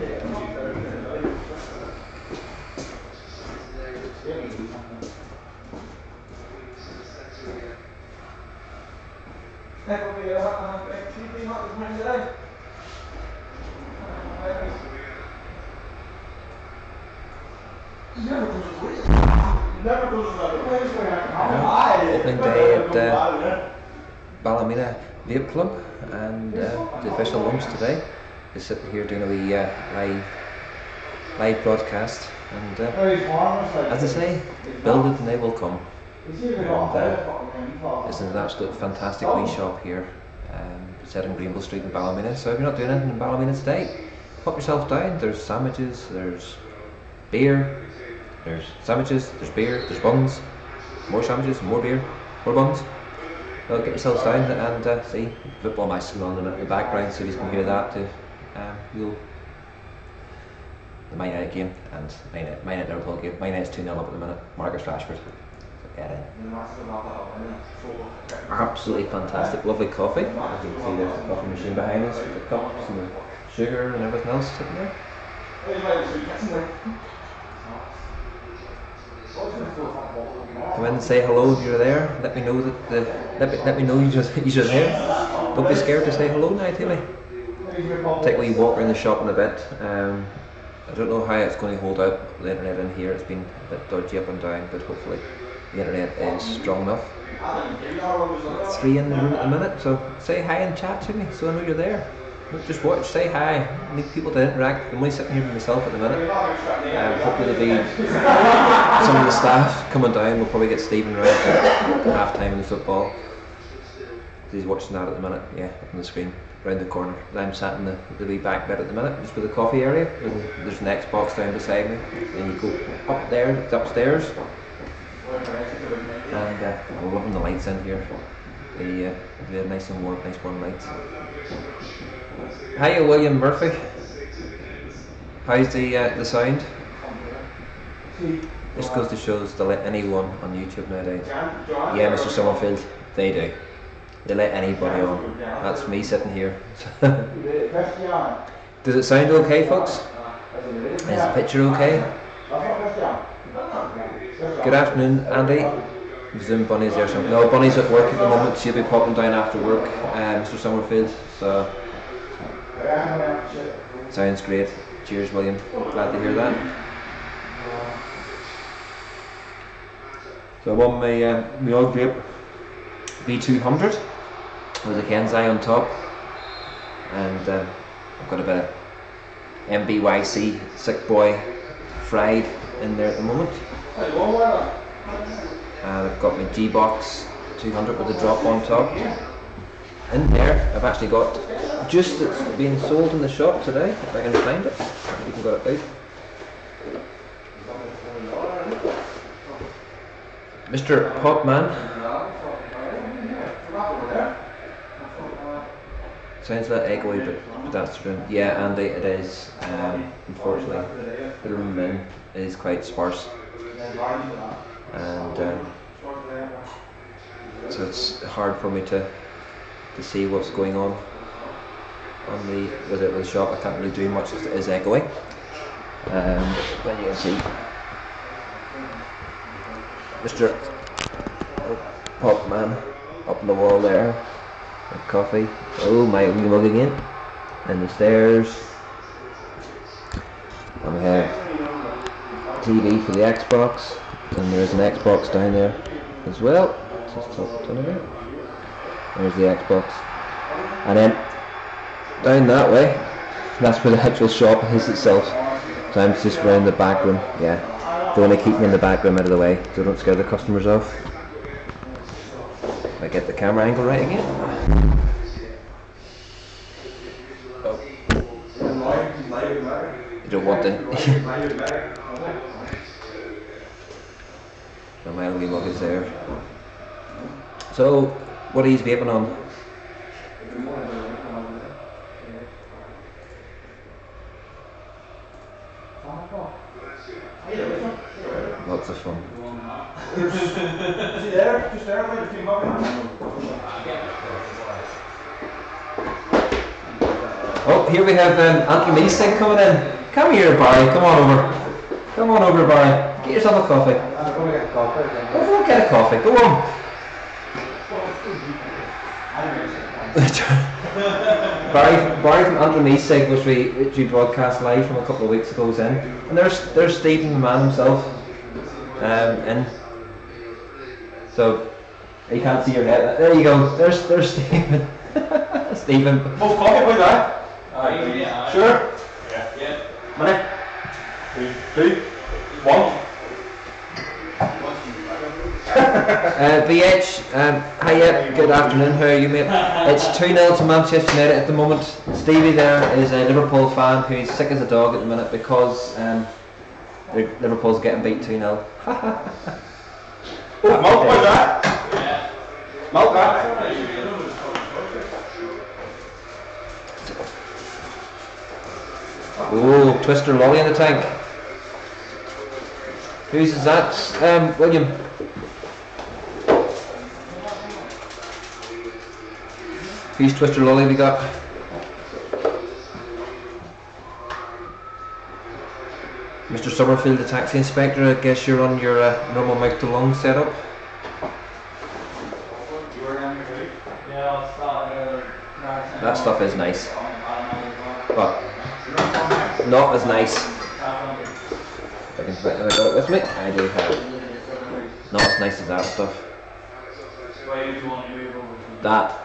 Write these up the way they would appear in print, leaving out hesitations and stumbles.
Opening day at Ballymena Vape Club, and the official launch today. Just sitting here doing a wee live broadcast, and as I say, build it and they will come. And it's an absolute fantastic wee shop here, set in Greenville Street in Ballymena. So if you're not doing anything in Ballymena today, pop yourself down. There's sandwiches, there's beer, there's sandwiches, there's beer, there's buns, more sandwiches, more beer, more buns. So get yourselves down and see football match going on in the background, so you can hear that too. The Man United game and Man United Liverpool game. Man United's 2-0 up at the minute. Marcus Rashford. So get in. Absolutely fantastic, lovely coffee. As you can see, there's the coffee machine behind us with the cups and the sugar and everything else sitting there. Come in and say hello if you're there. Let me know that let me know you're there. Don't be scared to say hello now to me. Take a wee walk around the shop in a bit. I don't know how it's going to hold out the internet in here. It's been a bit dodgy up and down, but hopefully the internet is strong enough. It's 3 in the room at the minute, so say hi and chat to me so I know you're there. Don't just watch, say hi. I need people to interact. I'm only sitting here by myself at the minute. Hopefully there'll be some of the staff coming down. We'll probably get Stephen around at half time in the football. He's watching that at the minute, yeah, on the screen, round the corner. I'm sat in the wee back bed at the minute, just with the coffee area. And there's an Xbox down beside me. And you go up there, it's upstairs. And we're loving the lights in here. They're nice and warm, nice warm lights. Hiya, William Murphy. How's the sound? This goes to shows they let anyone on YouTube nowadays. Yeah, Mr. Summerfield, they do. They let anybody on. That's me sitting here. Does it sound okay, folks? Is the picture okay? Good afternoon, Andy. I presume Bunny's there somewhere. No, Bunny's at work at the moment. She'll be popping down after work, Mr. Summerfield. So sounds great. Cheers, William. Glad to hear that. So I won my old Vape V200 with a Kenzai on top, and I've got a bit of MBYC Sick Boy fried in there at the moment. And I've got my G-Box 200 with a drop on top. In there, I've actually got juice that's being sold in the shop today, if I can find it. You can got it out. Mr. Popman. Sounds a bit echoey, but that's true. Yeah, Andy, it is. Unfortunately, the room in is quite sparse. And so it's hard for me to see what's going on with the shop. I can't really do much because it is echoey. But you can see Mr. Popman up on the wall there with coffee. Oh, my wee mug again. And the stairs. And we have TV for the Xbox. And there's an Xbox down there as well. Just talk to it. There's the Xbox. And then down that way, that's where the actual shop is itself. So I'm just around the back room. Yeah, they want to keep me in the back room out of the way so don't scare the customers off. I get the camera angle right again. Oh. You don't want to. So my wee mug is there. So, what are you vaping on? Lots of fun. Is he there? Just there, like, between Oh, here we have Anthony Meesing coming in. Come here, Barry. Come on over. Come on over, Barry. Get yourself a coffee. I'm going to get a coffee. Go get a coffee. Go on. Barry from Anthony Meesing, which we broadcast live from a couple of weeks ago, is in. And there's Stephen, the man himself, in. So you can't see your head. There you go. There's Stephen. Stephen. Most coffee, please, eh? Yeah. Sure. Yeah. Minute. 2, 1. VH, hiya, good afternoon, how are you, mate? It's 2-0 to Manchester United at the moment. Stevie there is a Liverpool fan who's sick as a dog at the minute because Liverpool's getting beat 2-0. Milk, please, eh? Milk, eh? Oh, Twister Lolly in the tank. Whose is that? William. Whose Twister Lolly we got? Mr. Summerfield, the taxi inspector, I guess you're on your normal mouth to lung setup. That stuff is nice, but not as nice. If I got it with me, I do have. Not as nice as that stuff. That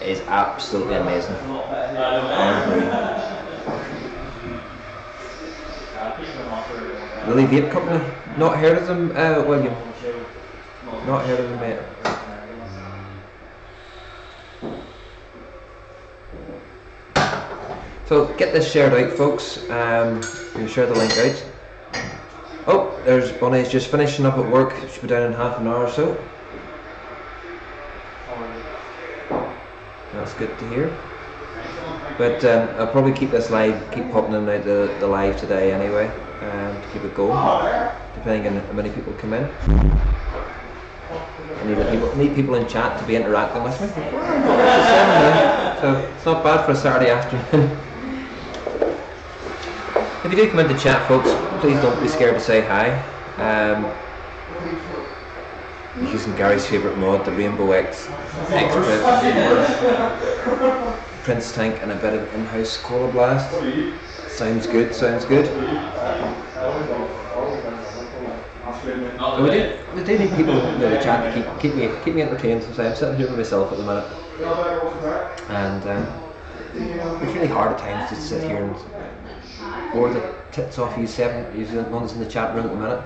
is absolutely amazing. Lily Vape Company? Not heard of them, William? Not heard of them, mate. So get this shared out, folks. We'll share the link out. Oh, there's Bonnie's just finishing up at work. She'll be down in half an hour or so. That's good to hear. But I'll probably keep this live, keep popping in and out the live today anyway, to keep it going, depending on how many people come in. I need people in chat to be interacting with me. So it's not bad for a Saturday afternoon. If you do come into chat, folks, please don't be scared to say hi. Using Gary's favourite mod, the Rainbow X Prince Tank and a bit of in-house Cola Blast. Sounds good, sounds good. So we do need people in the chat to keep me entertained, so I'm sitting here with myself at the minute. And it's really hard at times to sit here and bore the tits off you ones in the chat room at the minute.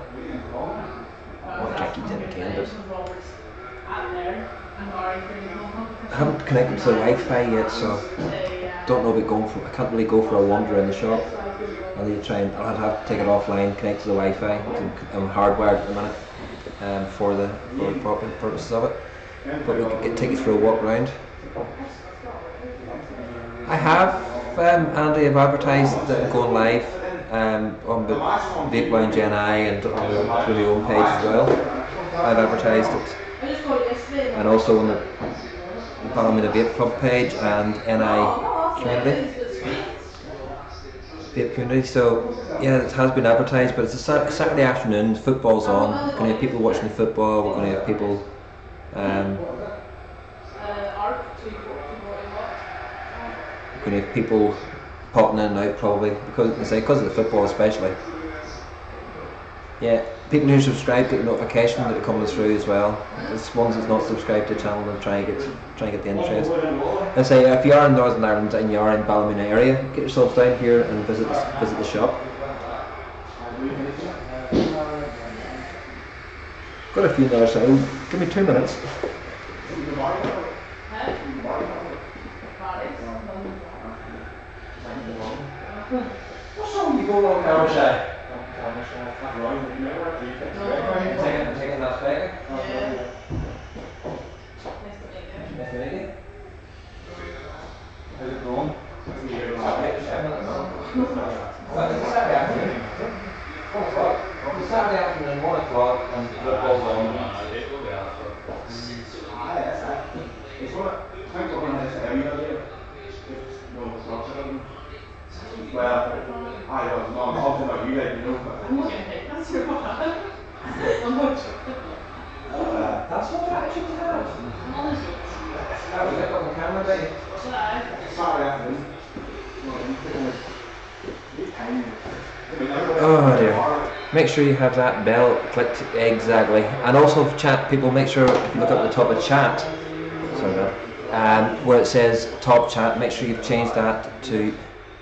I'll try to keep you entertained, but I haven't connected to the Wi-Fi yet, so don't know about I can't really go for a wander in the shop. I'll have to take it offline, connect to the Wi-Fi. I'm hardwired at the minute for the purposes of it. But we could take you for a walk round. I have, Andy, I've advertised that I'm going live on the Vape Lounge NI and through the own page as well. I've advertised it. And also on the Palomino Vape Club page and NI Community. Vape Community. So yeah, it has been advertised, but it's a Saturday afternoon, the football's on. We're going to have people watching the football, we're going to have people going to have people popping in and out probably because of the football especially. Yeah, people who subscribe get the notification that are coming through as well. It's ones that's not subscribed to the channel and try and get the interest. I say if you are in Northern Ireland and you are in Ballymena area, get yourselves down here and visit the shop. Got a few there, so give me 2 minutes. What's wrong with you going on camera shy? Taking that back? Yeah. Nice to meet you. How's it going? Saturday afternoon, 1 o'clock, and football's on. It's what? Well, I don't know. Obviously not you, like, you know. That's your bad. I'm not sure. That's what I actually have. That was like on the camera day. Saturday afternoon. Oh dear. Make sure you have that bell clicked exactly. And also chat people, make sure if you look up the top of chat, sorry about where it says top chat, make sure you've changed that to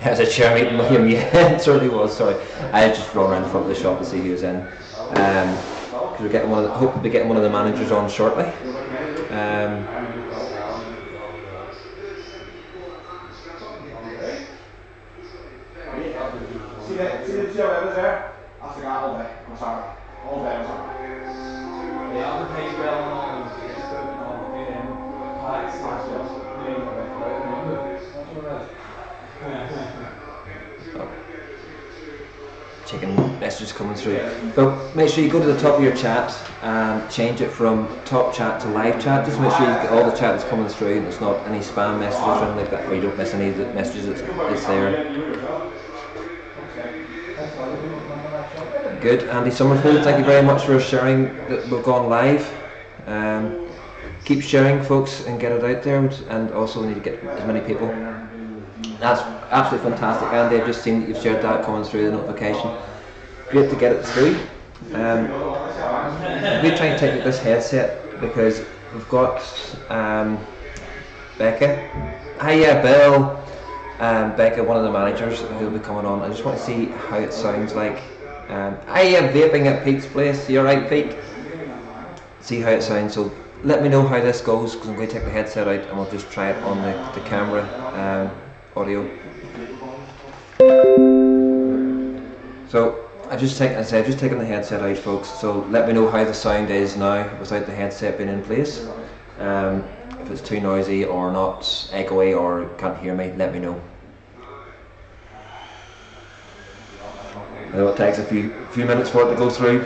as a chair meeting William. Yeah, it certainly was, sorry. I just run around the front of the shop to see who's in. Because we're getting hope to be getting one of the managers on shortly. See how it was there? That's the guy all day. I'm sorry. All day, I'm sorry. The advertising bell and all those things, Checking messages coming through. But make sure you go to the top of your chat and change it from top chat to live chat. Just make sure you get all the chat that's coming through and it's not any spam messages or anything like that, where you don't miss any of the messages that's there. Good. Andy Summerfield, thank you very much for sharing that we've gone live. Keep sharing, folks, and get it out there. And also, we need to get as many people. That's absolutely fantastic, Andy. I've just seen that you've shared that coming through the notification. Great to get it through. We're trying to take this headset because we've got Becca. Hiya, Bill. Becca, one of the managers who'll be coming on. I just want to see how it sounds like. Hiya, Vaping at Pete's place. You're right, Pete. See how it sounds. So let me know how this goes, because I'm going to take the headset out and we'll just try it on the camera audio. So I've just taken the headset out, folks. So let me know how the sound is now without the headset being in place. If it's too noisy or not echoey or can't hear me, let me know. I know it takes a few minutes for it to go through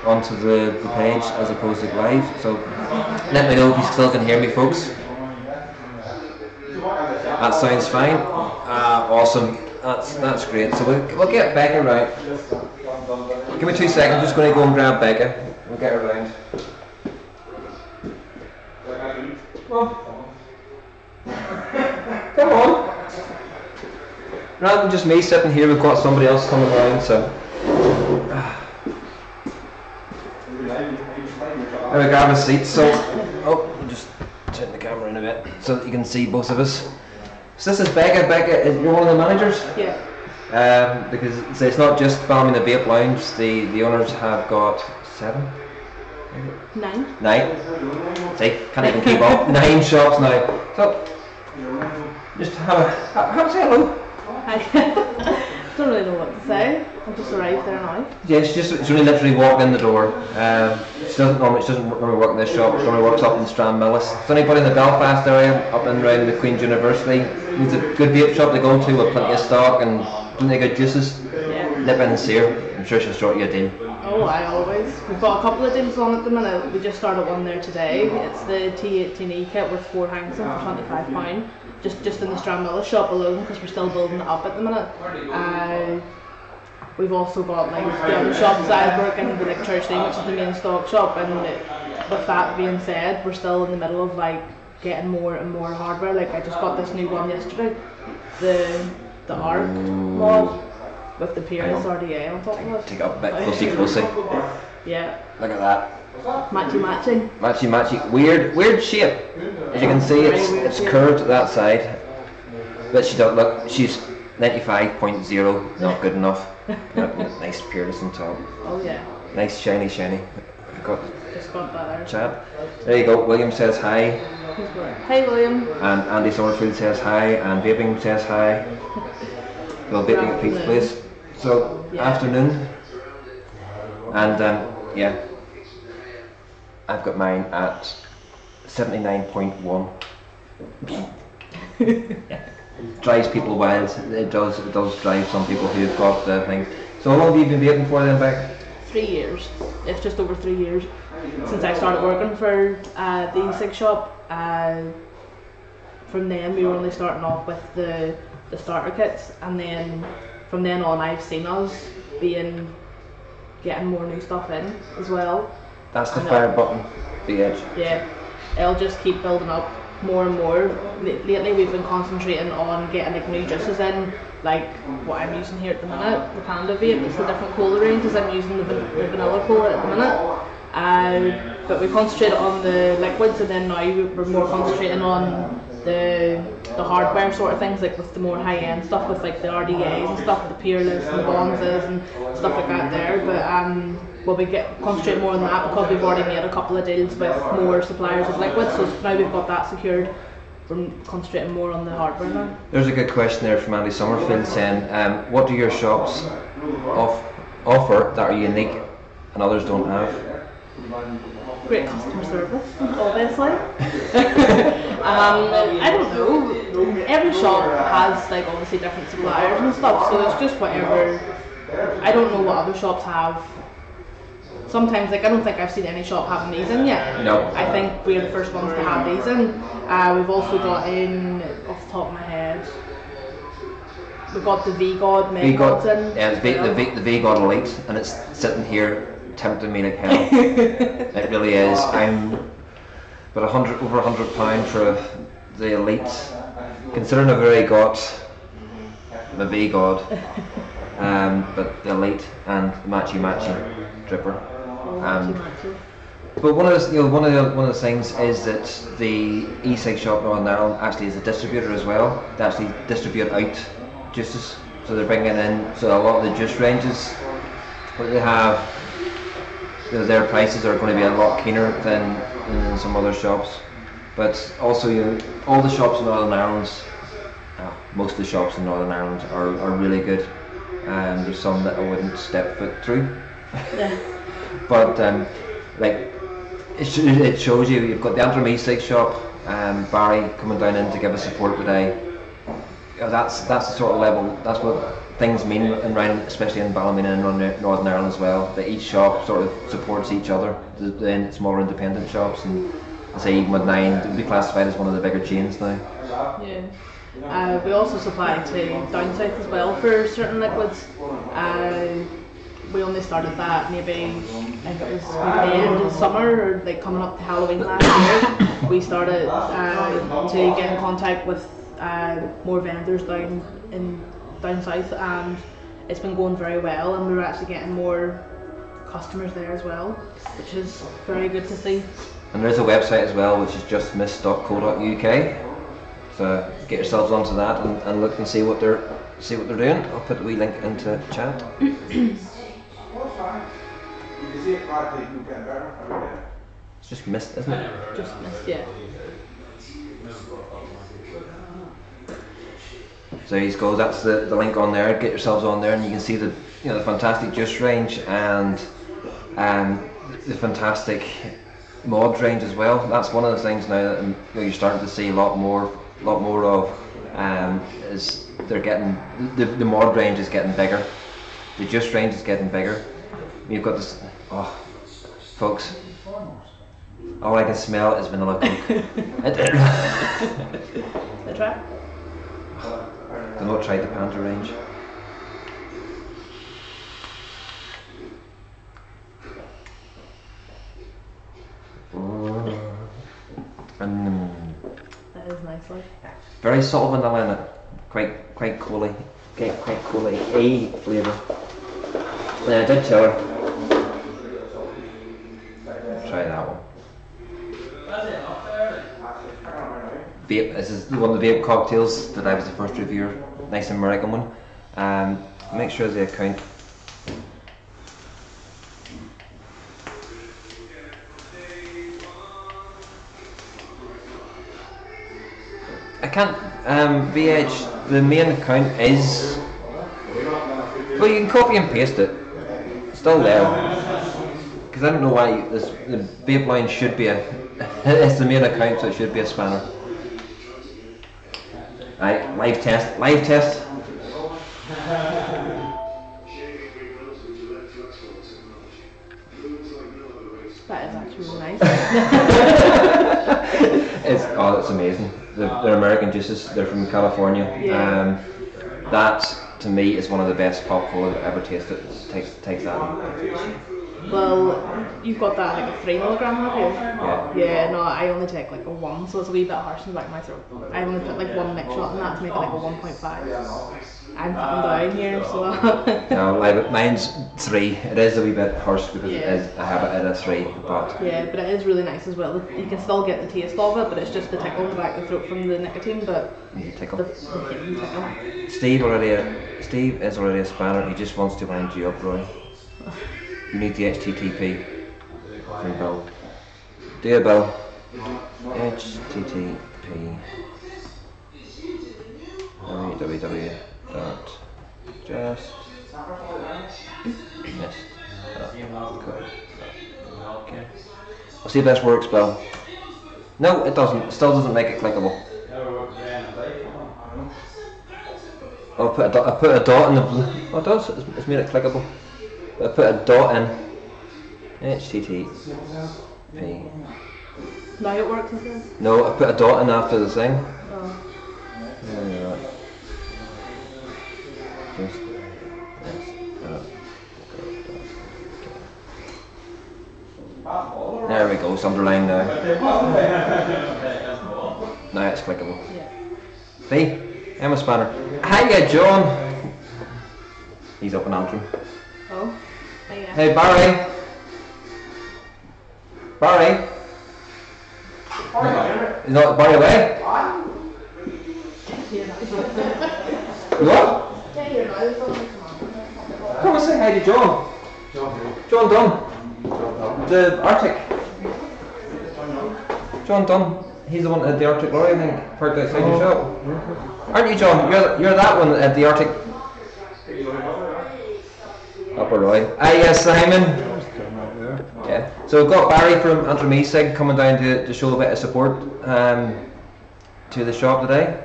onto the page as opposed to live. So let me know if you still can hear me, folks. That sounds fine. Awesome. That's great. So we'll get Becca right. Give me 2 seconds. I'm just going to go and grab Becca. We'll get her around. Come on. Rather than just me sitting here, we've got somebody else coming around. So there we grab a seat. So I'll just turn the camera in a bit so that you can see both of us. So this is Becca. Becca, you're one of the managers? Yeah. Because it's not just Balmy the Vape Lounge, the owners have got 7? 9. 9. See, can't even keep up. 9 shops now. So, just have a say hello. Hi. Don't really know what to say. I've just arrived there now. Yeah, she's only literally walked in the door. She doesn't normally work in this shop. She normally works up in Stranmillis. If anybody in the Belfast area, up and around the Queen's University, needs a good vape shop to go to with plenty of stock and plenty of good juices, nip in and see her. I'm sure she'll sort you a deal. Oh, I always. We've got a couple of deals on at the minute. We just started one there today. It's the T18E kit with 4 hangs in for £25. Just in the Stranmillis shop alone, because we're still building it up at the minute. We've also got like the other shops that I work in, the like Church Lane, which is the main stock shop, and with that being said, we're still in the middle of like getting more and more hardware. Like I just got this new one yesterday, the Arc mod with the Pierce RDA on top of it. Take it up a bit closely. Yeah. Look at that. Matchy. Matchy. Weird shape. As you can see, it's curved that side. But she don't look. She's 95.0. Not good enough. Nice peerless on top. Oh yeah. Nice shiny. Just got that out. Chat. There you go. William says hi. Hey William. And Andy Summerfield says hi. And Vaping says hi. Well, Vaping at Pete's place. So afternoon. And yeah. I've got mine at 79.1. Drives people wild. It does drive some people who've got the thing. So how long have you been vaping for then, Beck? 3 years. It's just over 3 years since I started working for the e-cig shop. From then we were only starting off with the the starter kits, and then from then on I've seen us getting more new stuff in as well. That's the fire button, VH. Yeah, it'll just keep building up more and more. Lately we've been concentrating on getting like new juices in, like what I'm using here at the minute, the Panda Vape. It's a different cola range as I'm using the vanilla cola at the minute. But we concentrated on the liquids, and then now we're more concentrating on the hardware sort of things, like with the more high end stuff, with like the RDAs and stuff, the Peerless and the Bonzes and stuff like that there. But we'll be concentrating more on that because we've already made a couple of deals with more suppliers of liquids, so now we've got that secured. We're concentrating more on the hardware now. There's a good question there from Andy Summerfield saying, what do your shops offer that are unique and others don't have? Great customer service, obviously. I don't know. Every shop has like obviously different suppliers and stuff, so it's just whatever. I don't know what other shops have. Sometimes, like, I don't think I've seen any shop having these in yet. No. I think we're the first ones to have these in. We've also got in, off the top of my head, we've got the V-God Megagods in. Yeah, the V-God Elite, and it's sitting here tempting me like hell. It really is. I'm about over £100 for the Elite, considering I've already got the V-God, but the Elite and the Matchy Dripper. But one of the things is that the e-cig shop Northern Ireland actually is a distributor as well. They actually distribute out juices, so they're bringing in, so a lot of the juice ranges what they have, their prices are going to be a lot keener than some other shops. But also, all the shops in Northern Ireland, most of the shops in Northern Ireland are really good. There's some that I wouldn't step foot through. Yeah. But like it shows you've got the Antrim e-cig shop, Barry coming down in to give us support today. That's the sort of level, that's what things mean in Ryan, especially in Ballymena and Northern Ireland as well, that each shop sort of supports each other, the smaller independent shops, and I say even with 9, it would be classified as one of the bigger chains now. Yeah. We also supply to down south as well for certain liquids. We only started that maybe, I think it was maybe the end of summer, or like coming up to Halloween last year. We started to get in contact with more vendors down south, and it's been going very well, and we're actually getting more customers there as well, which is very good to see. And there's a website as well, which is justmiss.co.uk. So get yourselves onto that and look and see what they're doing. I'll put the wee link into chat. It's just missed, isn't it? Just missed, yeah. So there you go. That's the link on there. Get yourselves on there, and you can see the the fantastic juice range and the fantastic mod range as well. That's one of the things now that you're starting to see a lot more of. Is they're getting the mod range is getting bigger. The juice range is getting bigger. You've got this. Oh, folks. All I can smell is vanilla Coke. The track? I've not tried the Panda range. That is nice, like. Very subtle vanilla in it. Quite cooly. Quite cooly. A flavour. Yeah, I did tell her. Try that one. Vape. This is one of the vape cocktails that I was the first reviewer. Nice American one. Make sure the account. I can't. VH. The main account is. Well, you can copy and paste it. It's still there. Because I don't know why the vape line should be it's the main account, so it should be a spanner. Right, live test. That is actually really nice. It's amazing. They're American juices. They're from California. Yeah. that to me is one of the best pop cola I've ever tasted. Takes that. Well, you've got that like a 3 milligram, have you? Yeah. Yeah, no, I only take like a 1, so it's a wee bit harsh in the back of my throat. I only put like 1 mix shot in that to make it like a 1.5. I'm cutting down here, so. No, like mine's 3. It is a wee bit harsh because Yeah. it is, I have it at a 3, but Yeah, but it is really nice as well. You can still get the taste of it, but it's just the tickle in the back of the throat from the nicotine, but you tickle. the hidden tickle. Steve is already a spanner. He just wants to wind you up, Roy. You need the HTTP from Bill. Dear Bill, HTTP www. Just missed. Okay. I'll see if this works, Bill. No, it doesn't. It still doesn't make it clickable. I put a dot in the blue. Oh, it does. It's made it clickable. I put a dot in. HTTP. Now it works, is it? No, I put a dot in after the thing. Oh. There we are. Just there we go, it's underlined now. Now it's clickable. Yeah. See? Emma Spanner. Hiya, John! He's up and answering. Oh. Yeah. Hey, Barry! Barry? Is not Barry away? What? Come and say hi to John. John Dunn. The Arctic. John Dunn. He's the one at the Arctic lorry, I think, parked outside your shop. Aren't you, John? You're that one at the Arctic. Upper Roy. Ah, yes, Simon. Yeah. So we've got Barry from Antrim coming down to show a bit of support to the shop today.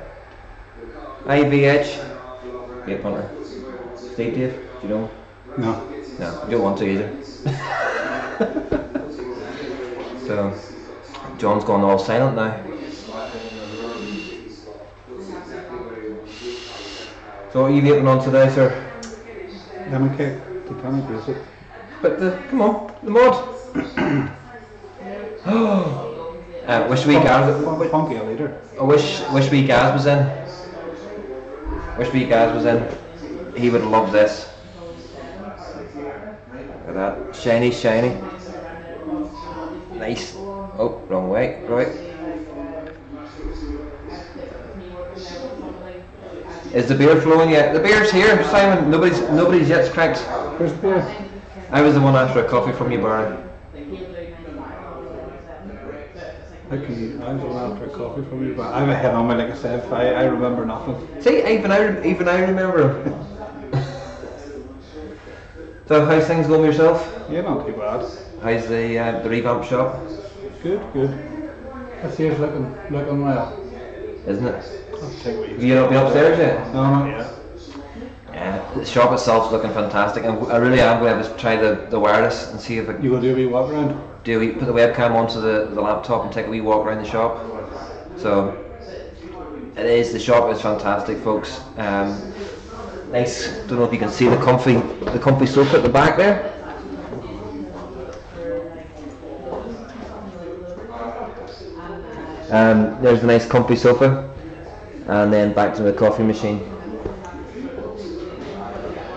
IVH. Vape Hunter. Steve, Dave, do you know? No. No, you don't want to either. So, John's gone all silent now. So, what are you vaping on today, sir? Lemon cake. Titanic basic. But come on, the mod. Wish we Gaz. Funky a later. I wish we Gaz was in. Wish we Gaz was in. He would love this. Look at that, shiny, shiny. Nice. Oh, wrong way. Right. Is the beer flowing yet? The beer's here, Simon. Nobody's yet cracked. Where's the beer? I was the one after a coffee from you, Barry. I was one after a coffee from you, but I have a head on me, like I said. I remember nothing. See, even I remember. So, how's things going with yourself? Yeah, not too bad. How's the revamp shop? Good. This here's looking well. Isn't it? I'll take what Have you not been upstairs yet? No, not yet. Yeah, the shop itself's looking fantastic, and I really am going to try the wireless and see if I You will do a wee walk around? put the webcam onto the laptop and take a wee walk around the shop. So the shop is fantastic, folks. Nice. Don't know if you can see the comfy sofa at the back there. There's a nice comfy sofa, and then back to the coffee machine.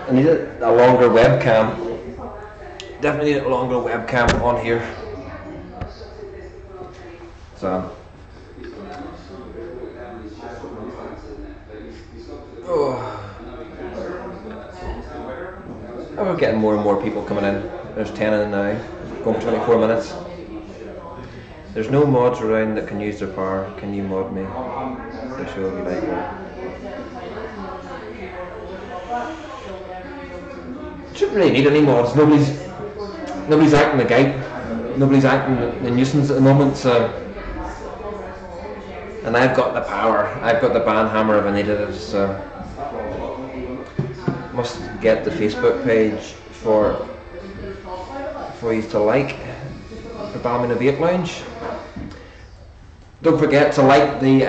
I need a longer webcam. Definitely need a longer webcam on here. So. Oh, we're getting more and more people coming in. There's 10 in now. Going for 24 minutes. There's no mods around that can use their power. Can you mod me? The show will be like. Shouldn't really need any mods. Nobody's acting the gate. Nobody's acting the nuisance at the moment. So, and I've got the power. I've got the band hammer if I needed it. So, must get the Facebook page for you to like for Ballymena Vape Lounge. Don't forget to like the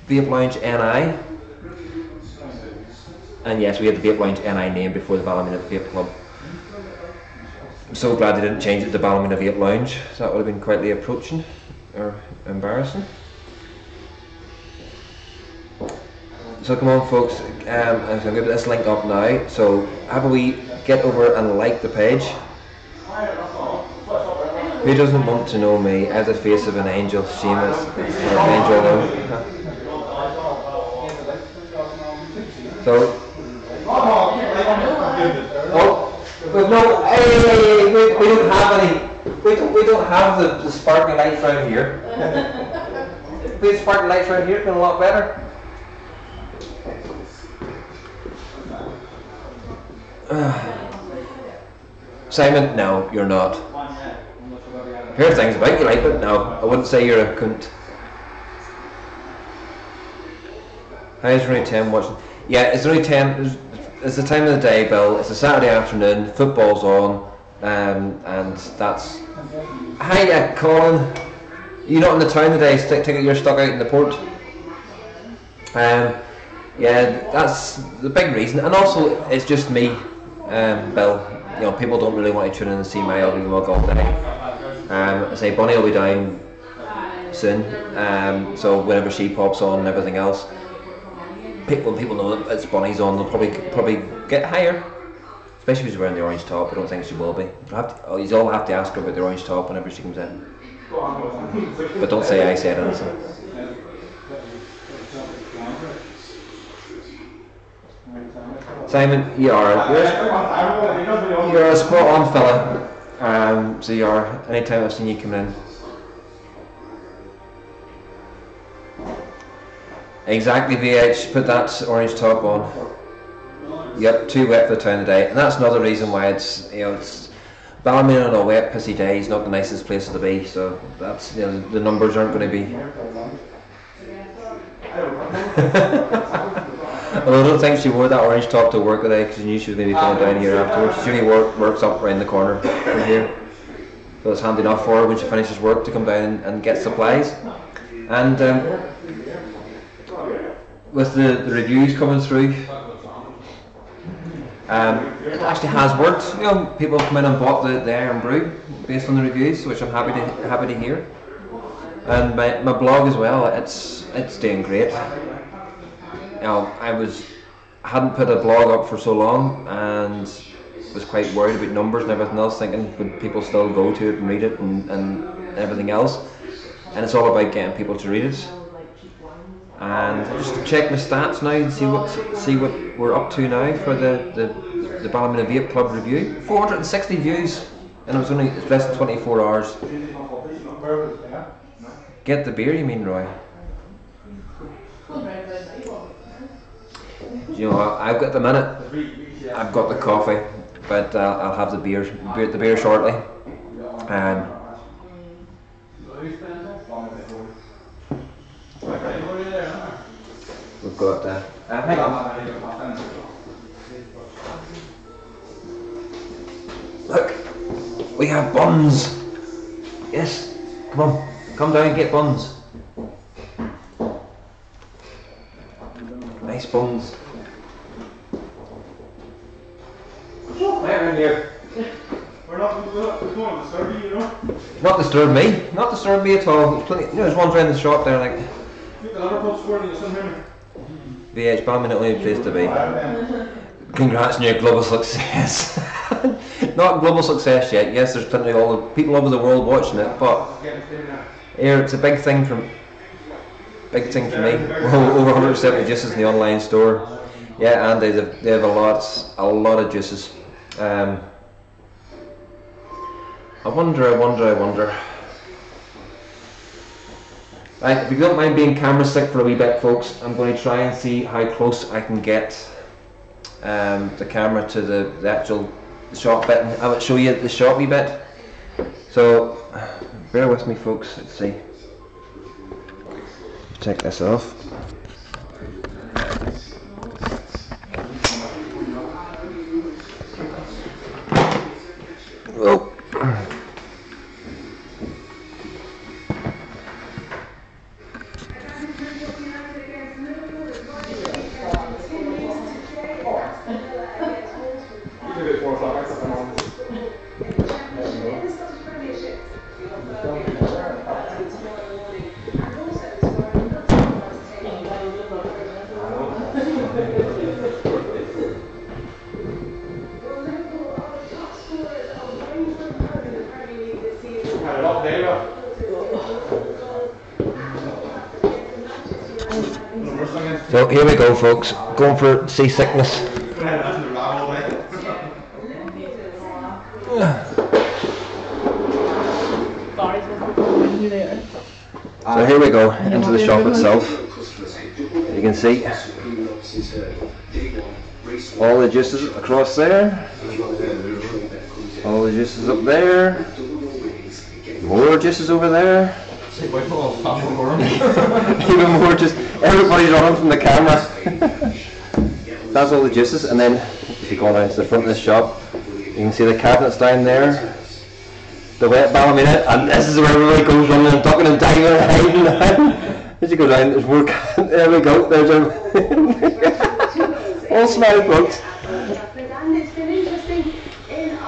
Vape Lounge NI. And yes, we had the Vape Lounge NI name before the Ballymena Vape Club. I'm so glad they didn't change it to Ballymena Vape Lounge, so that would have been quite the approaching or embarrassing. So come on folks, I'm going to give this link up now, so have a wee get over and like the page. Who doesn't want to know me as the face of an angel, Seamus, or angel though. So, oh, but no, hey, we don't have any, we don't have the sparkly lights around here. If we had sparkly lights around here, it'd been a lot better. Simon, no, you're not. I've heard things about you like, but no, I wouldn't say you're a cunt. How's Rooney 10 watching? Yeah, it's Rooney 10. It's the time of the day, Bill. It's a Saturday afternoon. Football's on, and that's. Hiya, Colin. You're not in the town today. You're stuck out in the port. Yeah, that's the big reason, and also it's just me, Bill. You know, people don't really want to tune in and see my ugly mug all day. I say Bonnie will be down soon, so whenever she pops on and everything else, when people know that it's Bonnie's on, they'll probably get higher. Especially if she's wearing the orange top. I don't think she will be. You all have to ask her about the orange top whenever she comes in. But don't say I said anything. Simon, you're a spot on fella. So you are. Anytime I've seen you come in. Exactly, VH. Put that orange top on. Yep, too wet for the time of the day, and that's another reason why it's Ballymena on a wet, pissy day is not the nicest place to be. So that's the numbers aren't going to be. Although I don't think she wore that orange top to work today because she knew she was going to be coming down here afterwards. She usually works up around the corner from here, so it's handy enough for her when she finishes work to come down and get supplies. And with the reviews coming through, it actually has worked. People have come in and bought the Iron Brew based on the reviews, which I'm happy to hear. And my blog as well, it's doing great. I hadn't put a blog up for so long and was quite worried about numbers and everything else, thinking would people still go to it and read it and everything else. And it's all about getting people to read it. And just to check my stats now and see what we're up to now for the Ballymena Vape Club review. 460 views, and it's less than 24 hours. Get the beer, you mean, Roy? I've got the minute. I've got the coffee, but I'll have the beer shortly. We've got hang on. Look, we have buns. Yes, come down and get buns. Nice buns. Right around here. We're not going to disturb you, Not disturb me. Not disturb me at all. There's ones around the shop there, like. VH Ballymena, only place to be. Congrats on your global success. Not global success yet. Yes, there's plenty of people over the world watching it, but here it's a big thing for me. Well, over 170 juices in the online store. Yeah, and they have a lot of juices. I wonder. Right, if you don't mind being camera sick for a wee bit, folks, I'm going to try and see how close I can get the camera to the actual shop bit, and I will show you the shop wee bit. So bear with me, folks. Let's see. Take this off. Oh. So here we go, folks. Going for seasickness. So here we go into the shop itself. You can see all the juices across there, all the juices up there, more juices over there. Even more, just everybody's running from the camera. That's all the juices, and then if you go down to the front of the shop, you can see the cabinets down there, the wet Ballymena, and this is where everybody goes running and ducking and diving and hiding. As you go down, there's more. There we go. There's a all smile folks.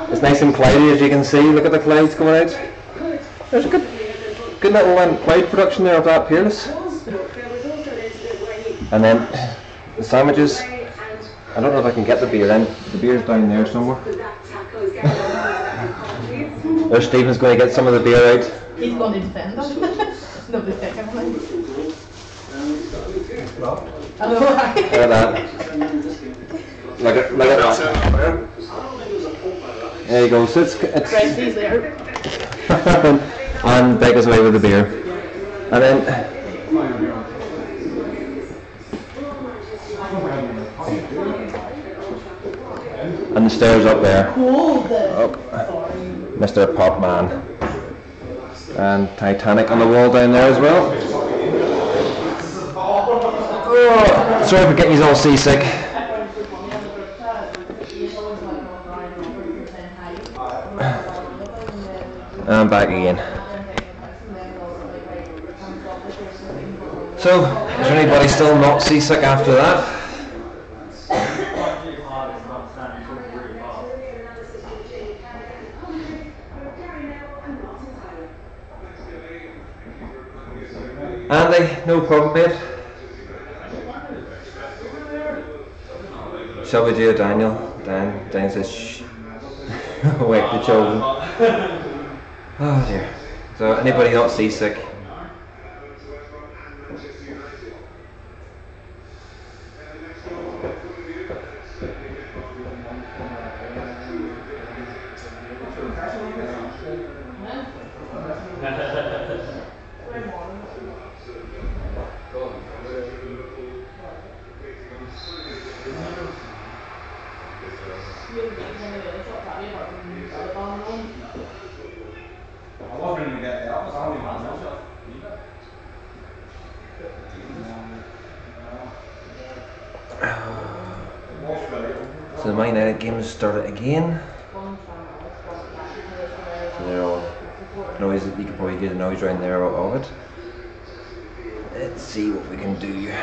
It's nice and cloudy, as you can see. Look at the clouds coming out. There's a good little cloud production there of that Peerless. And then the sandwiches. I don't know if I can get the beer in. The beer's down there somewhere. There's Stephen's going to get some of the beer out. He's going to defend us. Nobody's taking him. Look at that. Look at that. There you go. So it's Bryce's there. And Beck us away with the beer. And then and the stairs up there. Oh, Mr. Popman. And Titanic on the wall down there as well. Oh, sorry for getting you all seasick. And back again. So, is there anybody still not seasick after that? Andy, no problem, mate. Shall we do it, Daniel? Dan says, shh. Wake the children. Oh dear. So, anybody not seasick? So the Man United game has started again. So they're all noise. You can probably hear the noise around there of it. Let's see what we can do.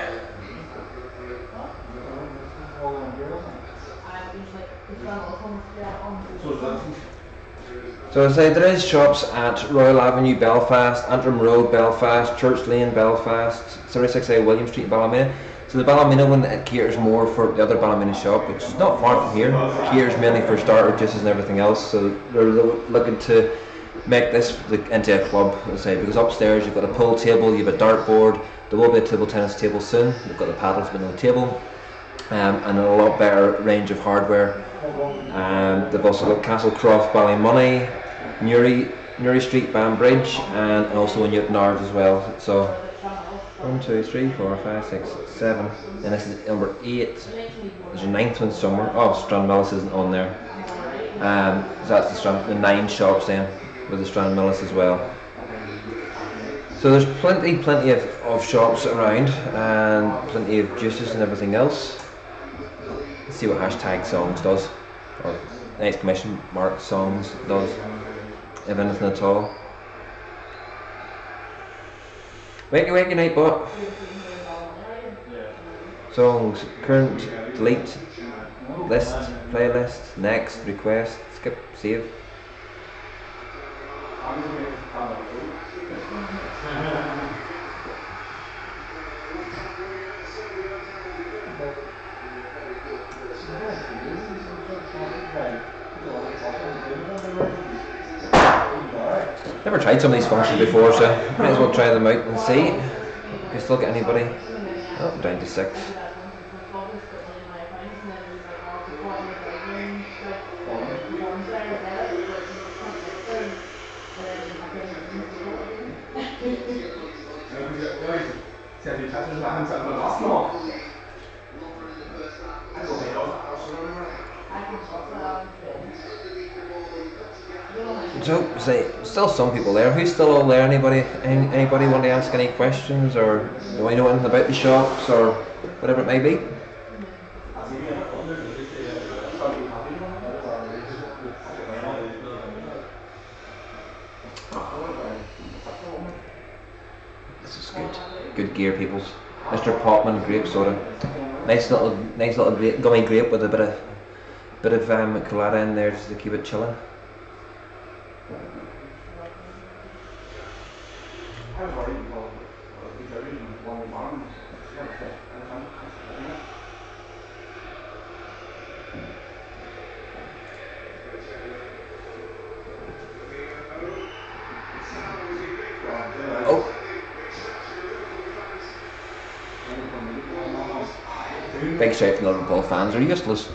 So I say there is shops at Royal Avenue, Belfast, Antrim Road, Belfast, Church Lane, Belfast, 36A William Street, Ballymena. So the Ballymena one, it caters more for the other Ballymena shop, which is not far from here. It caters mainly for starter juices and everything else. So they're looking to make this into a club, let's say, because upstairs you've got a pool table, you've a dartboard, there will be a table tennis table soon. They've got the paddles but no table, and a lot better range of hardware. They've also got Castlecroft, Ballymoney, Newry Street, Banbridge, and also in Newtonards as well. So 1, 2, 3, 4, 5, 6, 7, and this is number 8. There's a 9th one somewhere. Oh, Stranmillis isn't on there. So that's the 9 shops then, with the Stranmillis as well. So there's plenty of shops around, and plenty of juices and everything else. Let's see what hashtag songs does, or exclamation mark songs does, if anything at all. Wakey night bot. Songs, current, delete, list, playlist, next, request, skip, save. Never tried some of these functions before, so might as well try them out and see if we still get anybody Oh, I'm down to 6. So, say, still some people there. Who's still all there? Anybody want to ask any questions, or do I know anything about the shops, or whatever it may be? This is good. Good gear, peoples. Mr. Popman grape soda. Nice little gummy grape with a bit of colada in there just to keep it chilling. Oh. Big shout from the Liverpool fans, are useless.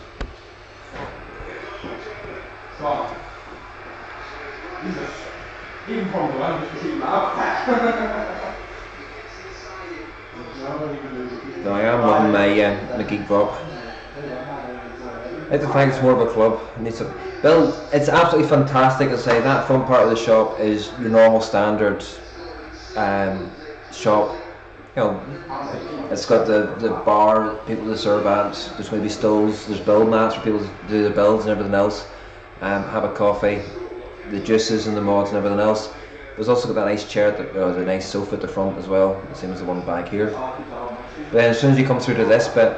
Even from the one which we love. No, I am loving my Geek Vape. I like to think it's more of a club. Bill, it's absolutely fantastic to say that front part of the shop is your normal standard shop. You know, it's got the bar, people to serve at, there's maybe stools, there's build mats for people to do their builds and everything else, have a coffee, the juices and the mods and everything else. There's also got that nice chair, the nice sofa at the front as well, the same as the one back here. But then as soon as you come through to this bit,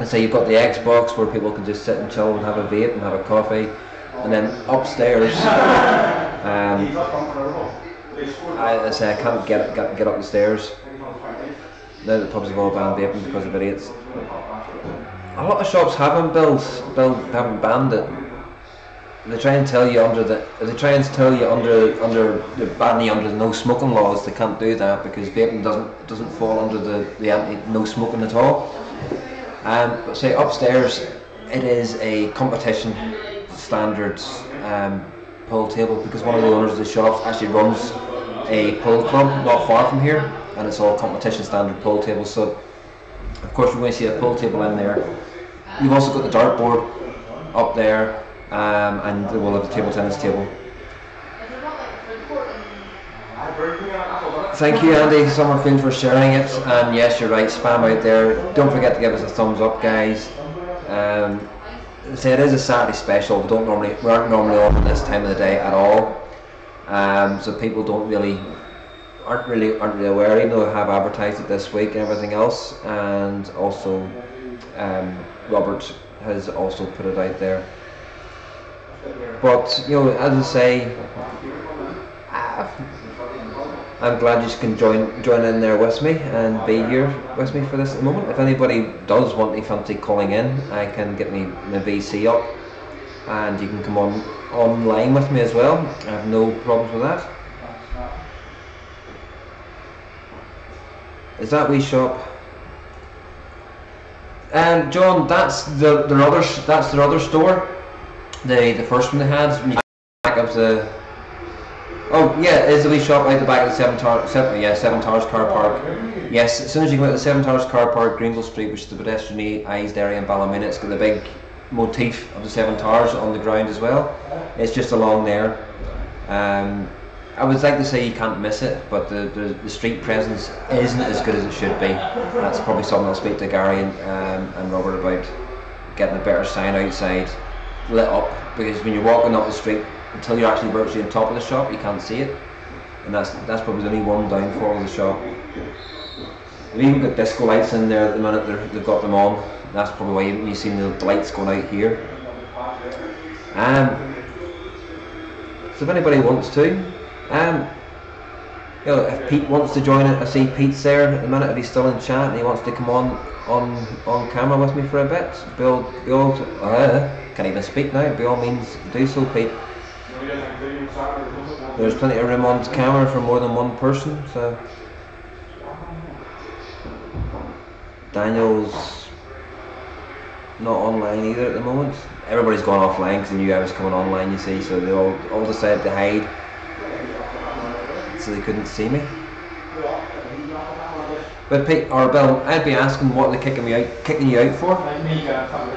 let's say you've got the Xbox where people can just sit and chill and have a vape and have a coffee, and then upstairs, I can't get up the stairs. Now the pubs have all banned vaping because of idiots. A lot of shops haven't haven't banned it. They try and tell you under the ban you under the no smoking laws. They can't do that because vaping doesn't fall under the anti no smoking at all. But say upstairs, it is a competition standards pool table because one of the owners of the shops actually runs a pool club not far from here, and it's all competition standard pool tables. So of course you're going to see a pool table in there. You've also got the dartboard up there, and we'll have the table tennis table. Thank you, Andy Summerfield, for sharing it. And yes, you're right, spam out there. Don't forget to give us a thumbs up, guys. Say it is a Saturday special. We aren't normally on this time of the day at all. So people aren't really aware, even though we have advertised it this week and everything else. And also, Robert has also put it out there. But you know, as I say, I'm glad you can join in there with me and be here with me for this at the moment. If anybody does want me fancy calling in, I can get my VC up, and you can come online with me as well. I have no problems with that. Is that wee shop? And John, that's their other store. The first one they had. Back of the. Oh yeah, it is the wee shop out the back of the Seven Towers car park. Yes, as soon as you go out the Seven Towers car park, Greenville Street, which is the pedestrianised area in Ballymena, it's got the big motif of the Seven Towers on the ground as well. It's just along there. I would like to say you can't miss it, but the street presence isn't as good as it should be. That's probably something I'll speak to Gary and Robert about, getting a better sign outside, lit up, because when you're walking up the street, until you're actually virtually on top of the shop, you can't see it, and that's probably the only one downfall of the shop. They've even got disco lights in there at the minute. They've got them on. That's probably why you've seen the lights going out here. So if anybody wants to, you know, if Pete wants to join it, I see Pete's there at the minute. If he's still in chat and he wants to come on camera with me for a bit, can't even speak now. By all means, do so, Pete. There's plenty of room on camera for more than one person, so. Daniel's not online either at the moment. Everybody's gone offline because they knew I was coming online, you see, so they all decided to hide so they couldn't see me. But Pete or Bill, I'd be asking what they're kicking you out for.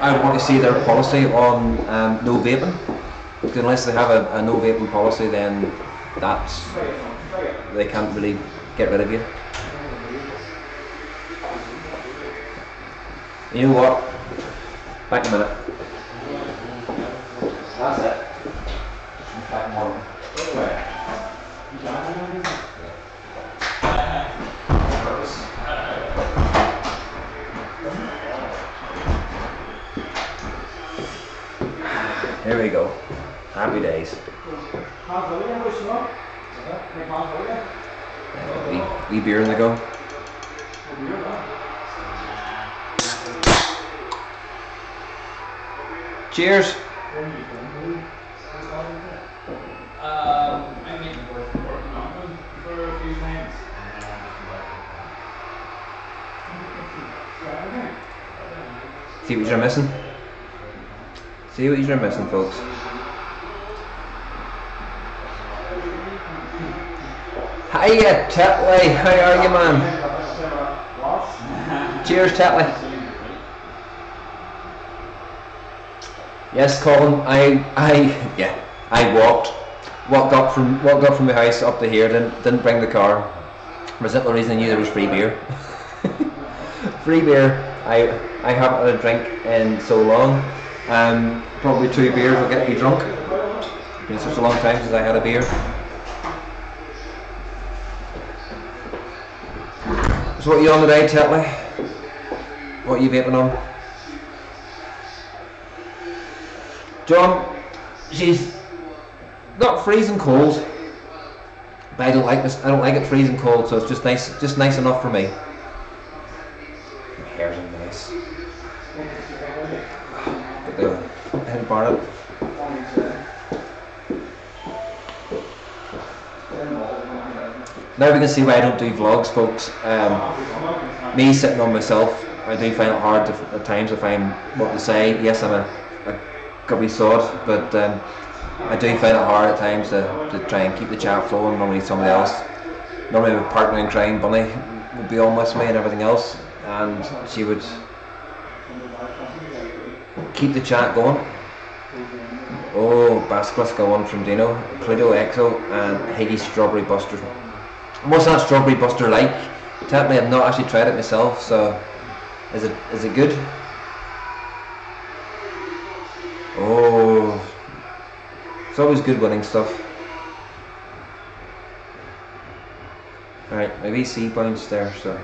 I want to see their policy on no vaping. Because unless they have a no vaping policy, then they can't really get rid of you. You know what? Back in a minute. That's it. Back in a minute. Here we go. Happy days. Wee beer in the go. Cheers. I mean, working on them for a few times. See what you're missing? See what you're missing, folks. Hiya, Tetley. How are you, man? Cheers, Tetley. Yes, Colin. I walked up from the house up to here. Didn't bring the car. For the simple reason I knew there was free beer. Free beer. I haven't had a drink in so long. Probably 2 beers will get me drunk. It's been such a long time since I had a beer. So what are you on today, Tetley? What are you vaping on? John, she's not freezing cold, but I don't like this. I don't like it freezing cold, so it's just nice enough for me. My hair's nice. Get the head bar up. Now we can see why I don't do vlogs, folks. Me sitting on myself, I do find it hard at times to find what to say. Yes, I'm a gubby sod, but I do find it hard at times to try and keep the chat flowing. Normally somebody else, normally my partner in crime, Bunny, would be on with me and everything else, and she would keep the chat going. Oh, Basilisk one from Dino, Pluto Exo and Higgy Strawberry Buster. What's that Strawberry Buster like? Tell me, I've not actually tried it myself, so is it good? Oh, it's always good winning stuff. Alright, my VC bounced there, so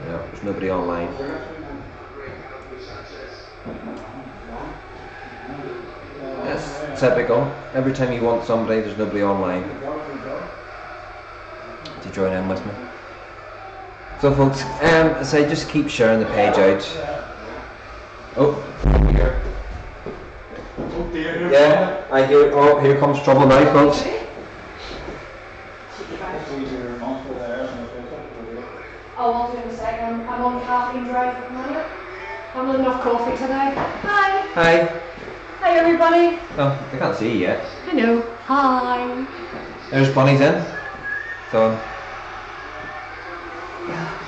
yeah, there's nobody online. Yes, typical. Every time you want somebody, there's nobody online to join in with me. So folks, so just keep sharing the page out. Oh, here. Yeah, I hear. Oh, here comes trouble now, folks. I'll do in a second. I'm on caffeine drive at the minute. I'm not enough coffee today. Hi. Hi. Hi everybody. Oh, they can't see you yet. I know. Hi. There's Bunny's in. So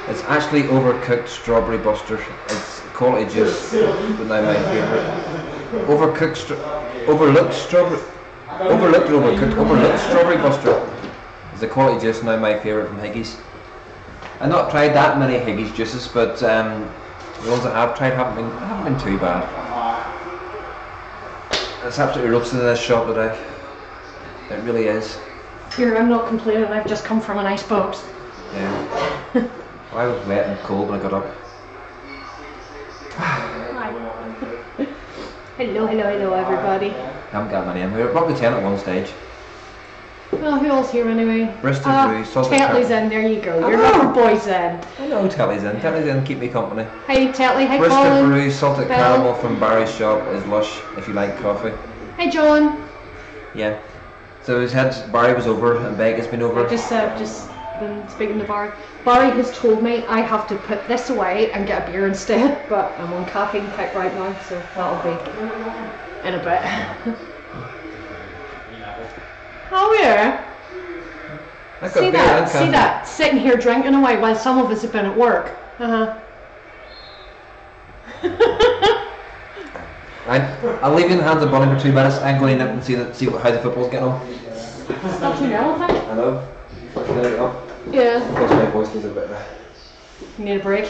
it's actually overcooked Strawberry Buster. It's quality juice, but now my favourite. Overlooked Strawberry Buster is the quality juice, now my favourite from Higgy's. I've not tried that many Higgy's juices, but the ones I have tried haven't been too bad. It's absolutely roasted in this shop today. It really is. Here, I'm not complaining. I've just come from a nice boat. Yeah. Well, I was wet and cold when I got up. Hi. Hello everybody. I haven't got many in. We were probably 10 at one stage. Well, who else here anyway? Bristol Brew, salted Tetley's in, there you go. Your little boy's in. I know Telly's in. Telly's in, keep me company. Hey Tetley, hi Bristol Colin. Brew, salted Bill. caramel from Barry's shop is lush if you like coffee. Hi John. Yeah. So his head, Barry was over and Beck has been over. Just been speaking to Barry. Barry has told me I have to put this away and get a beer instead, but I'm on caffeine kick right now, so that'll be in a bit. Oh yeah. See that? Sitting here drinking away while some of us have been at work. Right, I'll leave you in the hands of Bonnie for 2 minutes. I'm going in and see how the football's getting on. It's not 2-0, I think. I know. First minute up. Yeah. Of course, my voice needs a bit of a... You need a break.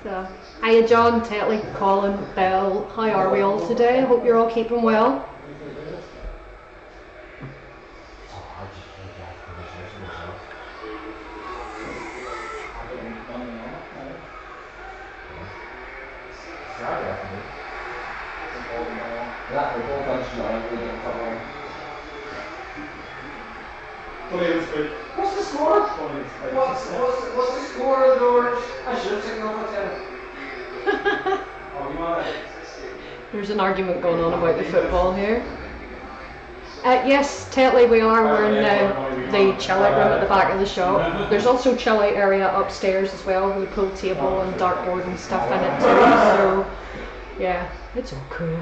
So, hiya John, Tetley, Colin, Belle. How are we all today? I hope you're all keeping well. What's the score? What's the score of the Orange? I should have taken off my There's an argument going on about the football here. Yes, Tetley, we are. We're in the chill-out room at the back of the shop. There's also chill-out area upstairs as well, with a pool table and dartboard and stuff in it too. So, yeah, it's all cool.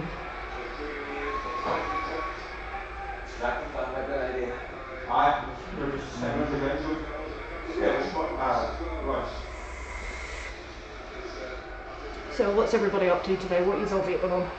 So what's everybody up to today? What are you all vaping on?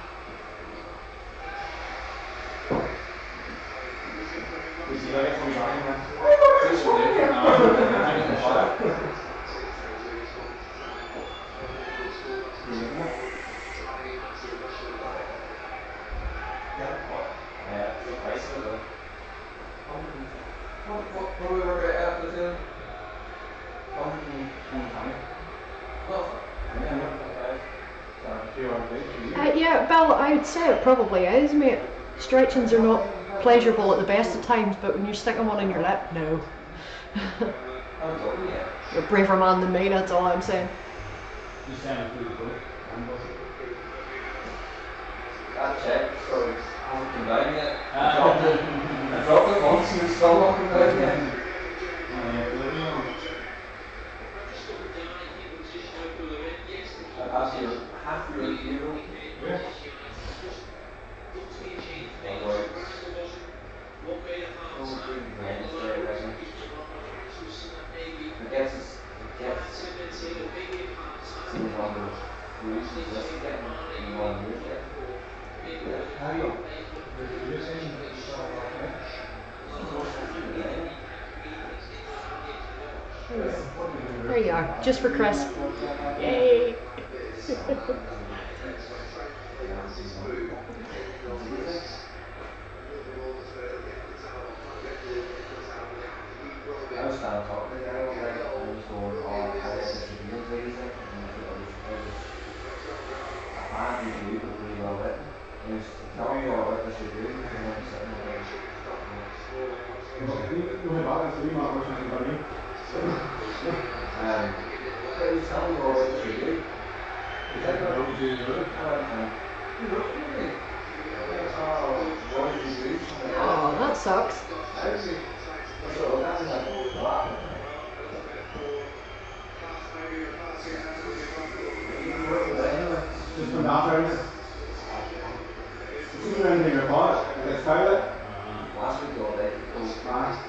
Yeah, Bill, I would say it probably is, mate. Stretchings are not pleasurable at the best of times, but when you're sticking one in your lip, no. You're a braver man than me, that's all I'm saying. That's it, so I haven't come down yet. I dropped it once and it's still not come down yet. That's your half your euro. Yeah. There you are, just for Chris. Yay! Oh, that sucks. Just from bathrooms. Is there anything about it? It's toilet. Last week all day, it was fast.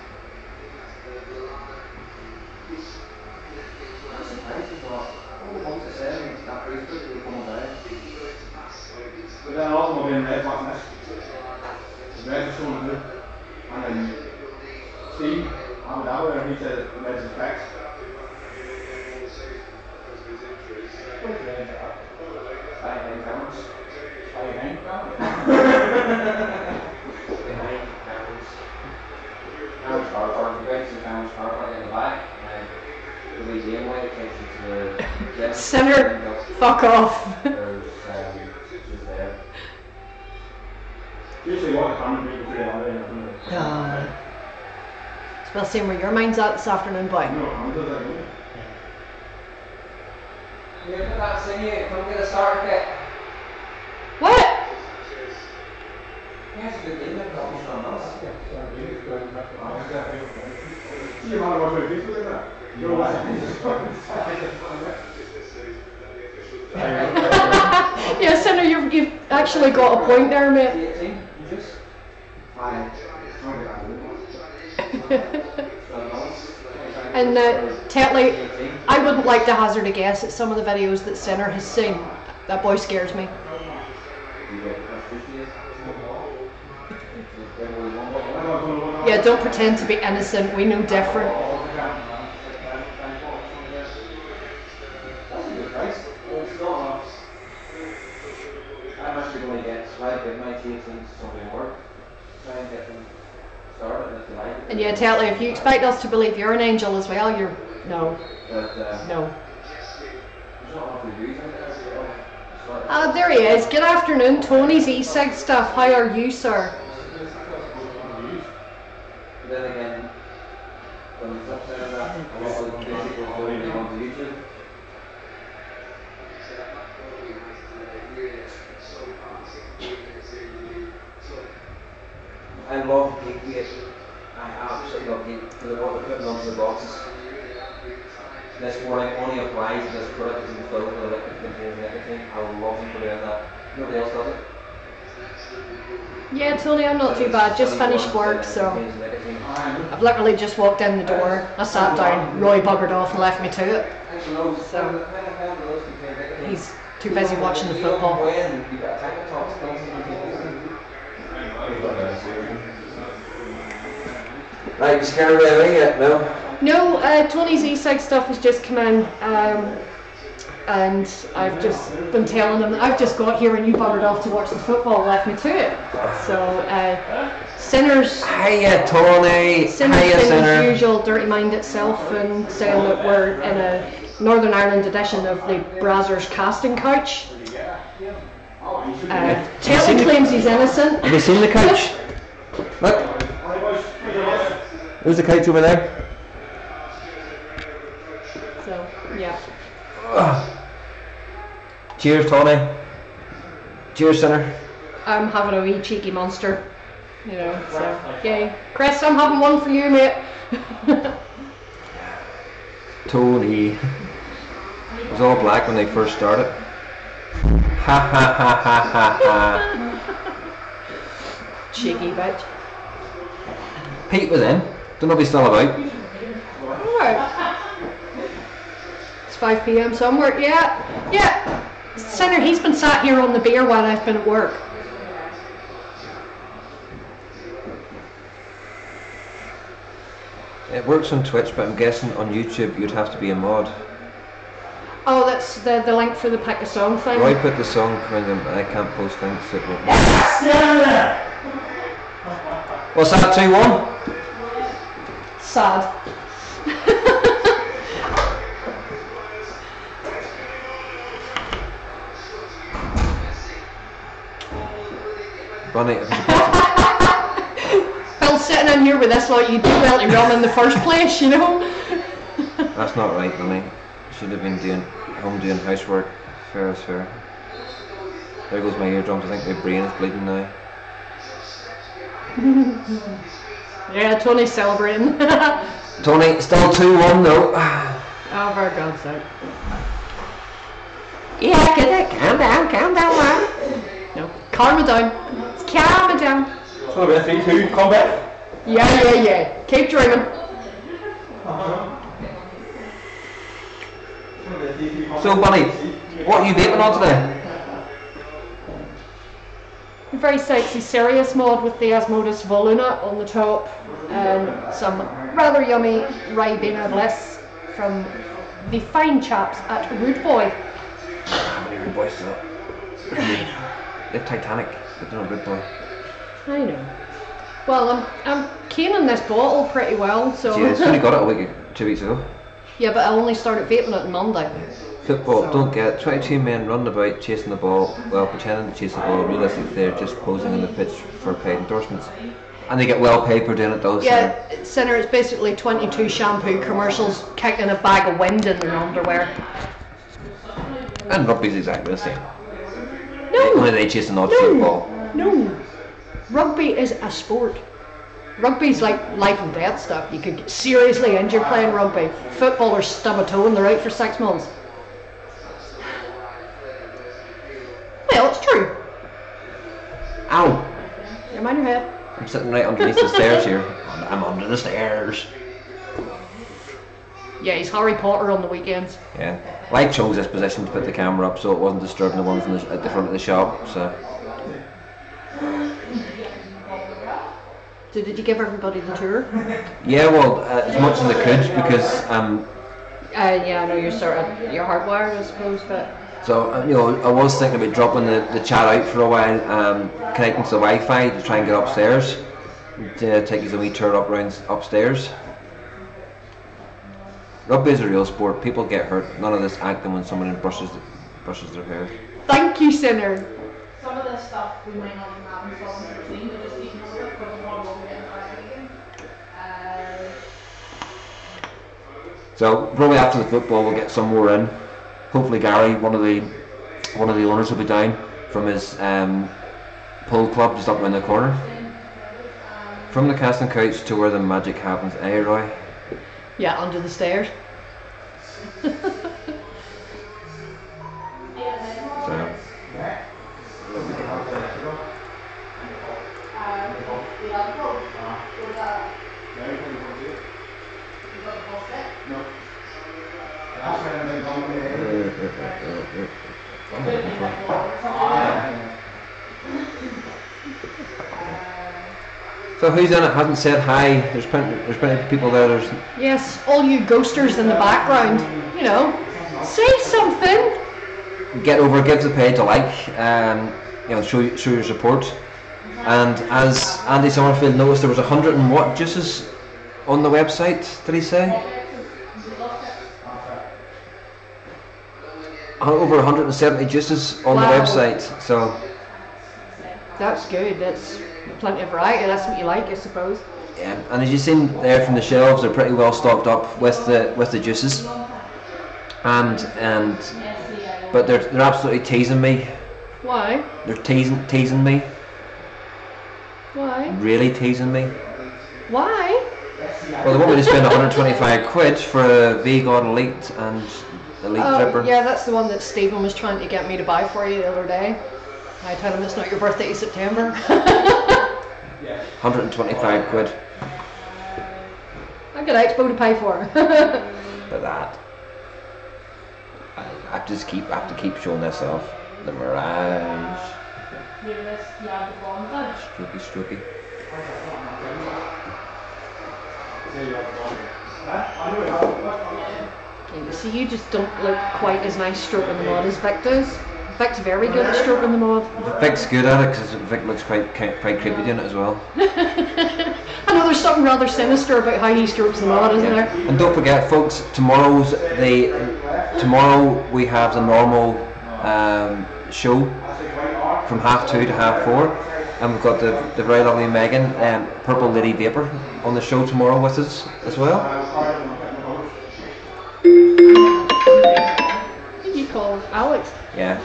I'm surprised it's not. All the ones that said that briefly were coming down. But then also will be in red watching this. The red is showing through. And then Steve, I'm an hour and he said the red is fixed. Behind cameras. Behind cameras? Behind cameras. Cameras car park. You guys see cameras car park in the back. And the museum way it takes you to the Center. Fuck off. There's just there. Usually what the camera people say all day. It's about seeing where your mind's at this afternoon, boy. No, I'm doing that. Yeah, look at that thingy, come get a starter kit. What? Yes, good game, but almost not enough. Yeah, Sinner, you've actually got a point there, mate. And Tetley, I wouldn't like to hazard a guess at some of the videos that Sinner has seen. That boy scares me. Yeah, don't pretend to be innocent, we know different. I'm actually going to get my tapes into something work. Try and get them started if you like. And yeah, Tetley, if you expect us to believe you're an angel as well, you're... No. No. There he is. Good afternoon, Tony's e-cig stuff. How are you, sir? Then again, on the flip side of that, a lot of them basically already onto YouTube. I love Geek. I absolutely love Geek for the what they're putting onto the boxes. This warning only applies to this product in full for the liquid containing nicotine. I love them for doing that. Nobody else does it. Yeah, Tony, I'm not too bad. Just finished work, so I've literally just walked in the door. I sat down, Roy buggered off and left me to it. So he's too busy watching the football. Right, you scared away yet? No? No, Tony's e-cig stuff has just come in, and I've just been telling him that I've just got here and you buggered off to watch the football and left me to it. So, Sinner's... Hiya, Tony! Sinner's Hiya, doing Sinner! his usual dirty mind itself and saying that we're in a Northern Ireland edition of the Brazzers casting couch. Taylor claims he's innocent. Have you seen the couch? Look! There's the couch over there. So, yeah. Cheers, Tony. Cheers, Sinner. I'm having a wee cheeky monster, you know, so, yay. Chris, I'm having one for you, mate. Tony. It was all black when they first started. Ha ha ha ha ha ha. Cheeky bitch. Pete was in. Don't know if he's still about. Alright. It's 5 PM somewhere. Yeah. Sinner, he's been sat here on the beer while I've been at work. It works on Twitch, but I'm guessing on YouTube you'd have to be a mod. Oh, that's the link for the pick a song thing. Roy put the song when I can't post links. What's that, 2-1? Sad. Bunny, Phil, sitting in here with this lot, you do well to run in the first place, you know? that's not right, Bunny. Should have been doing housework. Fair is fair. There goes my eardrums. I think my brain is bleeding now. Yeah, Tony's celebrating. Tony, still 2-1 though. Oh, for God's sake. Yeah, get it. Calm down, man. No, calm it down. Calm it down. So about 3-2, come back. Yeah. Keep dreaming. So, Bunny, what are you vaping on today? A very sexy, serious mod with the Asmodus Voluna on the top, and some rather yummy Ribena Bliss from the fine chaps at Rude Boy. How many Rude Boys still? They're Titanic, but they're not Rude Boy. I know. Well, I'm canning this bottle pretty well, so. Yeah, it's only got it 2 weeks ago. Yeah, but I only started vaping it on Monday. Football, So- don't get 22 men running about chasing the ball, well, pretending to chase the ball. Realistically, they're just posing in the pitch for paid endorsements. And they get well paid for doing it though. Yeah, Sinner, it's basically 22 shampoo commercials kicking a bag of wind in their underwear. And rugby's exactly the same. No! Only they chase the not football. No! Rugby is a sport. Rugby's like life and death stuff. You could get seriously injured playing rugby. Footballers stub a toe and they're out for 6 months. Well, it's true. Ow! You mind your head? I'm sitting right underneath the stairs here. I'm under the stairs. Yeah, he's Harry Potter on the weekends. Yeah. Well, I chose this position to put the camera up so it wasn't disturbing the ones at the front of the shop. So. So did you give everybody the tour? Yeah, well, as much as I could because Yeah, I know you're you're hardwired, I suppose, but. so I was thinking about dropping the chat out for a while, connecting to the Wi-Fi to try and get upstairs, to take a wee tour up round upstairs. Rugby is a real sport. People get hurt. None of this acting when someone brushes their hair. Thank you, Sinner. Some of this stuff we might not even have installed in the routine, but just keep note of it because we want to get started again. So probably after the football we'll get some more in. Hopefully Gary, one of the owners, will be down from his pool club just up around the corner. From the casting couch to where the magic happens, eh, Roy? Yeah, under the stairs. So. So who's in it? Hasn't said hi. There's plenty of people there. Yes, all you ghosters in the background, say something. Get over, give the page a like, show your support. And as Andy Summerfield noticed, there was 100 and what juices on the website, did he say? Over 170 juices on the website, so... That's good, that's plenty of variety, that's what you like, I suppose. Yeah, and as you've seen there from the shelves, they're pretty well stocked up with the juices. But they're absolutely teasing me. Why? They're teasing me. Why? Really teasing me. Why? Well, they want me to spend 125 quid for a V-God Elite and Elite Tripper. Yeah, that's the one that Stephen was trying to get me to buy for you the other day. I told him it's not your birthday, it's September. 125 quid. I got Expo to pay for. But that, I have to keep showing this off. The Mirage. Strokey. You see, you just don't look quite as nice stroking the mod as Vic does. Vic's very good at stroking the mod. Vic's good at it because Vic looks quite creepy doing it as well. I know there's something rather sinister about how he strokes the mod, isn't there? And don't forget, folks, tomorrow we have the normal show from 2:30 to 4:30, and we've got the very lovely Megan, Purple Lady Vapor, on the show tomorrow with us as well. Who do you call Alex? Yeah,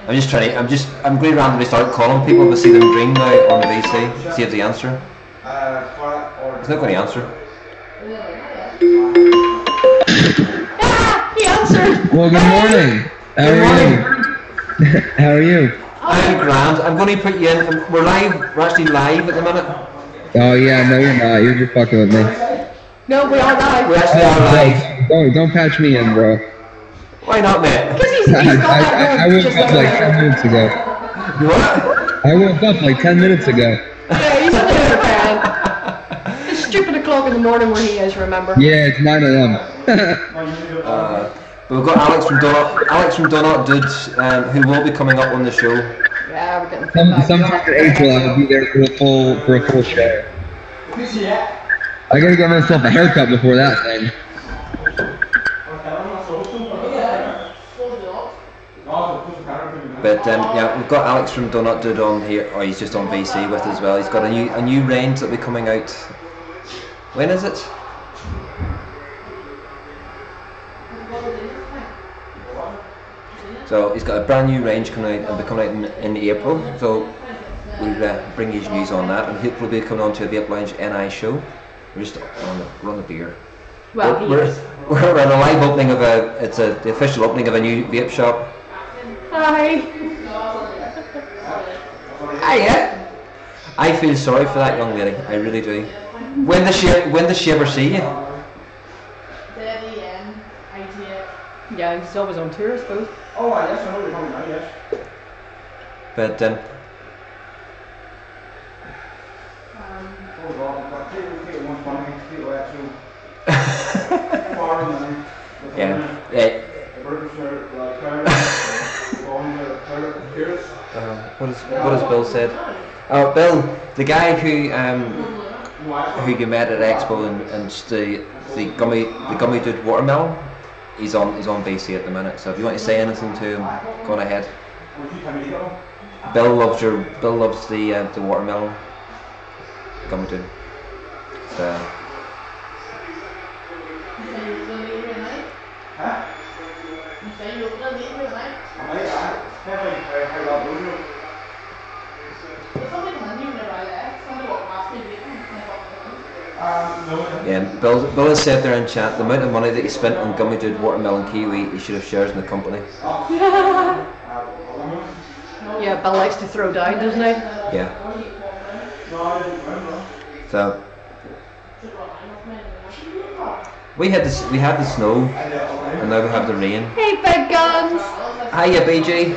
I'm going to randomly start calling people to see them dream now on the VC, see if they answer. He's not going to answer. Ah, he answered! Well, good morning. How are you? How are you? I'm grand. I'm going to put you in. We're live. We're actually live at the minute. Oh yeah, no you're not. You're just fucking with me. No, we are live. We actually are live. Don't patch me in, bro. Why not, mate? Because he's got that I woke up like 10 minutes ago. You what? I woke up like 10 minutes ago. Yeah, he's a loser, man. It's stupid o'clock in the morning where he is, remember? Yeah, it's 9 a.m. But we've got Alex from Donut Dudes, who will be coming up on the show. Yeah, we're getting Sometime in April I'll be there for a full show. I gotta get myself a haircut before that thing. But yeah, we've got Alex from Donut Dude on here. Oh, he's just on VC with us as well. He's got a new range that'll be coming out. When is it? So he's got a brand new range coming out and be coming out in April. So we'll bring you news on that, and hopefully we'll be coming on to a Vape Lounge NI show. We're just run the beer. Well, we're on a live opening of the official opening of a new vape shop. Hi. Hiya. I feel sorry for that young lady. I really do. When does she ever see you? Yeah, he's always on tour, I suppose. Oh, yes, I know you're coming now, yes. But Oh, God, take it one funny, take it away, so. yeah. What has Bill said? Oh, Bill, the guy who you met at Expo and the gummy dude watermelon, he's on VC at the minute. So if you want to say anything to him, go on ahead. Bill loves the watermelon gummy dude. So. Huh? You say you're going to leave here tonight? There's something in here whenever I left. Somebody walked past me vaping and I thought, Yeah, Bill has said there in chat the amount of money that he spent on gummy dude watermelon kiwi, he should have shares in the company. Yeah, Bill likes to throw down, doesn't he? Yeah. So we had the snow, and now we have the rain. Hey, big guns! Hiya, BG. you've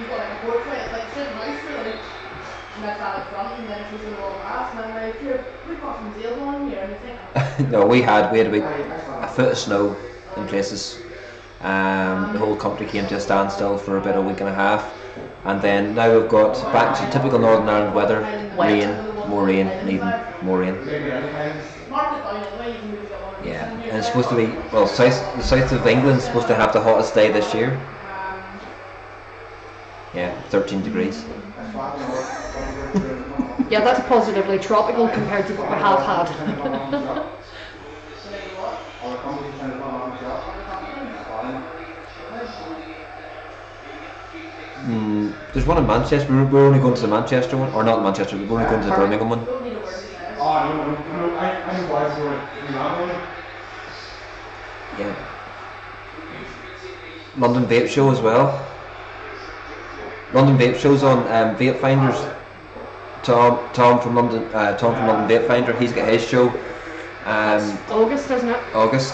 got like a portrait, it's like straight nice for like, you met that at front and then she's in the wall glass and I'm like, here, we've got some deals on here and you think, No, we had a foot of snow in places. The whole country came to a standstill for about a week and a half, and then now we've got back to typical Northern Ireland weather: rain, and even more rain. mark it down anyway, you can move it on. Yeah, and it's supposed to be the south of England's supposed to have the hottest day this year. Yeah, 13 degrees. Yeah, that's positively tropical compared to what we have had. There's one in Manchester. We're only going to the Manchester one, or not Manchester. We're only going to the Birmingham one. Yeah. London Vape Show as well. London Vape Show's on Vape Finders. Tom from London Vape Finder. He's got his show. August, isn't it? August.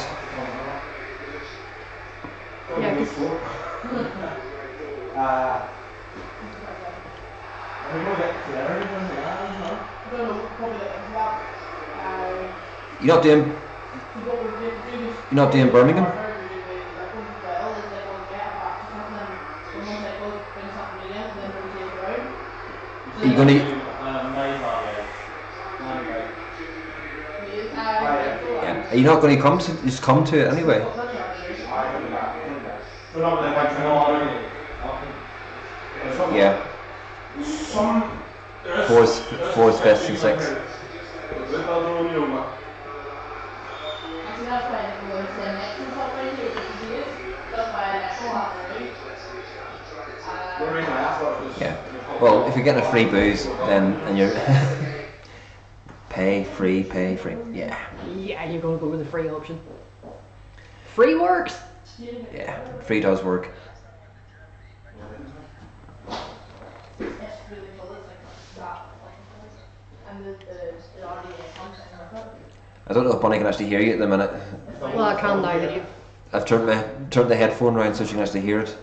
Yeah, 'cause You're not doing Birmingham? Are you going to? Yeah. Are you not going to come to just come to it anyway? Yeah. Fourth, fifth, and sixth. Yeah. Well, if you're getting a free booze, then and you're pay free. Yeah. yeah, you're going to go with the free option. Free works. Yeah. Free does work. I don't know if Bonnie can actually hear you at the minute. Well, I can now that you. I've turned the headphone around so she can actually hear it.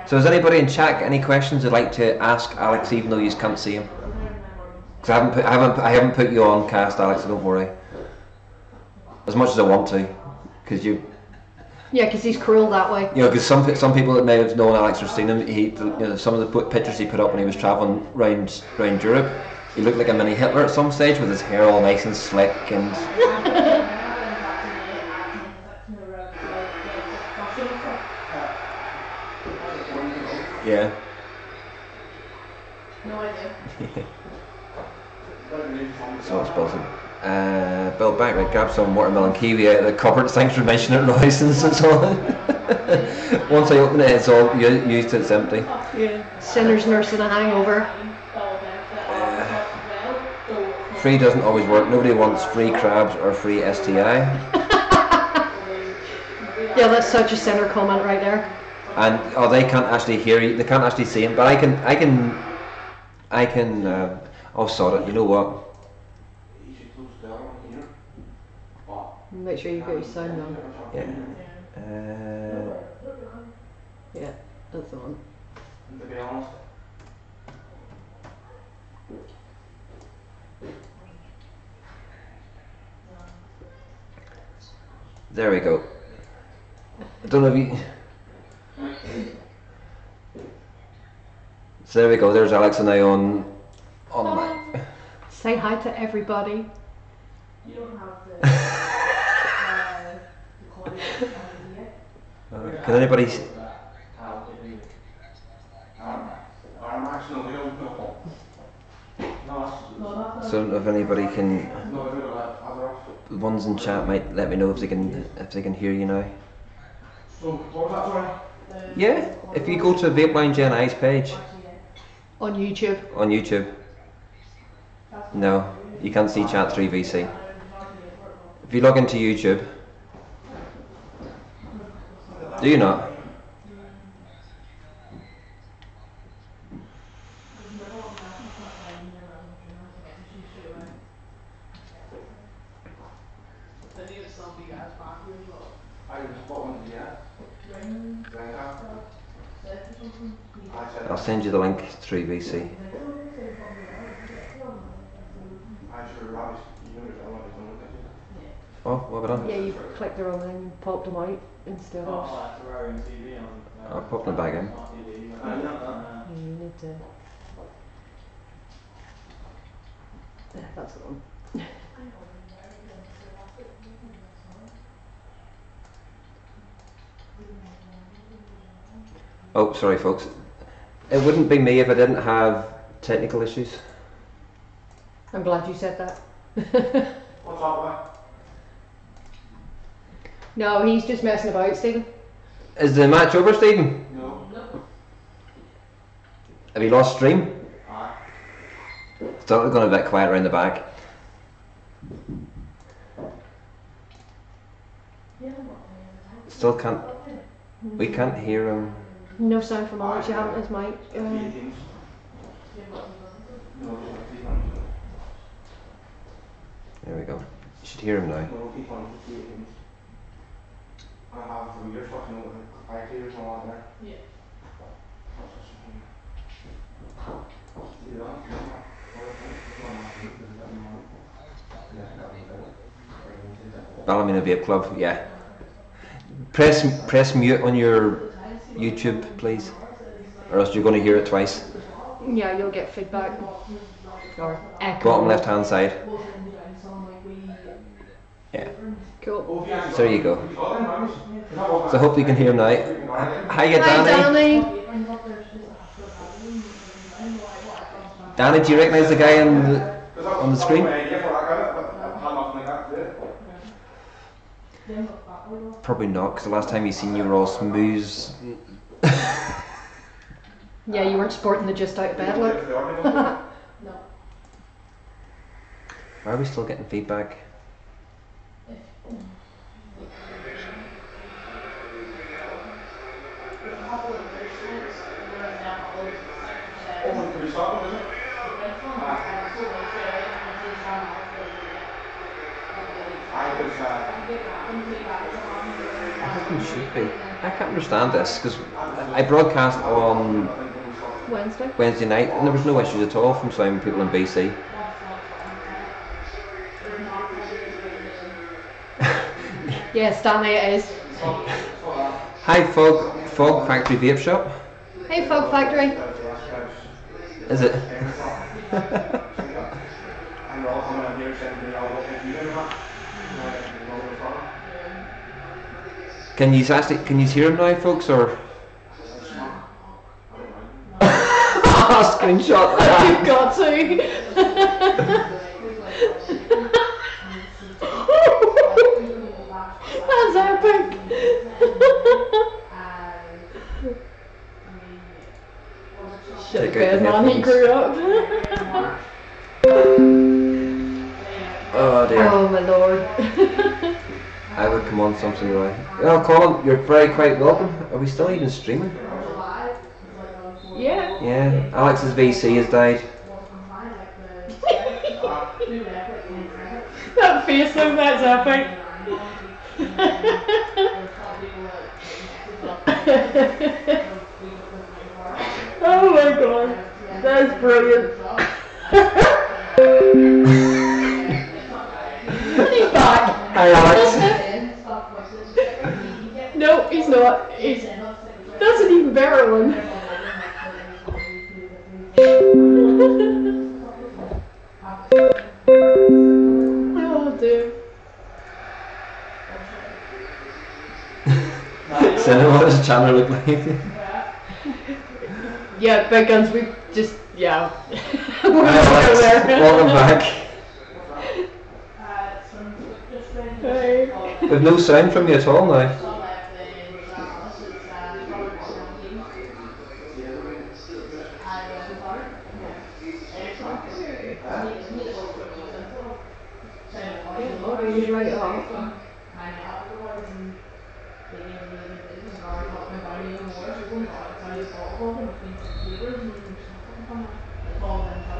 So has anybody in chat got any questions they'd like to ask Alex, even though you can't see him? Because I haven't put you on cast, Alex, so don't worry. As much as I want to, because you. Yeah, because he's cruel that way. You know, because some people that may have known Alex or seen him, some of the pictures he put up when he was travelling round Europe, he looked like a mini Hitler at some stage with his hair all nice and slick and. Yeah. No idea. So it's buzzing. Bill back, right, grab some watermelon kiwi out of the cupboard. Thanks for mentioning it, Royce. It's all. Once I open it, it's all used. It's empty. Yeah. Sinner's nursing a hangover. free doesn't always work. Nobody wants free crabs or free STI. Yeah, that's such a center comment right there. And oh, they can't actually hear you. They can't actually see him. But I can. Oh, sod it. You know what? Make sure you get your sound on. Yeah. Yeah, that's the one. To be honest. There we go. I don't know if you. So there we go. There's Alex and I on my. Say hi to everybody. You don't have the Can anybody? So I don't know if anybody can. The ones in chat might let me know if they can hear you now. So what was that, sorry? Yeah, if you go to Vapeline Gen I's page On YouTube. on YouTube. No, you can't see chat through VC. If you log into YouTube, do you not? I'll send you the link through VC. Oh, what have I done? Yeah, you clicked the wrong thing and popped them out instead of. I'll pop them back in. You need to. Yeah, that's the one. Oh, sorry folks. It wouldn't be me if I didn't have technical issues. I'm glad you said that. What's up, No, he's just messing about, Stephen. Is the match over, Stephen? No. Have you lost stream? Aye. Still going a bit quiet around the back. Still can't. We can't hear him. No sound from Alex, you haven't his mic. There we go. You should hear him now. I have 3 years stuff, you know, like 5 years and all that there. Yeah. Ballymena Vape Club, yeah. Press mute on your YouTube, please, or else you're going to hear it twice. Yeah, you'll get feedback. Or echo. Bottom left hand side. Yeah. Cool. So there you go. So I hope you can hear him now. Hi, Hi, Danny. Danny. Danny, do you recognise the guy on the screen? Probably not, because the last time you seen you were all smooth. Yeah, you weren't sporting the just out of bed look. Why are we still getting feedback? I think it should be. I can't understand this because I broadcast on Wednesday night and there was no issues at all from some people in BC. Yes, Danny it is. Hi, Fog Factory Vape Shop. Hey, Fog Factory. Is it? Can you hear him now, folks, or? Screenshot that. You've got to. That's epic. Shit, Take out the man, he headphones. grew up. Oh dear. Oh my lord. I would come on something right. Well, Colin, you're very quite welcome. Are we still even streaming? Yeah. Yeah. Alex's VC has died. That face though, that's epic. Oh my god, that's brilliant. He's back. Hi, Alex. No, he's not. That's an even better one. Oh dear. Cinema, what does the channel look like? Yeah, big guns, we just, yeah. Hi, Alex. Welcome back. Hey. We've no sound from you at all now. He's right off.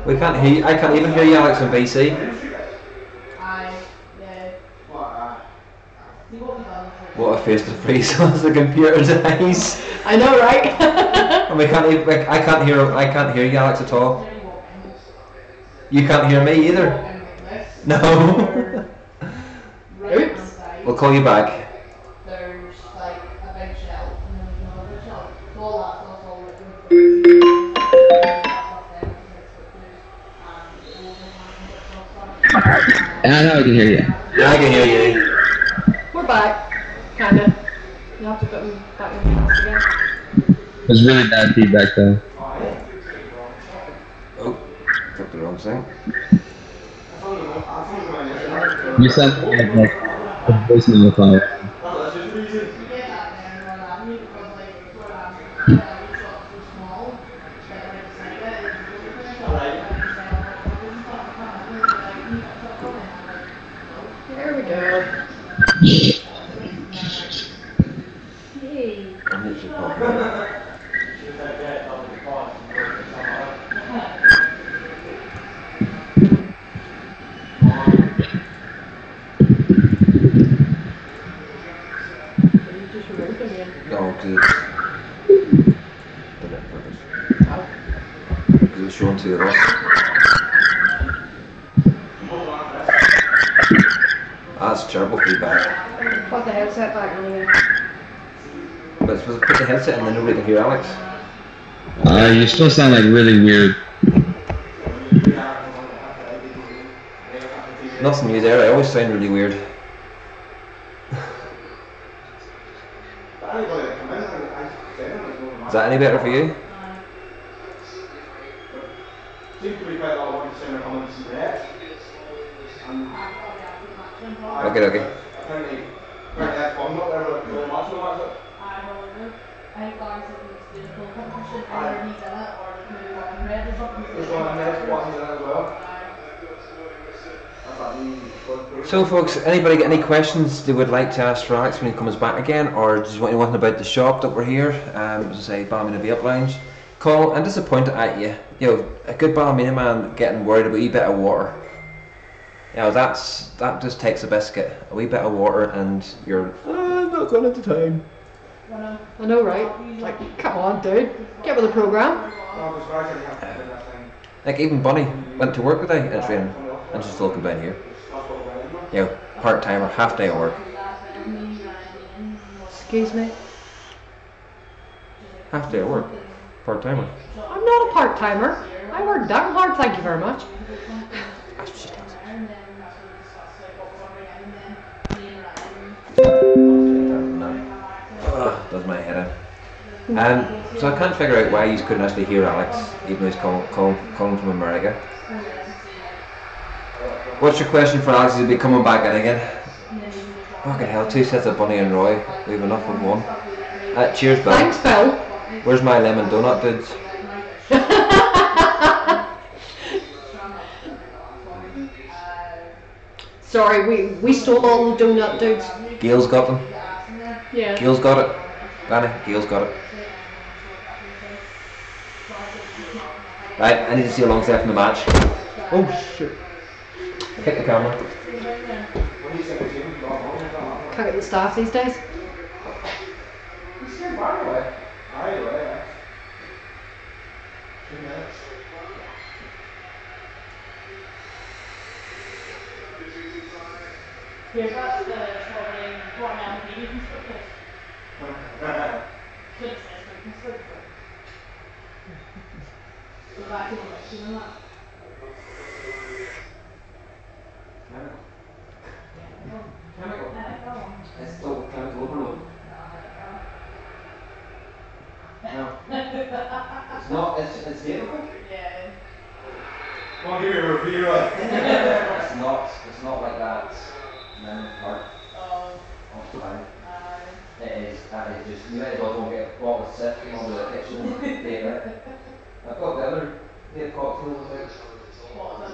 We can't hear you. I can't even hear you, Alex, on VC. What a face to freeze as the computer dies. I know, right? And we can't even, I can't hear you, Alex, at all. You can't hear me either. No. Oops. We'll call you back. And I know I can hear you. Yeah, I can hear you. We're back. Kinda. You have to put them back in the house again. It was really bad feedback though. Oh, took the wrong thing. You sound like a voice in the phone. There we go. Hey. No, because it's shown to the left. That's terrible feedback. Put the headset back anyway. But it's supposed to put the headset in and nobody can hear Alex. You still sound like really weird. Nothing new there, I always sound really weird. Is that any better for you? Okay, okay. So folks, anybody got any questions they would like to ask for Alex when he comes back again, or just want anything about the shop that we're here, as I say, Ballymena Vape Lounge? Colin, I'm disappointed at you. You know, a good Ballymena man getting worried about a wee bit of water. You know, that just takes a biscuit, a wee bit of water, and you're not going into town. I know, right? Like, come on, dude. Get with the program. Like even Bunny went to work today in training, and she's still come down here. You know, part-timer, half day of work. Excuse me? Half day of work, part-timer. I'm not a part-timer. I work damn hard, thank you very much. That's what she tells does my head in. So I can't figure out why you couldn't actually hear Alex, even though he's calling from America. What's your question for Alex? He'll be coming back in again. Fucking hell, 2 sets of Bunny and Roy. We have enough of one. Cheers, Bill. Thanks, Bill. Where's my lemon donut, dudes? Sorry, we stole all the donut dudes. Gail's got them. Yeah. Gail's got it. Danny, Gail's got it. Right, I need to see how long's left in the match. Oh shit. Hit the camera. Can't get the staff these days. Yeah, that's the strawberry watermelon baby from Spitfist. Should have said Spitfist. Go back to the question on that. It's still chemical overload. No. It's not, it's beautiful. Yeah. I'll give you a review. It's not like that. Part Oh. of the time. It is, that is just, you might as well go and get a bottle of sip and all the kitchen paper. I've got the other vape cocktail with it. What was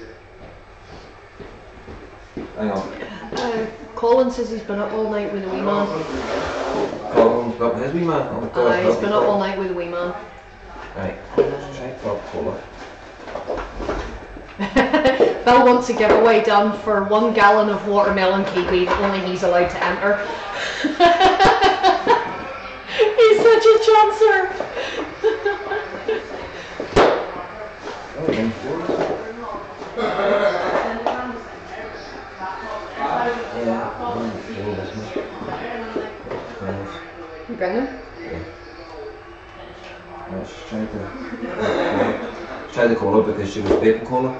it? Hang on. Colin says he's been up all night with a wee man. Colin's got his wee man. Oh my god. He's been up all night with a wee man. Right, let's try Coca-Cola. Bill wants a giveaway done for 1 gallon of watermelon kiwi that only he's allowed to enter. He's such a chancer. You bring them? Let's try the cola because she was vaping cola.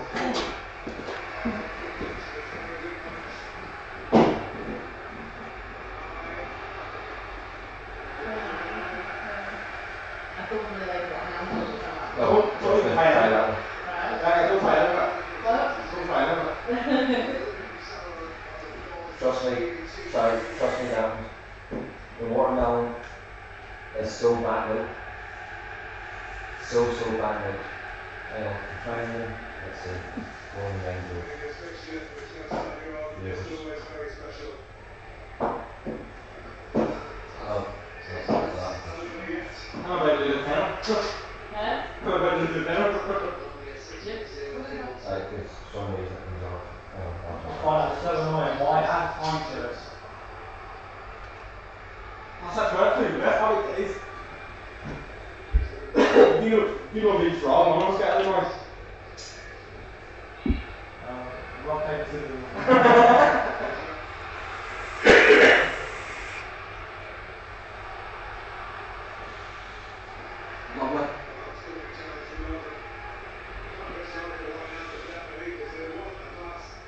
Trust me now. The watermelon is so bad. So bad. Try and let's see. One mango. Yes. Oh, that's not that. How about the panel? How about the panel? Like if some reason it comes off. Oh, that's so annoying. Why add time to it? That's such work too. That's how it is. You know be strong. I'm almost getting annoyed. Rock, paper, scissors. Lovely.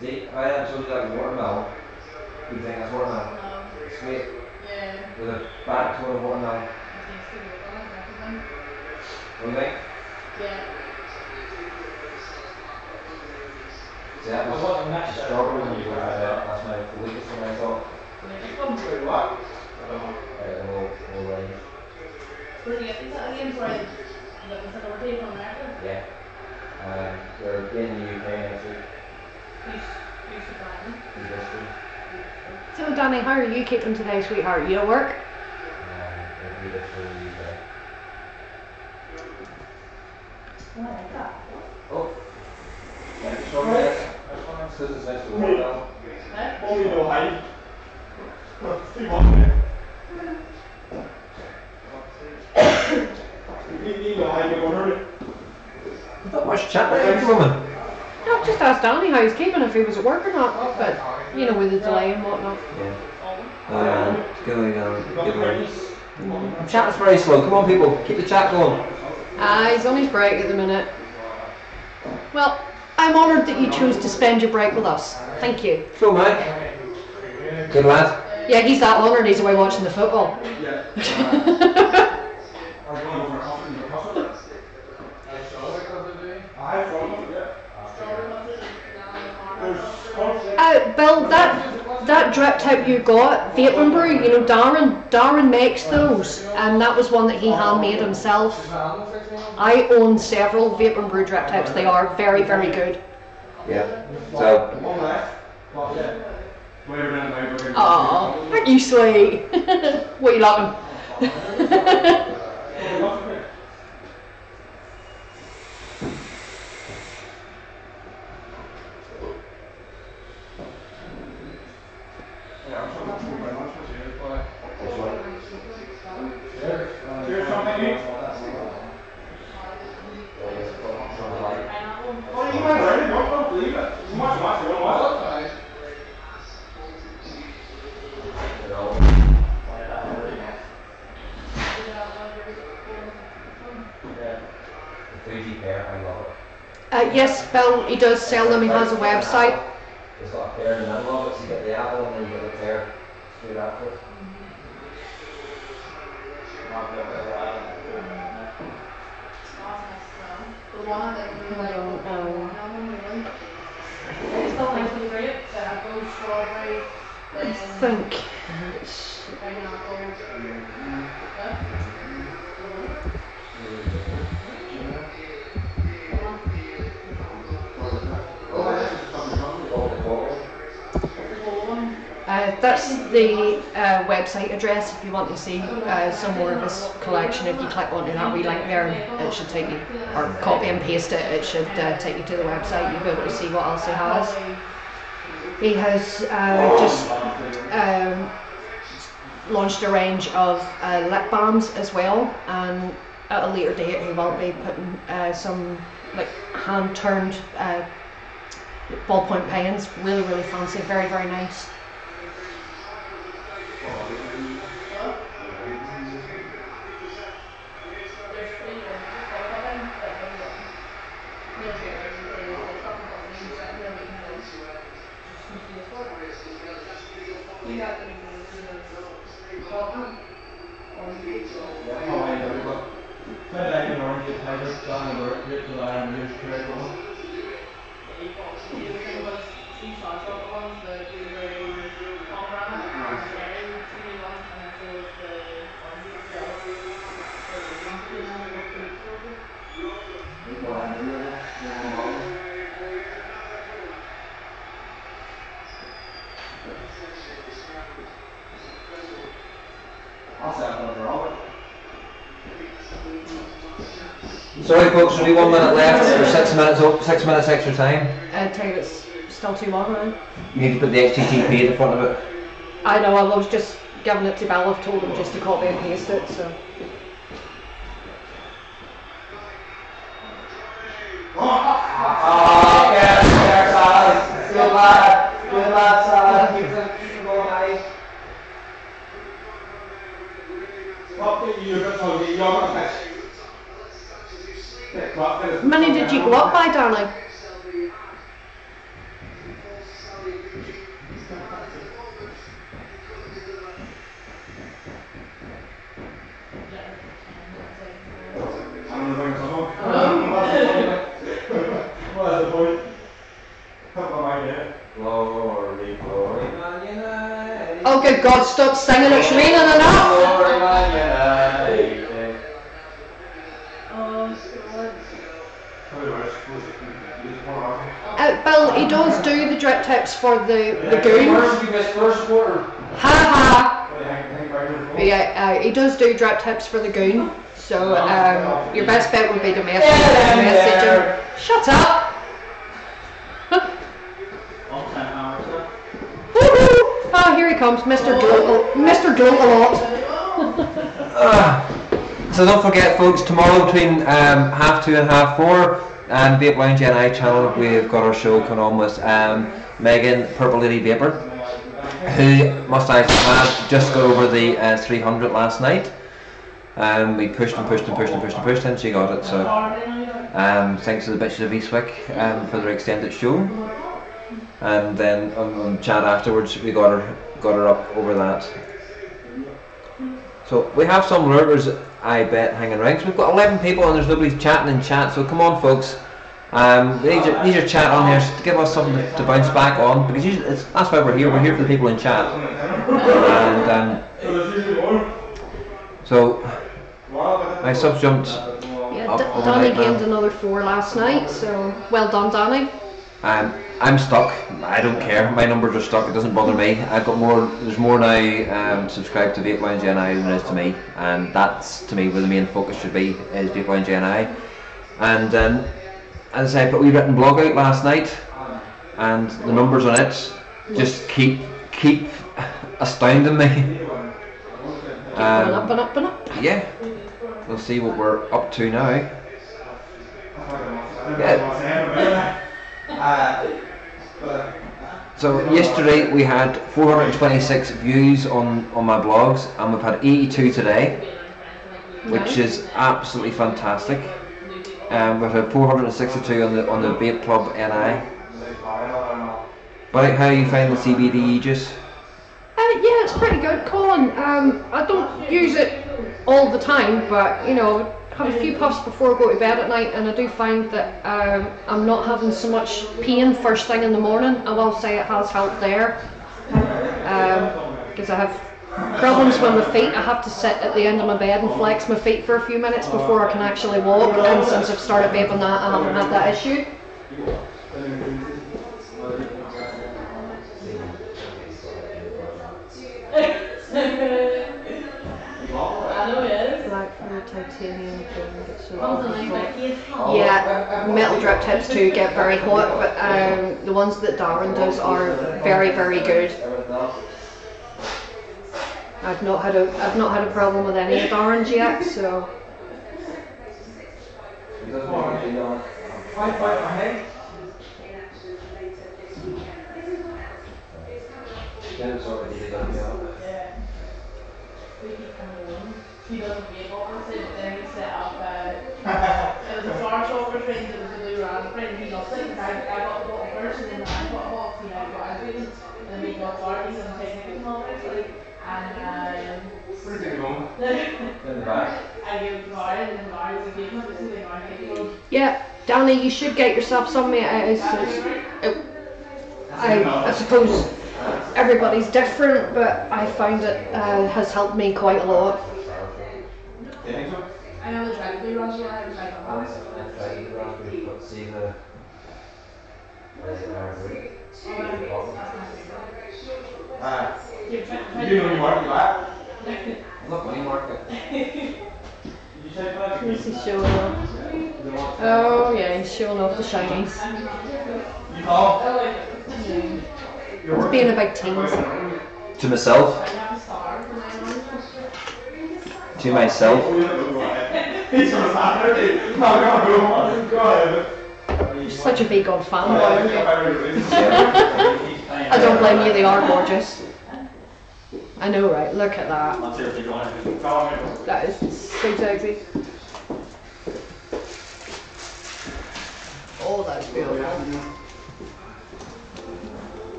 See, I haven't told you that watermelon. You think that's watermelon? Sweet. Yeah. With a back to a watermelon. What do you think? Yeah. See, that was strawberry when you were that's my the weakest one I thought. What? We'll range. Where did you get these at again? Sorry. Looking for the from America? Yeah. They're in the UK next week. Who's supplying them? Industry. So Danny, how are you keeping today, sweetheart? You at work? It'll be good for the UK. Oh, I like that. Oh. Yeah, strawberry. This is nice to work out. Only no height. Too much. You need no height, you're going to hurt it. Not much chat right at the moment. No, just asked Danny how he's keeping, if he was at work or not. But, you know, with the delay and whatnot. Yeah. Going on. The chat is very slow. Come on, people. Keep the chat going. He's on his break at the minute. Well, I'm honoured that you chose to spend your break with us. Thank you. Cool, mate. Good lad. Yeah, he's that honoured he's away watching the football. Bill, that drip tip you got, Vaping Brew, you know, Darren makes those, and that was one that he handmade himself. I own several Vaping Brew drip tips. They are very, very good. Yeah. So, Oh, aren't you sweet? What are you laughing? Cheers, something. Oh, you might already don't believe it. You must watch it, don't watch it. Yes, Bill, he does sell them, he has a website. It's got a pair in the middle of it, so you get the apple and then you get a pair straight after it. I think. That's the website address if you want to see some more of his collection. If you click onto that wee link there, it should take you, or copy and paste it, it should take you to the website. You'll be able to see what else he has. He has just launched a range of lip balms as well, and at a later date he will be putting some like hand-turned ballpoint pens. Really, really fancy, very, very nice. Sorry folks, there's only 1 minute left, there's 6 minutes extra time. Tell you it's still too long now. You need to put the HTTP at the front of it. I know, I was just giving it to Bell, I've told him just to copy and paste it, so. Oh, yes, Salad. Good lad, Salad. Keep them going nice. How many did you go up by, darling? Oh good God, stop singing, it's raining enough! Bill, he does do the drip tips for the goon. Ha ha! Yeah, he does do drip tips for the goon. So your best bet would be to message him. Shut up! Oh, here he comes, Mr. Dolt-a-lot. So don't forget folks, tomorrow between 2:30 and 4:30 and Vape Lounge NI channel, we've got our show coming on with Megan, Purple Lady Vapor, who, must I add, just got over the 300 last night. We pushed and she got it, so thanks to the bitches of Eastwick for their extended show. And then on chat afterwards we got her up over that. So we have some lurkers, I bet, hanging around. So we've got 11 people and there's nobody chatting in chat, so come on folks. Need your chat on here to give us something to bounce back on, because that's why we're here for the people in chat. And so my subs jumped Yeah, up Danny overnight, gained another 4 last night, so well done, Danny. I'm stuck. I don't care. My numbers are stuck. It doesn't bother me. I've got more. There's more now subscribed to Vape Lounge NI than there is to me, and that's to me where the main focus should be, is Vape Lounge NI. And as I say, I put a wee written blog out last night, and the numbers on it just keep astounding me. Up and up and up. Yeah, we'll see what we're up to now. Yeah. So yesterday we had 426 views on my blogs, and we've had 82 today, which is absolutely fantastic. We've had 462 on the Vape Club NI. But how you find the CBD Aegis? Yeah, it's pretty good, Colin. I don't use it all the time, but you know, have a few puffs before I go to bed at night, and I do find that I'm not having so much pain first thing in the morning. I will say it has helped there, because I have problems with my feet. I have to sit at the end of my bed and flex my feet for a few minutes before I can actually walk, and since I've started vaping that, I haven't had that issue. Titanium yeah, metal drip tips too get very hot, but the ones that Darren does are very, very good. I've not had a problem with any of Darren's yet, so. He doesn't vape obviously, but then he set up it was a far shopper train, it was a blue rad print, he loves it, I got the bottle first and then I got a hot, you know, I got Advocacy, and then we got Barbies and taking it obviously, and Where did it go? In the back? I gave it to Barry, and then Barry was like, this is my thing. Yeah, Danny, you should get yourself some, mate. I suppose everybody's different, but I find it has helped me quite a lot. Do you think so? I know the tried to do runs, I was like, oh, You know you mark it back? I'm not going to market. You say that? Who's he showing off? Oh yeah, he's showing off the shinies. You call? It's being a big tease. To myself. To myself. He's on Saturday. No, go ahead. You're such a big old fanboy, aren't you? I don't blame you, they are gorgeous. I know, right? Look at that. That is so sexy. Oh, that's beautiful.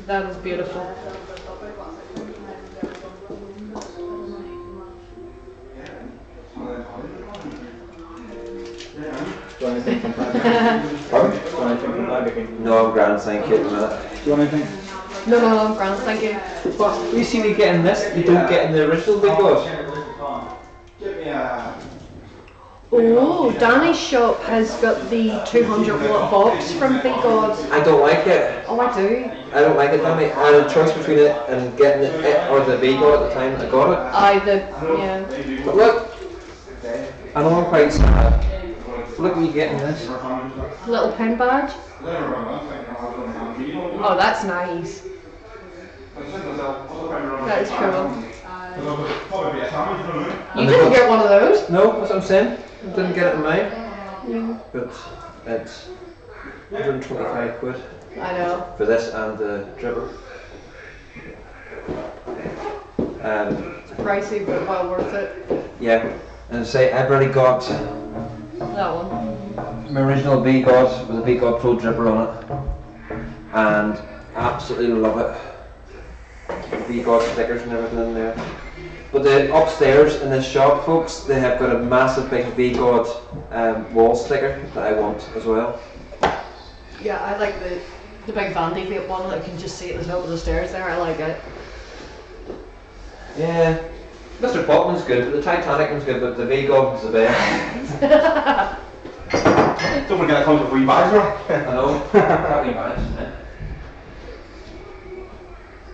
That is beautiful. Do you want anything from Vaping? Pardon? Do you want anything from Vaping? No, I'm grand, thank you at the minute. Do you want anything? No, I'm grand, thank you. But you see me getting this, you don't get in the original videos. Give me a... Oh, Danny's shop has got the 200 watt box from V-God. I don't like it. Oh, I do. I don't like it, Danny. I had a choice between it and getting it or the Vaping at the time I got it. Yeah. But look, I know I'm quite sad. Look what you get in this. Little pen badge. Oh, that's nice. That is cool. You didn't get one of those. No, that's what I'm saying. I didn't get it in mine. But it's 125 quid I know. for this and the dribber. Pricey, but well worth it. Yeah, and say I've already got That one. my original V-God with a V-God Pro dripper on it, and absolutely love it. V-God stickers and everything in there. But the upstairs in this shop, folks, they have got a massive big V-God wall sticker that I want as well. Yeah, I like the big Vandy vape one that you can just see at the top of the stairs there. I like it. Yeah, Mr. Potman's good, but the Titanic one's good, but the V-God is the best. Don't forget it comes with wee bags, right? I know. That wee badge.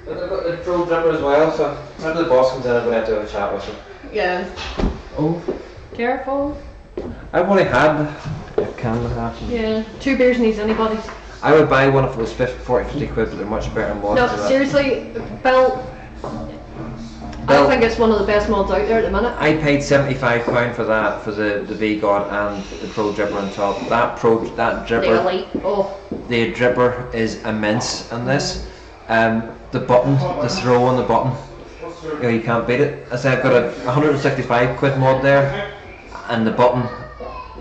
But I've got the Pro Dripper as well, so whenever the boss comes in, I'm going to have to have a chat with him. Yeah. Oh. Careful. I've only had a can and a half. Yeah, 2 beers needs anybody's. I would buy one if it was 40, 50 quid, but they're much better mods. No, than that. seriously, Bill, I think it's one of the best mods out there at the minute. I paid £75 for that, for the V-God and the Pro Dripper on top. That The dripper, Elite. Oh, the dripper is immense in this. The button, the throw on the button, you can't beat it. I say I've got a 165 quid mod there, and the button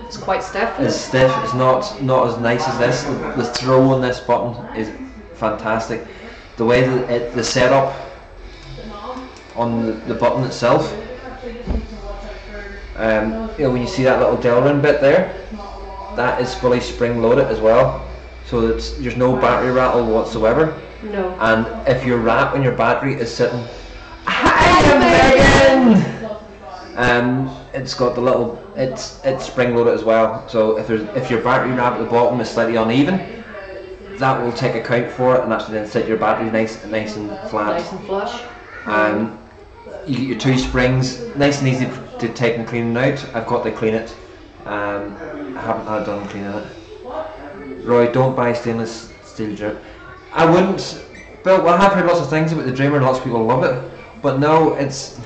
it's quite stiff. is stiff. It's not as nice as this. The throw on this button is fantastic. The way that the setup on the button itself, when you see that little Delrin bit there, that is fully spring loaded as well, so there's no battery rattle whatsoever. No. And if your battery is sitting, hi Megan, it's got the little, it's spring loaded as well. So if your battery wrap at the bottom is slightly uneven, that will take account for it and actually then set your battery nice and flat. Nice and flush. You get your 2 springs, nice and easy to take and clean out. I've got to clean it. I haven't had done cleaning it. Roy, don't buy stainless steel drip. I wouldn't. Bill, I have heard lots of things about the Dreamer and lots of people love it, but no, it's...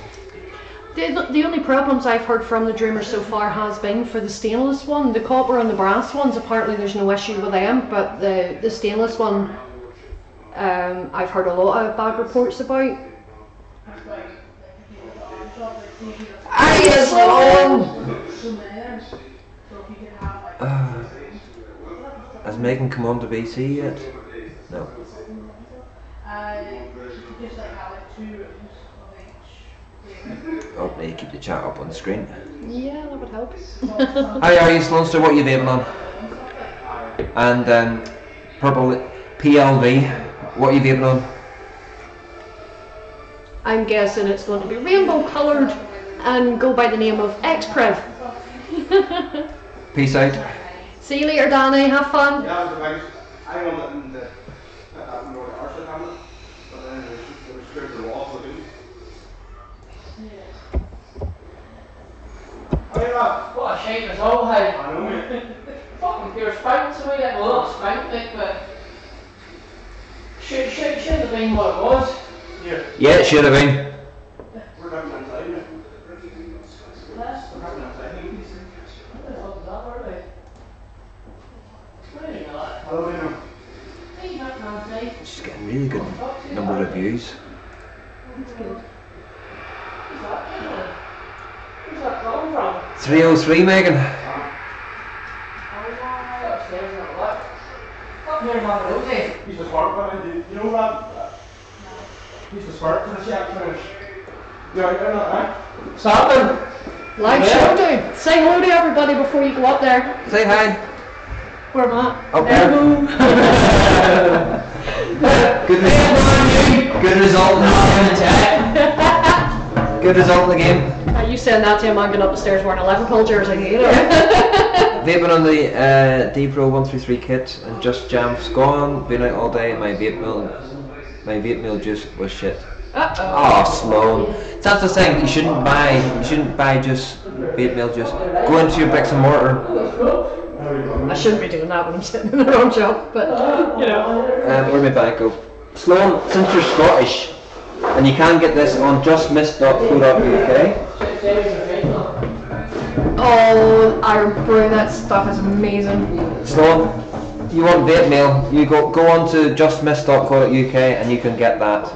The only problems I've heard from the Dreamer so far has been for the stainless one. The copper and the brass ones, apparently there's no issue with them, but the stainless one, I've heard a lot of bad reports about. Has Megan come on to BC yet? No. Oh, now you keep the chat up on the screen. Yeah, that would help. Hi, are you Slunster? What are you vaping on? And purple PLV, what are you vaping on? I'm guessing it's going to be rainbow coloured and go by the name of Xprev. Peace out. See you later, Danny. Have fun. Yeah, that was the biggest. I wanted to put that in the arse cabinet, but then they were scared of the wall, so they didn't. Oh, yeah. What a shape it's all had. I know, mate. Fucking pure spank to me, that well, not spank it, but should have been what it was. Yeah. Yeah, it should have been. We're having inside, mate. We're having inside. Hello, Dino. She's getting really good number of views. That's good. Where's that coming from? 303, Megan. Upstairs in the what? Up here, Mother Rosie. He's the spark, but you know that? He's the spark for the shack finish. Yeah, you're not, right? Something. Live show, dude. Say hello to everybody before you go up there. Say hi. Where am I? Up there. Good result. Good result in the game. You saying that to him, I'm going up the stairs wearing a Liverpool jersey, you know. Vaping on the D-Pro 133 kit and Just Jam's gone. Been out all day. My vape meal juice was shit. Oh, Sloan. That's the thing. You shouldn't buy just vape meal juice. Go into your bricks and mortar. I shouldn't be doing that when I'm sitting in the wrong job, but you know. Where'd my bag go? Sloan, since you're Scottish, and you can get this on justmiss.co.uk. Oh, Iron Brew, that stuff is amazing. Sloan, you want vape mail, you go on to justmiss.co.uk and you can get that.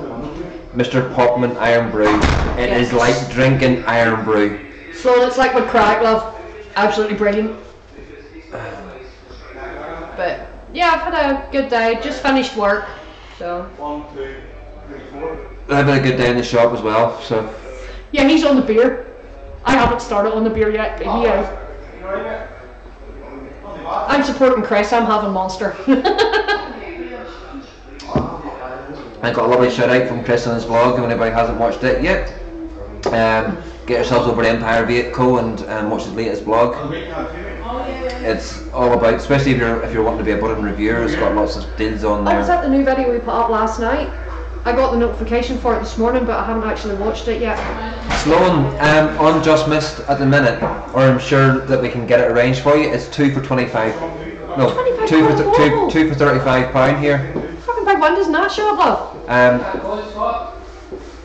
Mr. Popman Iron Brew. It is like drinking Iron Brew. So it's like with crack, love. Absolutely brilliant. But yeah, I've had a good day. Just finished work, so. 1, 2, 3, 4. I've had a good day in the shop as well, so. Yeah, he's on the beer. I haven't started on the beer yet, but he is. You alright, mate? I'm supporting Chris. I'm having Monster. I got a lovely shout out from Chris on his vlog, if anybody hasn't watched it yet. Get yourselves over to Empire Vape Co and watch his latest vlog. it's all about, especially if you're wanting to be a budding reviewer, it's got lots of deals on there. Oh, was that the new video we put up last night? I got the notification for it this morning, but I haven't actually watched it yet. Sloan, on Just Missed at the minute, or I'm sure that we can get it arranged for you. It's 2 for 25. No, 25 two for £2 two for £35 here. Fucking big one, doesn't that show up, love?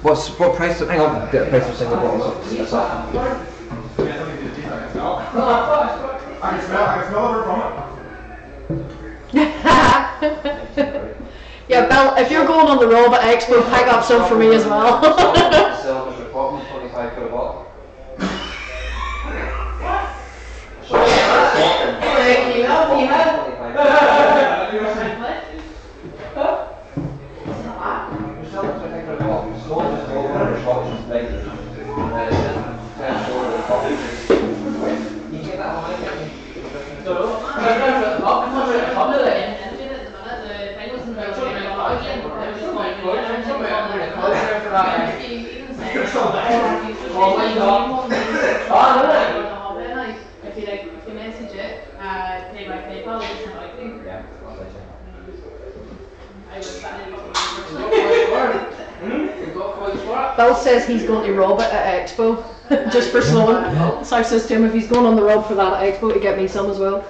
What price? Hang on, get a price for single bottles. I can smell it from Yeah, Bill, if you're going on the road at Expo, pick up some for me as well. Silver's bottle, 25 for a bottle. If you message it, pay by PayPal, we can like you. Bill says he's going to rob it at Expo, just for Sloan. So I says to him, if he's going on the road for that at Expo, to get me some as well.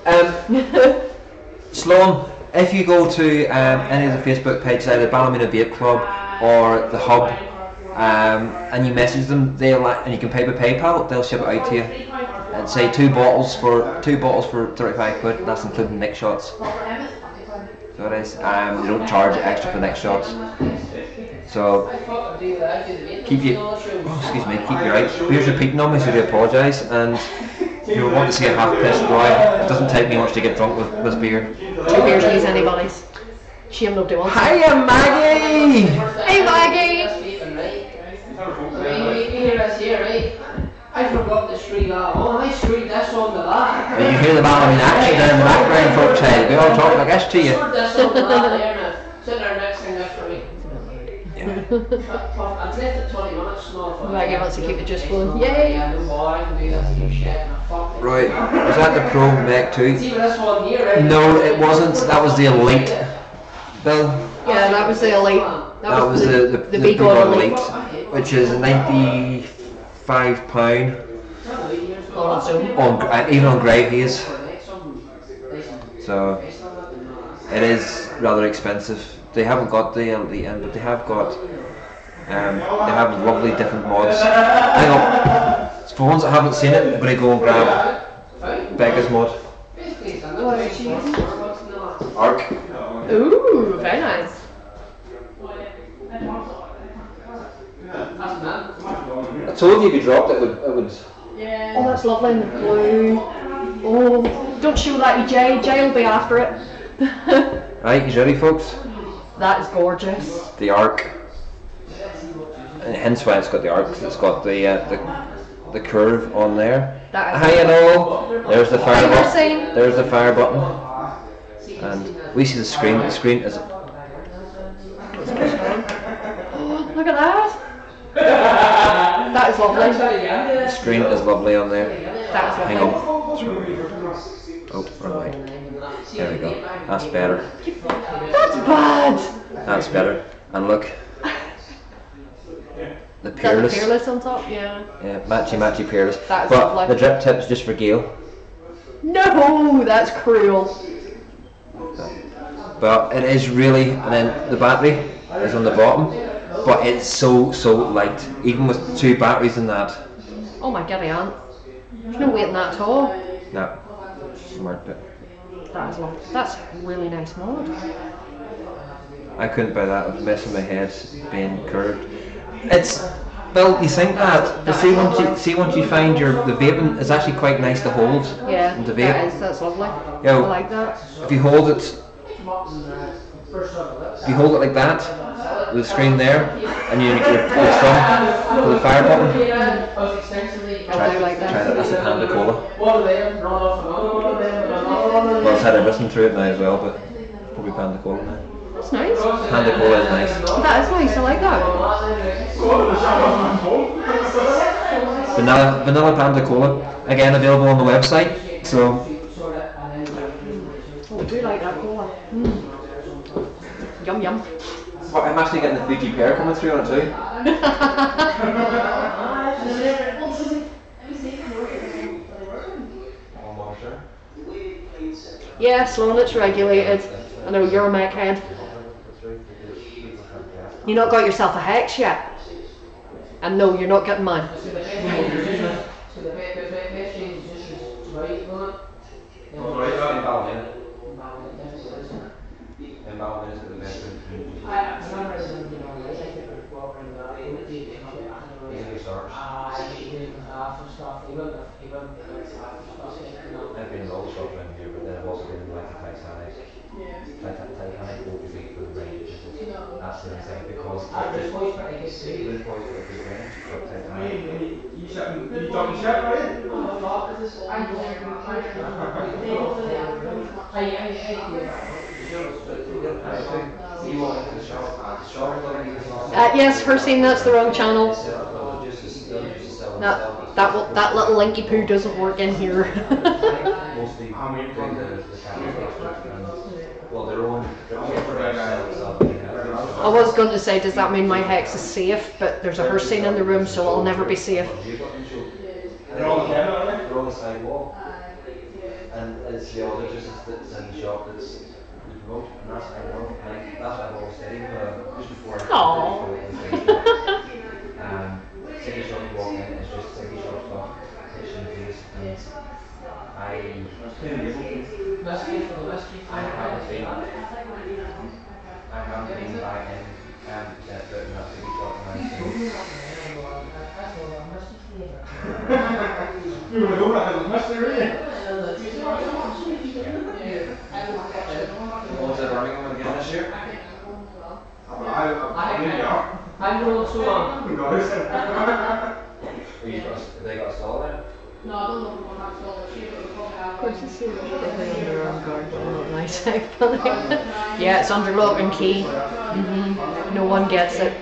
Sloan, if you go to any of the Facebook pages, either Ballymena Vape Club or the Hub, and you message them, and you can pay by PayPal, they'll ship it out to you. And say two bottles for 35 quid. That's including neck shots. So it is. They don't charge extra for neck shots. So keep your out. Beer's repeating on me, so I do apologise. And if you want to see a half pissed boy, it doesn't take me much to get drunk with beer. 2 beers leaves anybody's. Shame nobody wants it. Hiya, Maggie! Hey, Maggie! I forgot the street out. Oh, I street that's on the line. You hear the Ballymena action there in the background, folks. We all talk like this to you. That's on the line there now. Sit there next thing after me. Yeah. I've left it 20 minutes now. Maggie wants to keep the juice flowing. Yeah, Yay! no bother, I can do that to your shit and I fuck it. Right. Was that the Pro Mech 2? See, this one here, right? No, it wasn't. That was the Elite. Bill? Yeah, that was the Elite. That was the big Big one Elite, which is £95 even on grey haze. So it is rather expensive. They haven't got the Elite in, but they have got lovely different mods. Hang on, for ones that haven't seen it, I'm gonna go and grab Becca's mod. What is she using? Arc. Ooh, very nice. I told you if you dropped it, it would. Yeah. Oh, that's lovely in the blue. Oh, don't show that to Jay. Jay will be after it. Right, you ready, folks? That is gorgeous. The arc, and hence why it's got the arc. 'Cause it's got the curve on there. Hi, and all. There's the fire button. There's the fire button, and we see the screen. The screen is. Look at that. That is lovely. The screen is lovely on there. That is Hang lovely. on. Oh, wrong way. There we go. That's better. That's bad. That's better. And look. The Is that the Peerless. Peerless on top? Yeah. Yeah, matchy Peerless. That's but lovely. the drip tip's just for Gail. No, that's cruel. But it is really, and then the battery is on the bottom, but it's so light, even with 2 batteries in that. Oh my giddy aunt. There's no weight in that at all. No, smart bit. That is lovely. That's a really nice mod. I couldn't buy that. It was messing my head being curved. It's, Bill, you think that, but see once you find the vaping is actually quite nice to hold. Yeah, The vape. that is. That's lovely. Yeah. I like that. If you hold it like that, with the screen there, and your thumb with the fire button. I do like Try that. that. That's a Panda Cola. One of them, run off another. Well, it's had everything through it now as well, but probably Panda Cola now. That's nice. Panda Cola is nice. That is nice. I like that. Vanilla Panda Cola, again available on the website. So Oh, we do like that cola. Yum yum. Well, I'm actually getting the Fuji pear coming through on it too. Yeah, Sloan, it's regulated. I know you're a mech head. You not got yourself a hex yet? And no, you're not getting mine. I've been in all the shops around here, but then I've also been in like the Titanic. Titanic won't be big for the range, which is absolutely insane because it is quite a big range, but Titanic. You talking shit, are you? You walk into the shop, Yes, Hercine, that's the wrong channel. No, that little linky poo doesn't work in here. mostly doing the well, their own. I was going to say, does that mean my hex is safe? But there's a Hercine in the room, so I'll never be safe. They're on the sidewalk, and it's the audiologist that's in the shop that's remote, and that's I know, and that's what I've always said, even just before City shop you walk in, it's just city shop stuff, kitchen fees, and I haven't been back in that city shop and You were going to have a mystery, really? What's that Birmingham again this year? I'm going so long. They got a stall there? No, I don't know if we'll have stall this year, but we'll probably have. Of course, you see nice. Yeah, it's under lock and key. No one gets it.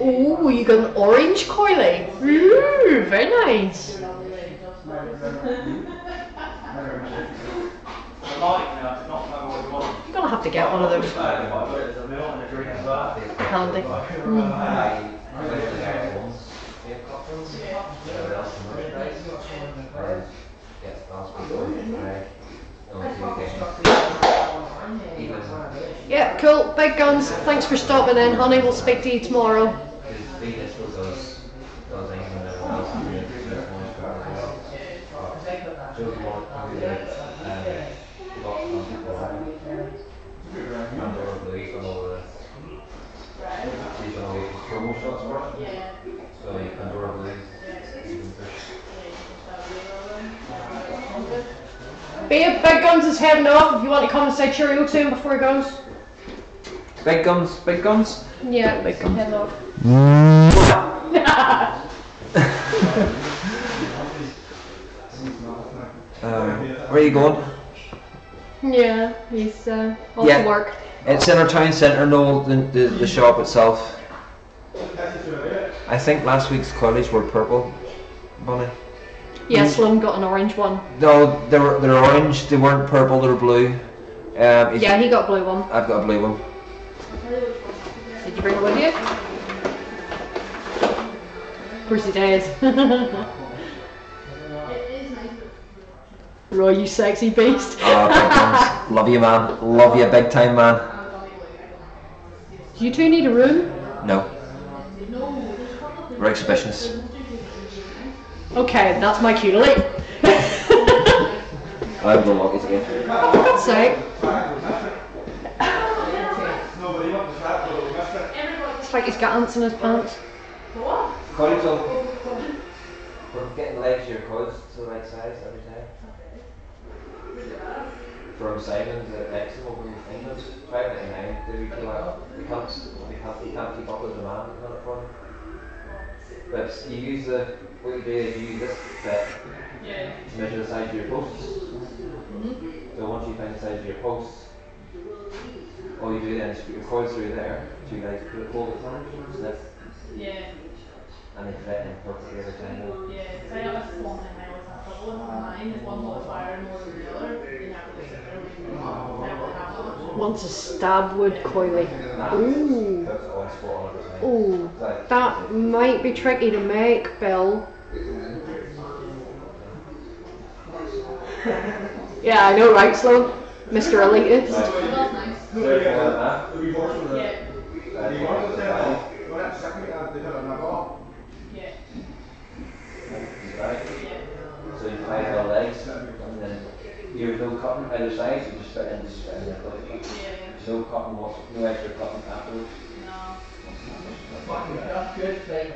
Oh, you got an orange coily. Ooh, very nice. You're gonna have to get one of those. Handy. Yeah, cool. Big guns. Thanks for stopping in, honey. We'll speak to you tomorrow. Babe, Big Guns is heading off. If you want to come and say cheerio to him before he goes. Big guns, big guns. Yeah, Big Guns. Heading off. Where are you going? Yeah, he's off Yeah. to work. It's in our town centre, no, the shop itself. I think last week's coilies were purple, Bunny. Yeah, Sloan got an orange one. No, they're orange. They weren't purple. They were blue. Yeah, he got a blue one. I've got a blue one. Did you bring it with you? Of course he did. Roy, you sexy beast. Oh, big guns. Love you, man. Love you, big time, man. Do you two need a room? No. We're exhibitionists. Okay, that's my cue to leave. I'm going to walk it again. Oh, for God's sake. It's like he's got ants in his pants. Coilies we're getting legs to your coils to the right size every time. From Simon's at Exham over in England, £5.99. We can't keep up with the demand for them. But you use what you do is you use this bit to measure the size of your posts. So once you find the size of your posts, all you do then is put your coils through there, so you guys hold it on, snip. And they fit in perfectly every time. Yeah, because I always one thing I always have trouble with mine is one holds fire more than the other. You never really sit there when you never really have that much. Wants a stab wood coily. Ooh. Ooh. That might be tricky to make, Bill. Yeah, I know, right, Sloan? Mr. Elitist. So you tie the legs, and then you've no cutting either side, so you just fit in the foot. No cutting, no extra cutting afterwards. That's good, baby.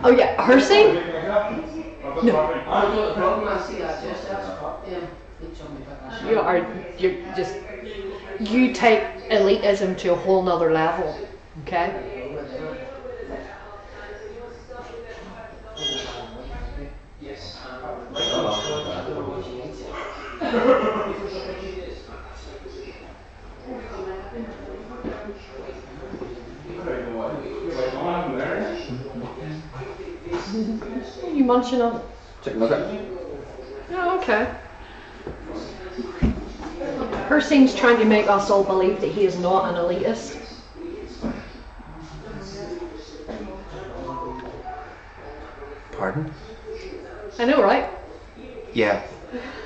Oh yeah, her scene? No. I don't problem, I see that, just that's You take elitism to a whole nother level, okay? You munching on? Take a look at it. Oh, okay. Her seems trying to make us all believe that he is not an elitist. Pardon? I know, right? Yeah.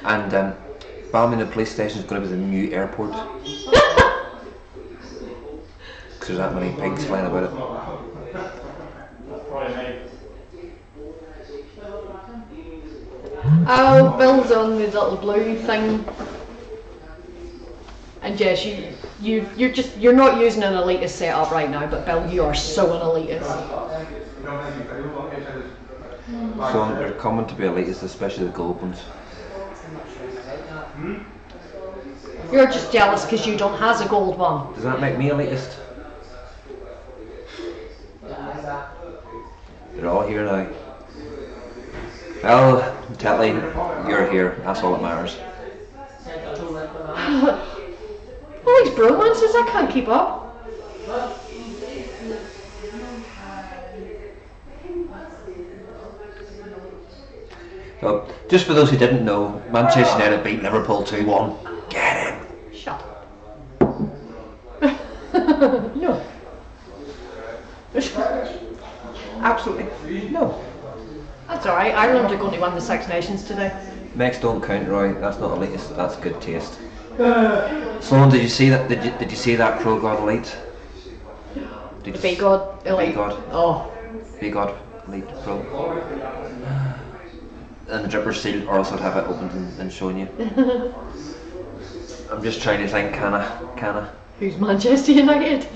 And Balmain police station is going to be the new airport. Because there's that many pigs flying about it. Oh, Bill's on the little blue thing. And yes, you're not using an elitist setup right now, but Bill, you are so an elitist. So they're common to be elitist, especially the gold ones. You're just jealous because you don't have a gold one. Does that make me elitist? They're all here now. Well, Telly, you're here. That's all that matters. All these bromances, I can't keep up. So, just for those who didn't know, Manchester United beat Liverpool 2-1. Get him! Shut up. No. Absolutely. No. That's alright, Ireland are going to win the Six Nations today. Next don't count, Roy. That's not elitist. That's good taste. Sloan, did you see that? Did you see that Pro God Elite? Did Be God Elite. Be God. Oh. Be God Elite Pro. And the dripper seal, or else I'd have it opened and shown you. I'm just trying to think, can I? Who's Manchester United?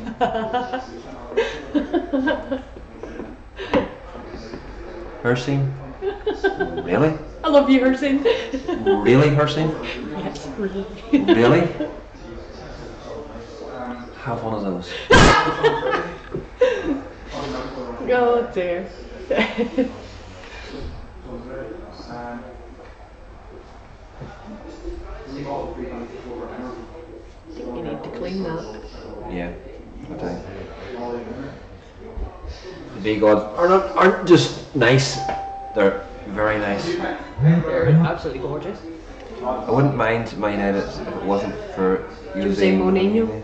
Her scene? Really? I love you, Hersin. Really, her scene? Yes, really. Really? Have one of those. Oh dear. You need to clean that. Yeah, I think. The big gods aren't just nice, they're very nice. They're absolutely gorgeous. I wouldn't mind Man United if it wasn't for Jose Mourinho.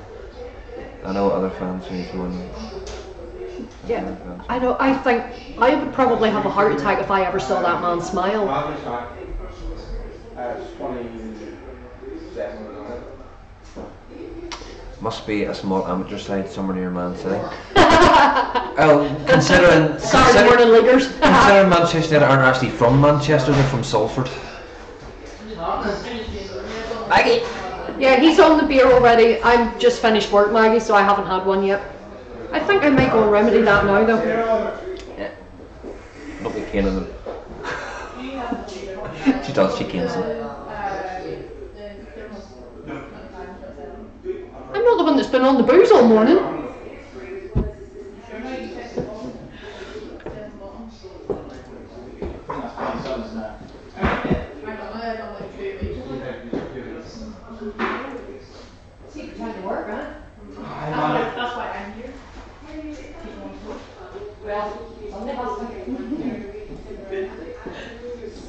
I know other fans who need one. Yeah, I know. I think I would probably have a heart attack if I ever saw that man smile. Must be a small amateur side somewhere near Man City. Oh, considering leaguers. considering Manchester United aren't actually from Manchester, they're from Salford. Maggie. Yeah, he's on the beer already. I'm just finished work, Maggie, so I haven't had one yet. I think I might go and remedy that now, though. Yeah. Don't be caning them. She does, she canes them. I'm not the one that's been on the booze all morning.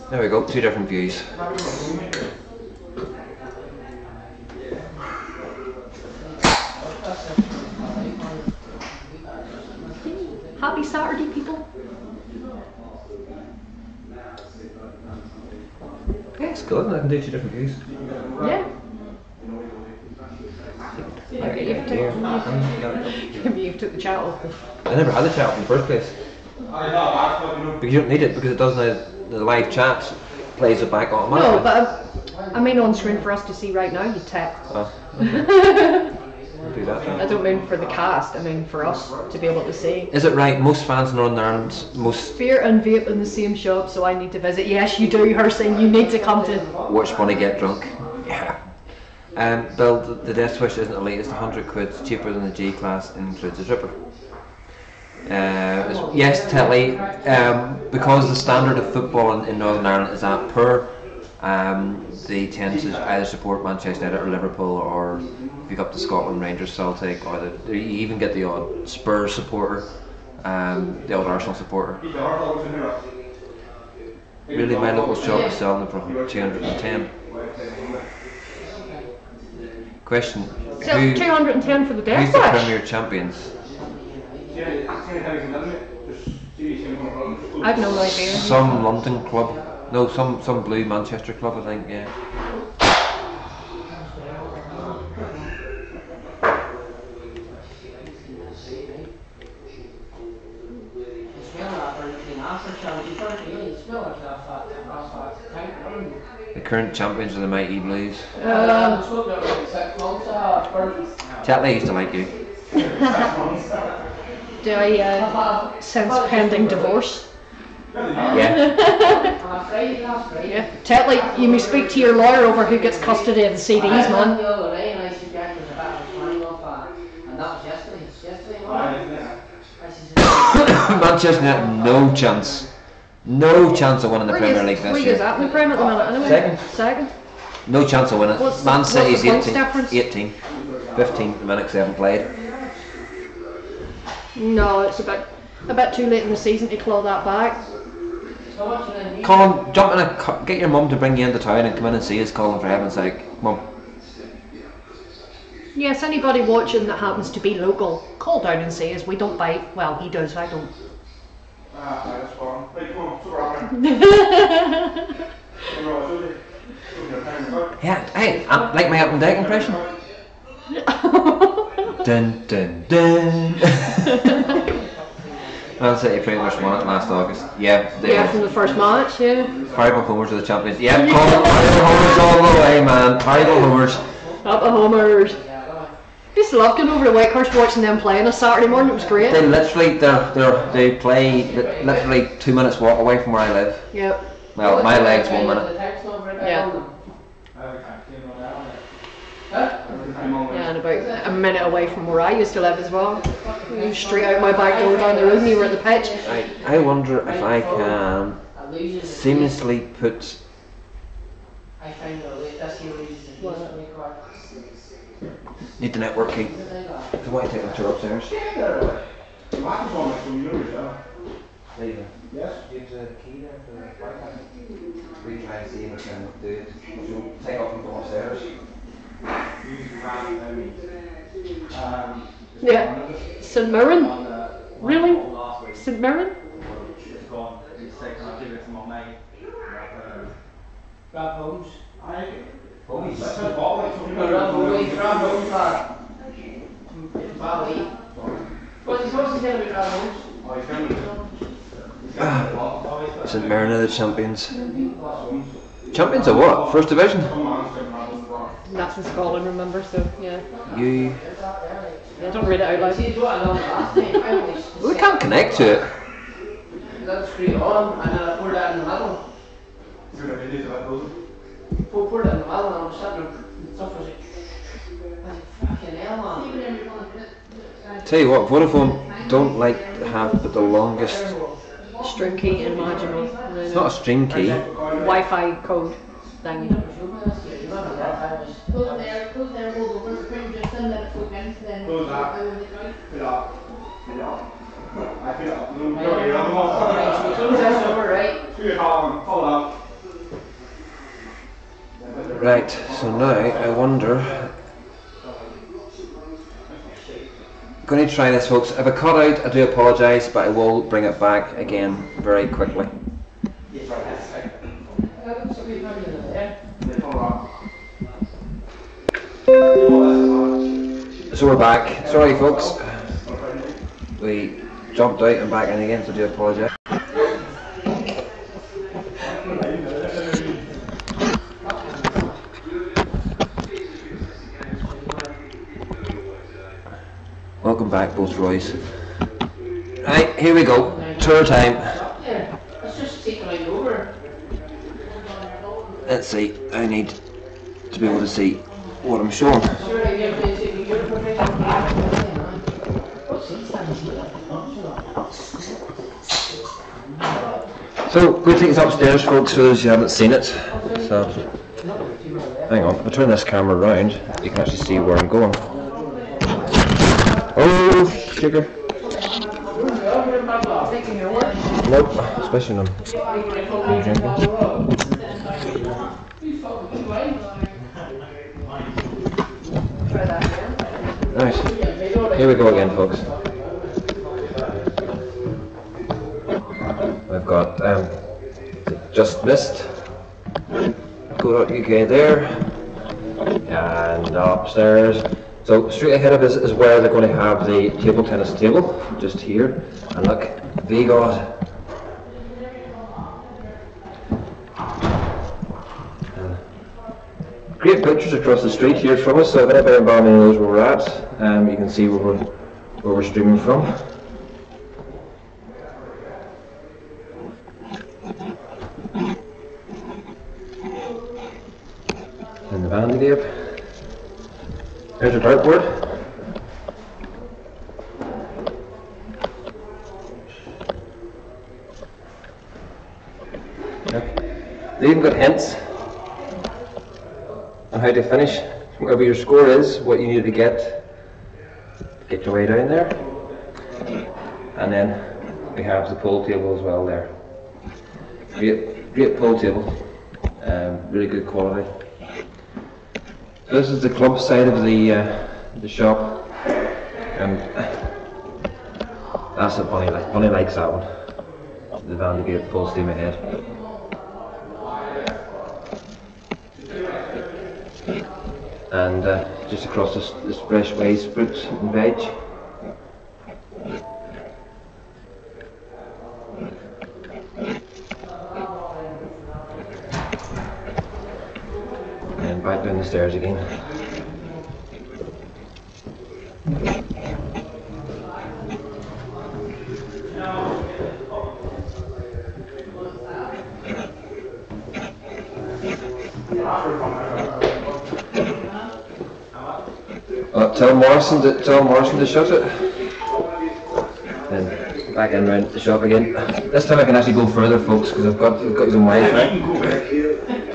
There we go, 2 different views. Happy Saturday, people. Yeah, it's good, I can do 2 different views. Yeah. Maybe you took the chat off. I never had the chat in the first place. Because you don't need it, because it doesn't, the live chat plays it back automatically. No, but I mean on screen for us to see right now, you tap. Oh, okay. I'll do that then. I don't mean for the cast, I mean for us to be able to see. Is it right, most fans in Northern Ireland, most Fear and Vape in the same shop, so I need to visit. Yes, you do, her saying you need to come to. watch Bunny get drunk. Yeah. Bill, the Death Wish isn't elite, it's 100 quid, it's cheaper than the G class and includes a dripper. Yes, Telly, because the standard of football in Northern Ireland is that poor, they tend to either support Manchester United or Liverpool, or if you go up to Scotland, Rangers, Celtic, or you even get the odd Spurs supporter, the odd Arsenal supporter. Really, my local shop is selling them for 210. Question: So 210 for the Death who's the Wish? Premier Champions? I've no idea. Some London club. No, some blue Manchester club, I think. Yeah. The current champions are the Mighty Blues. Tetley used to like you. Do I sense pending divorce? Yeah. Yeah. Tetley, you may speak to your lawyer over who gets custody of the CDs, man. Manchester United, no chance. No chance of winning the Premier League this Where is year. that in the Premier at the minute anyway? Second. No chance of winning. What's Man the City's points 18, difference? 15 at the minute because they haven't played. No, it's a bit too late in the season to claw that back. Colin, jump in a get your mum to bring you into town and come in and see us, Colin, for heaven's sake. Come on. Yes, anybody watching that happens to be local, call down and say us. We don't bite. Well, he does, I don't. Yeah, hey, like my Up and Deck impression. Dun dun dun. Man City pretty much won it last August. Yeah, they Yeah, from the first match, yeah. Horrible homers are the champions. Yeah, Colin, horrible homers all the way, man. Horrible homers. Up the homers. Just love going over to Wakehurst watching them play on a Saturday morning. It was great. They literally, they play literally 2 minutes walk away from where I live. Yep. Well, my leg's 1 minute. Yeah. Yeah, and about a minute away from where I used to live as well. Straight out my back door down the road and you were at the pitch. I wonder if I can seamlessly put. Need the network key. If you want to take the tour upstairs. Later. Yes. Give the key there for the Wi-Fi. We try and see if we can do it. So take off and go upstairs. Yeah. St Mirren? Really? St Mirren? St Mirren are the champions. Champions of what? First division? That's in Scotland, remember, so yeah. You. Yeah, don't read it out loud. We can't connect to it. Let's screw on and then I pour that in the middle. Pour that in the middle and I'm sitting there. Stuff was like, fucking hell, man. Tell you what, Vodafone don't like to have but the longest. String key and marginal. It's not a string key. Wi-Fi code thing. Close there, roll over, just send that to again, then Close that. I will be right. Put up. Right, so now I wonder. I'm going to try this, folks. If I cut out, I do apologise, but I will bring it back again very quickly. So we're back. Sorry, folks. We jumped out and back in again, so I do apologise. Welcome back, both Roys. Right, here we go. Tour time. Yeah, let's just take it right over. Let's see. I need to be able to see what I'm showing. So, we'll take this upstairs, folks, for those who haven't seen it. So, hang on. If I turn this camera around, you can actually see where I'm going. Oh, sugar. Nope, especially when I'm drinking. Right, here we go again, folks. I've got Just Missed, Go.uk there, and upstairs. So straight ahead of us is where they're going to have the table tennis table, just here. And look, VGOD. Great pictures across the street here from us, so if anybody in Balmain knows where we're at, you can see where we're streaming from. And the Vape. There's a dartboard. They even got hints on how to finish. Whatever your score is, what you need to get your way down there. And then we have the pool table as well there. Great pool table. Really good quality. This is the club side of the shop, and that's what Bonnie likes. Bonnie likes that one. The Vape full steam ahead. And just across this fresh waste fruit and veg. And back down the stairs again. Tell Morrison to shut it. Then back in round the shop again. This time I can actually go further, folks, because I've got some Wi-Fi.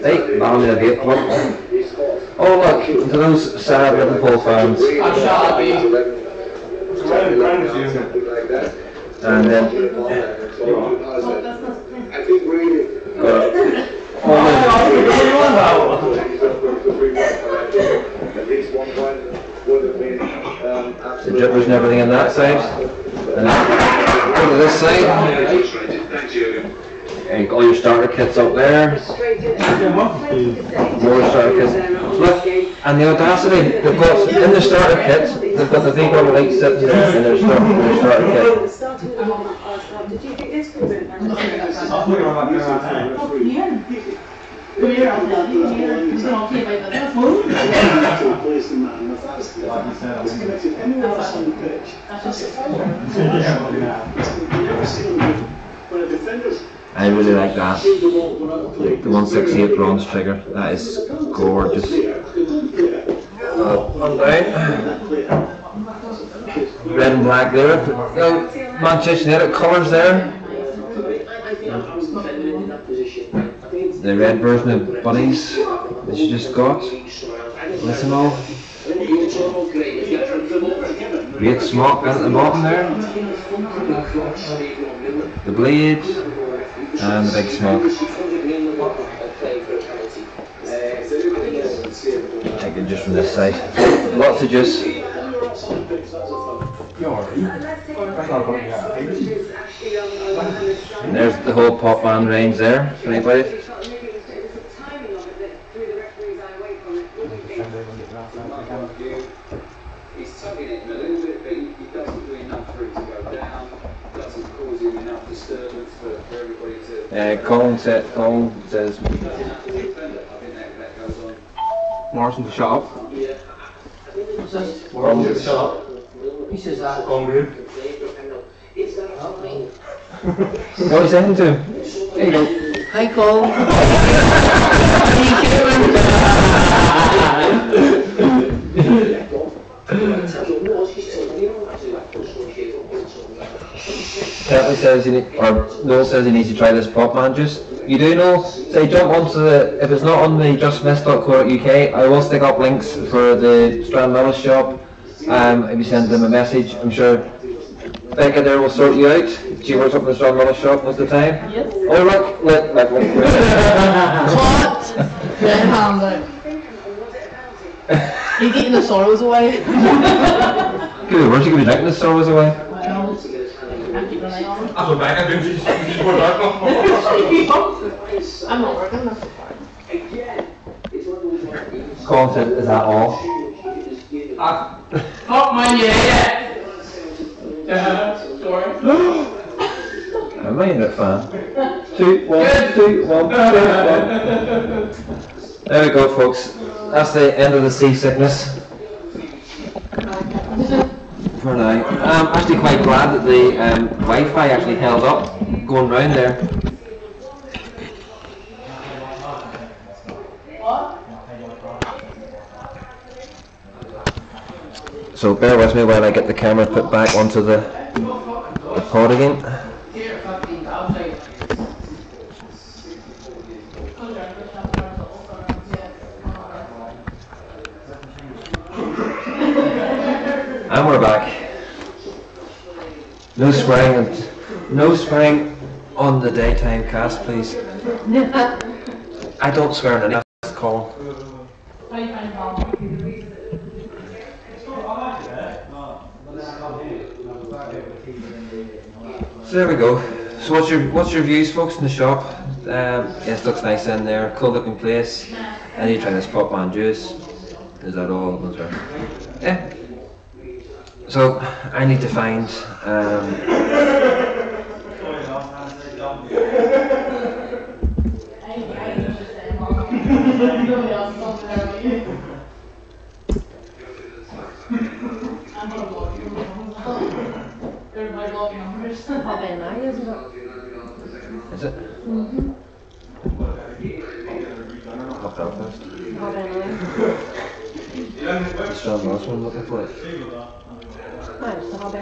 Hey, I'm in a vape club. Oh look, to those sad Liverpool fans. And then the drippers and everything on that side. And then go to this side. And all your starter kits up there. More starter kits. Look, and the audacity, they've got in the starter kits, they've got the Vaping light sitting there in their starter kit. Did you think this was in? I really like that. The 168 bronze trigger. That is gorgeous. Up and down. Red and black there. Manchester United colours there. The red version of Buddies that you just got. Listen all. Great smoke at the bottom there. The blade and the big smoke. Take it just from this side. Lots of juice. And there's the whole pop band range there for anybody. He's tugging it a little bit, but he doesn't do enough for it to go down, doesn't cause him enough disturbance for everybody to... Colin says... Morrison to shut up. What's this? Morrison to shut up. He says that. What are you saying to him? There you go. Hi, Cole. Kelly says Noel says he needs to try this pop man juice. You do know, say jump onto the, if it's not on the justmiss.co.uk, I will stick up links for the Strand Mellis shop. If you send them a message, I'm sure Becca there will sort you out. She works up in the Strand Mellis shop most of the time. Yes. Oh look. What? Red-handed. He's eating the sorrows away. Good, where's she going to be drinking the sorrows away? Well, I keep an eye on him. That's what Becca thinks she's more dark. I'm not working, that's fine. Colin said, is that all? Fuck man, yeah. Sorry. I'm not a fan. 2, 1, 2, 1, 2, 1. There we go, folks. That's the end of the seasickness. For now. I'm actually quite glad that the Wi-Fi actually held up going round there. So bear with me while I get the camera put back onto the pod again. And we're back. No swearing on the daytime cast, please. I don't swear in any call. So there we go. So what's your views, folks, in the shop? Yes, looks nice in there. Cool looking place. I need to try this pop man juice. Is that all? Yeah. So I need to find Is it? Mm-hmm. Hot Belfast. The Strand Mellis one, looking for it. Nice, the Hot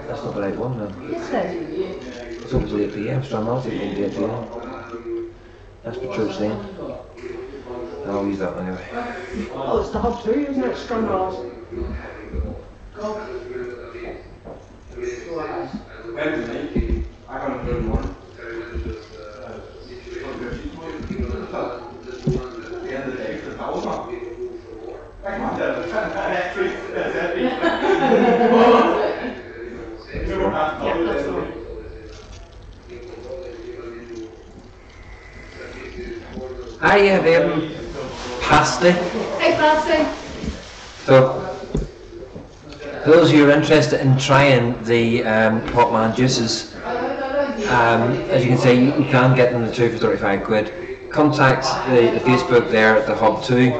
That's not the right one, no. Yes, it is. It's open till 8 PM. Strand Mellis is open till 8 PM. That's the church name. I'll use that one anyway. Oh, it's the Hub 2, isn't it? Strand Mellis. Hi, Vaping. Pasty. Hey, Pasty. So, for those of you who are interested in trying the Pop Man juices, as you can see, you can get them the 2 for 35 quid. Contact the Facebook there at the Hub 2,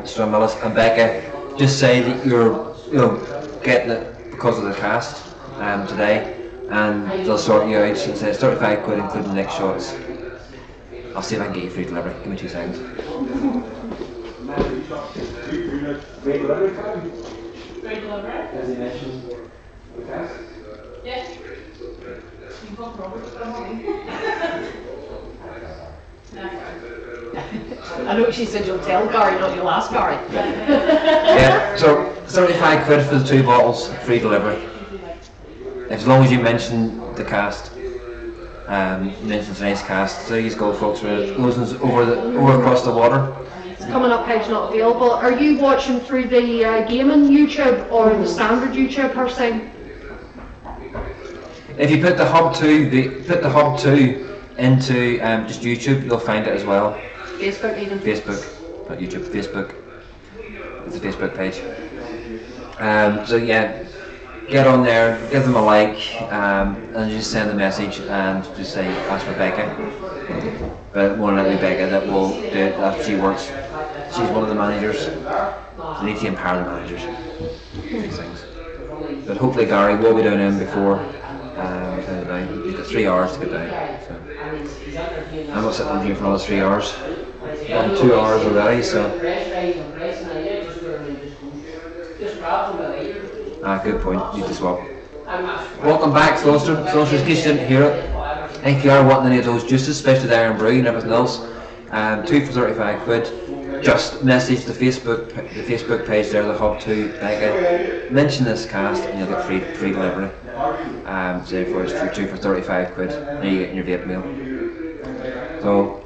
Strand Mellis and Becca. Just say that you're getting it because of the cast today, and they'll sort you out. So it says 35 quid including the next shots. I'll see if I can get you free delivery. Give me 2 seconds. Free delivery? As he mentioned, the cast? Yeah. I know she said you'll tell Gary, not you'll ask Gary. Yeah, so 35 quid for the 2 bottles, free delivery. As long as you mention the cast, mention tonight's cast. So you go, folks. It goes over across the water. It's coming up, page not available. Are you watching through the gaming YouTube or the standard YouTube per se? If you put the Hub 2, into just YouTube, you'll find it as well. Facebook even. Facebook, not YouTube. Facebook. It's a Facebook page. So yeah, get on there, give them a like, and just send a message and just say ask for Becca. But more than likely Becca that will do it after she works. She's one of the managers. They need to empower the managers. These things. But hopefully Gary will be down in before. He's got 3 hours to get down. So. I'm not sitting on here for another 3 hours. I'm 2 hours already, so. Good point. Need to swap. Welcome back, Slonster. Slonster, in case you didn't hear it. If you are wanting any of those juices, especially the Iron Brew and everything else, 2 for 35 quid. Just message the Facebook page there, the Hub 2 Becca. Mention this cast and you'll get free delivery. So therefore it's 2 for 35 quid. And you get your vape meal. So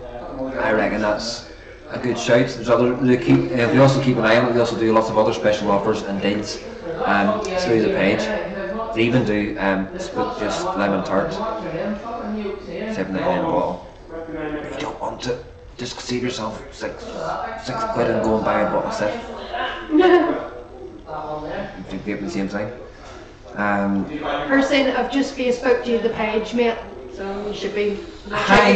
I reckon that's a good shout. There's other. We also keep an eye on it. We also do lots of other special offers and deals through the page. They even do just lemon tart, £7.99 a bottle. If you don't want it, just save yourself six quid and go and buy a bottle of Sif. If you vape the same thing. Person, I've just Facebooked you the page, mate. So you should be. Hi,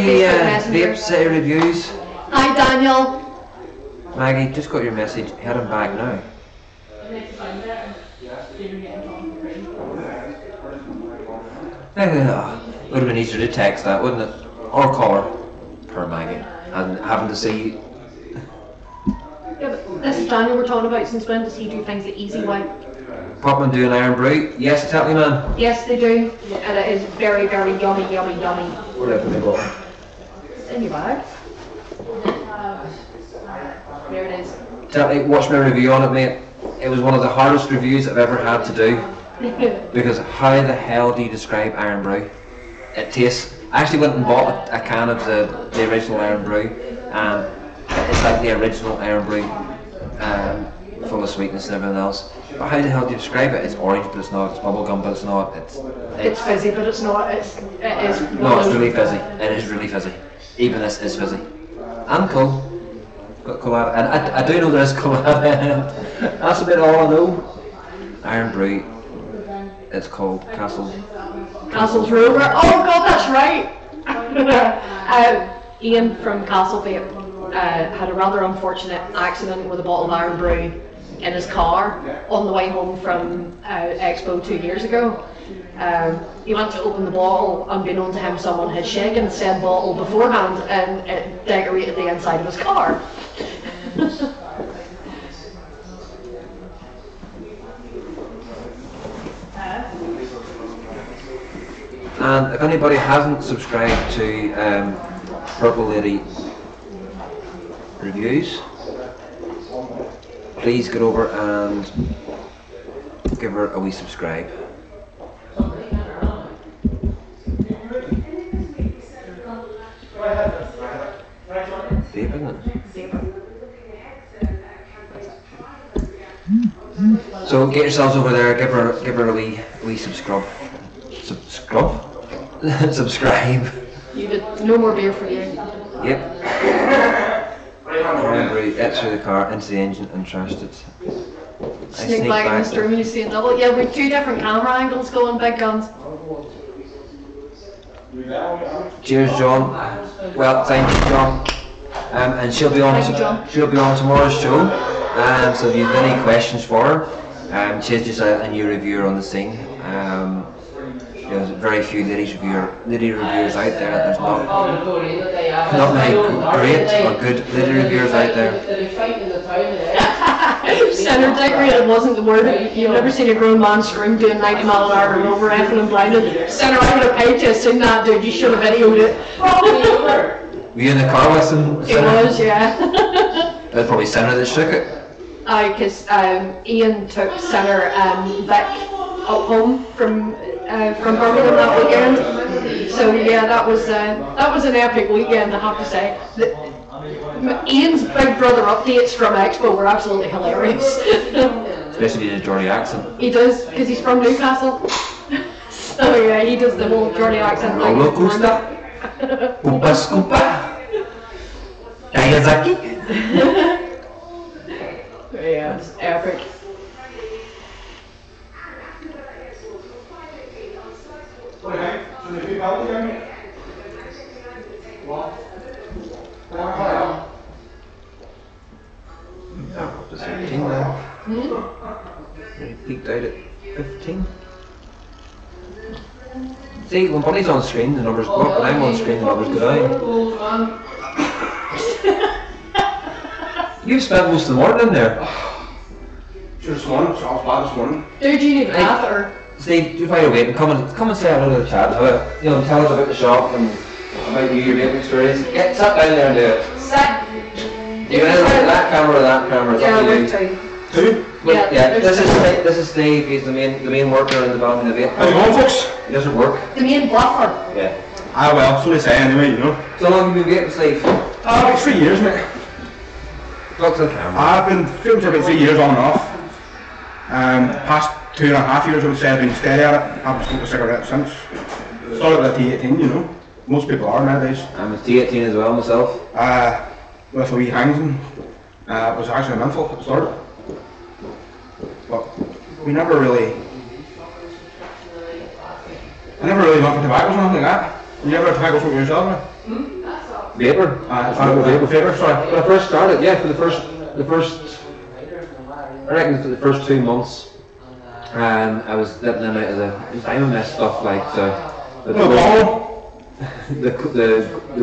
Vape City Reviews. Hi, Daniel. Maggie, just got your message. Head him back now. Would have been easier to text that, wouldn't it? Or call her, per Maggie, and having to see. Yeah, but this is Daniel we're talking about. Since when does he do things the easy way? Popman do an Iron Brew? Yes, tell me, man. Yes, they do, and it is very, very yummy, yummy, yummy. Where did they go? It's in your bag. There it is. Tell me, watch my review on it, mate. It was one of the hardest reviews I've ever had to do. Because how the hell do you describe Iron Brew? It tastes. I actually went and bought a can of the original Iron Brew, and it's like the original Iron Brew, full of sweetness and everything else. But how the hell do you describe it? It's orange, but it's not. It's bubblegum, but it's not. It's fizzy, but it's not. It is. No, it's really fizzy. It is really fizzy. Even this is fizzy. And cool. Got collab, and I do know there's collab in it. That's about all I know. Iron Brew. It's called Castle's Rover. Oh God, that's right. Ian from Castle Vape had a rather unfortunate accident with a bottle of Iron Brew in his car on the way home from Expo 2 years ago. He went to open the bottle, unbeknown to him someone had shaken said bottle beforehand and it decorated the inside of his car. And if anybody hasn't subscribed to Purple Lady Reviews, please get over and give her a wee subscribe. Vape, isn't it? So get yourselves over there, give her a wee subscribe. Subscribe. You did no more beer for you. Yep. It's through the car, into the engine and trashed it. Sneak back in the stream and you see a double. Yeah, we've 2 different camera angles going, big guns. Cheers, John. Well, thank you, John. And she'll be on tomorrow's show. So if you have any questions for her, she's just a new reviewer on the scene. There's very few lady reviewers out there. There's not many great or good lady reviewers out there. Center decorated wasn't the word. You've never seen a grown man scream doing 90 mile an hour over effing and blinded. Center, I would have paid to have seen that, dude. You should have videoed it. Were you in the car with him? It was, yeah. I'd probably send her the ticket. Because Ian took Centre and Vic up home from Birmingham that weekend. So yeah, that was an epic weekend, I have to say. Ian's Big Brother updates from Expo were absolutely hilarious. Especially the Geordie accent. He does, because he's from Newcastle. So yeah, he does the whole Geordie accent. Roller coaster. Koopa scoopa. Kayazaki. Yeah, it's epic. Just 15 now. He peaked out at 15. See, when Bunny's on screen, the numbers go up, and I'm on screen, the numbers go down. You've spent most of the morning in there. Sure, this morning, so I was bad this morning. Dude, you need a bath or? Steve, you find a way and come and say hello to the chat. Tell us about the shop and about your vaping experience. Sit down there and do it. Sit. You can either look at that camera or that camera. It's up to you. Two? Yeah, This is Steve. He's the main worker in the band in the vape. How's it going, folks? He doesn't work. The main bluffer. Yeah. Ah, well, so they say anyway, you know. So long have you been vaping, Steve? About 3 years, mate. Talk to the camera. I've been vaping for about 3 years on and off. Past 2.5 years, I would say I've been steady at it. I haven't smoked a cigarette since. Started at T18, you know. Most people are nowadays. I'm a T18 as well myself. With a wee Hangson. It was actually a menthol at the start. But we never really... I never really went for tobaccos or anything like that. You never had tobacco smoke yourself, right? Vapor? Vapor, sorry. When I first started, yeah, for the first, I reckon for the first 2 months, I was dipping in and out of the diamond mist stuff like the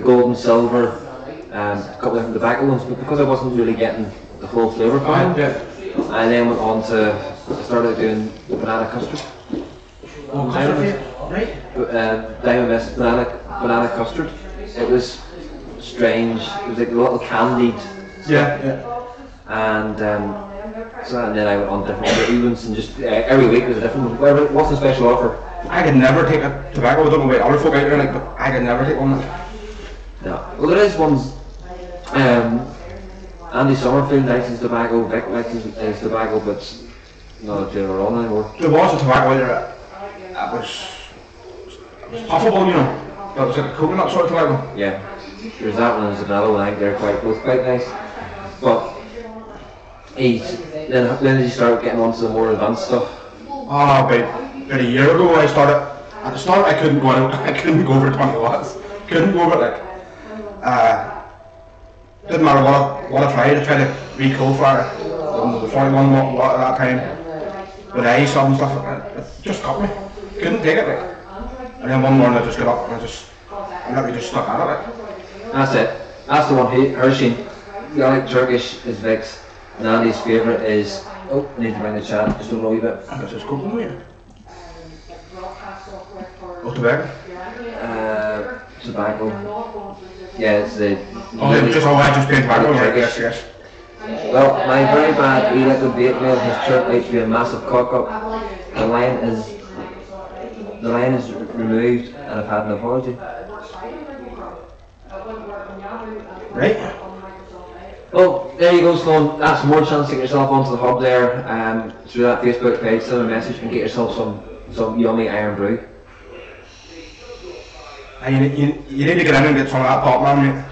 gold and silver, a couple of different tobacco ones, but because I wasn't really getting the full flavour from them, I then went on to started doing banana custard. Diamond mist banana custard. It was strange. It was like a little candied stuff. And then I went on different events and just every week was a different one. Whatever, what's the special offer? I could never take a tobacco. I don't know about other folk out there, like, but I could never take one. No. Well, there is ones. Andy Summerfield likes his tobacco. Vic likes his tobacco, but it's not general on anymore. There was a tobacco out there that was puffable, you know. But it was like a coconut sort of tobacco. Yeah. There's that one and there's another one. I think they're both quite nice. But then he started getting onto the more advanced stuff. About a year ago I started. At the start I couldn't go out. I couldn't go over 20 watts. Couldn't go over it, like. Didn't matter what I tried. I tried to recall for the 41 watt at that time. With ice and stuff like that. It just cut me. Couldn't take it, like. And then one morning I just got up and I literally just stuck at it, like. That's it. That's the one. Hershey. The only Turkish is Vic's. And Andy's favourite is. Oh, I need to bring the chat just a little wee bit. This is coconut here. Oh, tobacco? Tobacco. Yeah, it's the. I just paid tobacco, right? Yes. Well, my very bad e-liquid vape mail has turned out to be a massive cock up. The line is removed and I've had an apology. Right. Well, there you go, Sloan. That's more chance to get yourself onto the hub there through that Facebook page. Send a message and get yourself some yummy iron brew. And you need to get in and get some of that pop, man, mate.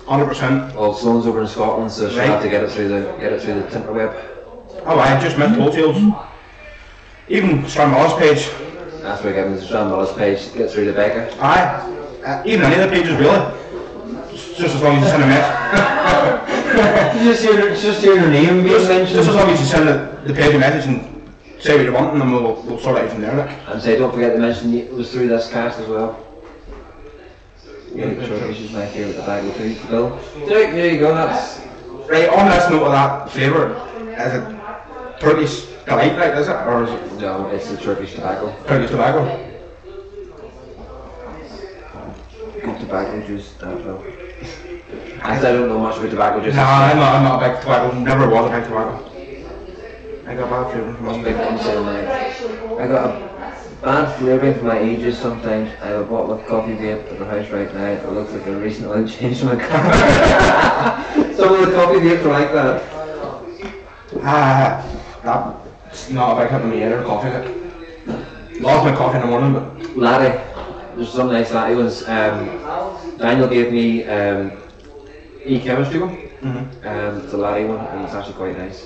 100%. Well, Sloan's over in Scotland, so she'll have to get it through the Tinterweb. Oh, I just missed wholesales. Even Stranmillis page. That's where getting the Stranmillis page get through the Becca. Aye. Even any of the pages, really. Just as long as you send a message. just hear your name being mentioned. Just as long as you send the page a message and say what you want, and then we'll sort it out from there. Like. And say, don't forget to mention it was through this cast as well. Turkish is my favourite tobacco too. Bill. There you go. That's right. On this note of that flavour, is it Turkish delight, like, is it, or is it? No, it's the Turkish tobacco. Turkish tobacco. Good tobacco juice, that Bill. I don't know much about tobacco. Just No, I'm not a big tobacco. Never was a big tobacco. I got bad flavour from must it. be I got a bad flavour for my ages sometimes. I have a bottle of coffee vape at the house right now. It looks like I recently changed my car. Some of the coffee vapes are like that. That's not a big hit of me either, coffee hit. Lost my coffee in the morning, but... Latte. There's some nice latte ones. Daniel gave me e-chemistry one. It's a latte one and it's actually quite nice.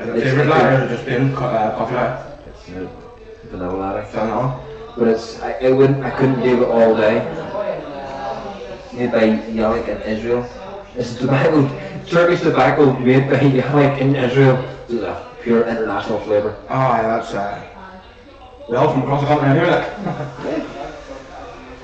Is it flavoured latte or is it just plain coffee latte? It's vanilla latte. Vanilla. But it's, I couldn't do it all day. Made by Yalik in Israel. It's tobacco, Turkish tobacco made by Yalik in Israel. It's a pure international flavour. Oh yeah, that's well from across the continent anyway.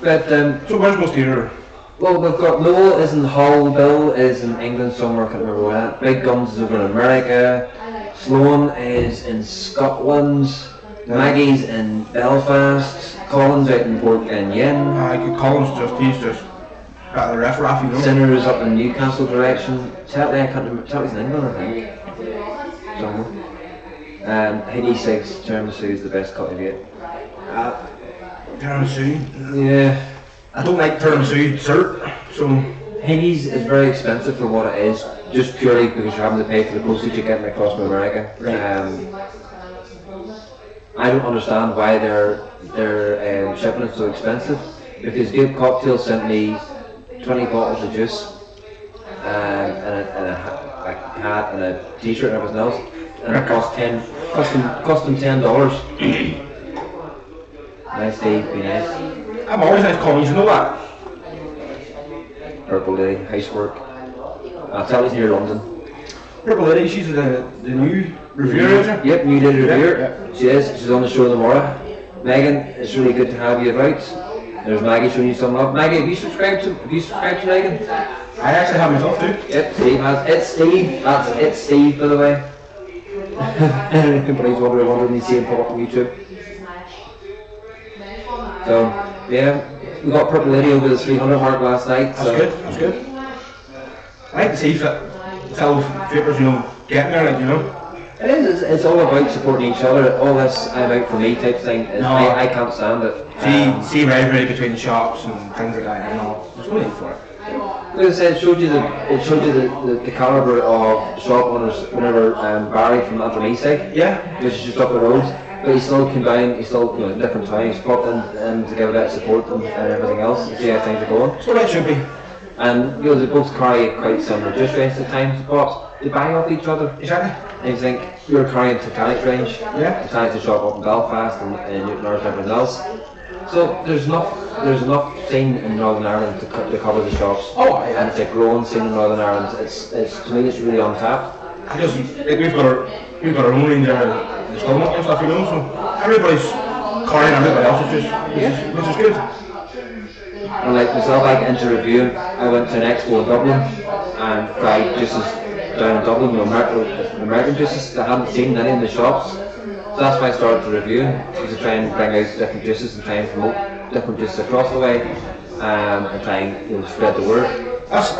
But so where's most of your... Well, we've got Noel is in Hull, Bill is in England somewhere, I can't remember where that. Big Guns is over in America, Sloan is in Scotland, Maggie's in Belfast, Colin's out in Port Yen. Colin's he's just at the riff-raff, you know. Sinner is up in Newcastle direction. Tetley, I can't remember, Tetley's in England, I think. Somewhere. Higgy 6, Tiramisu is the best coffee vape. Tiramisu? Yeah. I don't like tiramisu dessert, so... Higgy's is very expensive for what it is, just purely because you're having to pay for the postage you're getting across from America. Right. I don't understand why their shipping is so expensive, because Vape Cocktail sent me 20 bottles of juice, and a hat and a t-shirt and everything else, and it cost them $10. Nice day, be nice. I'm always nice Collins, you know that? Purple Lady, housework. I'll tell you, it's near London. Purple Lady, she's the new reviewer, isn't she? Yep, new lady reviewer. Yeah. She is, she's on the show tomorrow. Megan, it's really good to have you about. There's Maggie showing you some love. Maggie, have you subscribed to Megan? I actually have myself too. Yep, Steve has. It's Steve. It's Steve, by the way. Anybody's wondering, you see him pop up on YouTube. So, yeah, we got Purple Lady over the 300 mark last night. So. That's good. I like to see fellow vapers, you know, getting there, like, you know. It is, it's all about supporting each other. All this I'm out for me type thing, I can't stand it. See rivalry between the shops and things like that, you know, there's no need for it. Like I said, it showed you the calibre of shop owners whenever Barry from Advocacy, which is just up the road, but he still came down, he still, you know, different times, popped in to give a bit of support and everything else, to see how things are going. So that should be. And you know, they both carry quite similar juice range at times, but they buy off each other. Exactly. And you think, you're carrying Titanic's range, Titanic's a shop up in Belfast and Newton and everything else. So there's enough scene in Northern Ireland to cover the shops. Oh, yeah. And it's a growing scene in Northern Ireland. It's to me it's really untapped. Because like, we've got our own range there, the stomach and stuff, you know, so everybody's carrying everybody else's juice, which is good. And like myself, I get into reviewing. I went to an expo in Dublin and tried juices down in Dublin, American juices that I hadn't seen in any of the shops. So that's why I started to review, to try and bring out different juices and try and promote different juices across the way, and try and spread the word. That's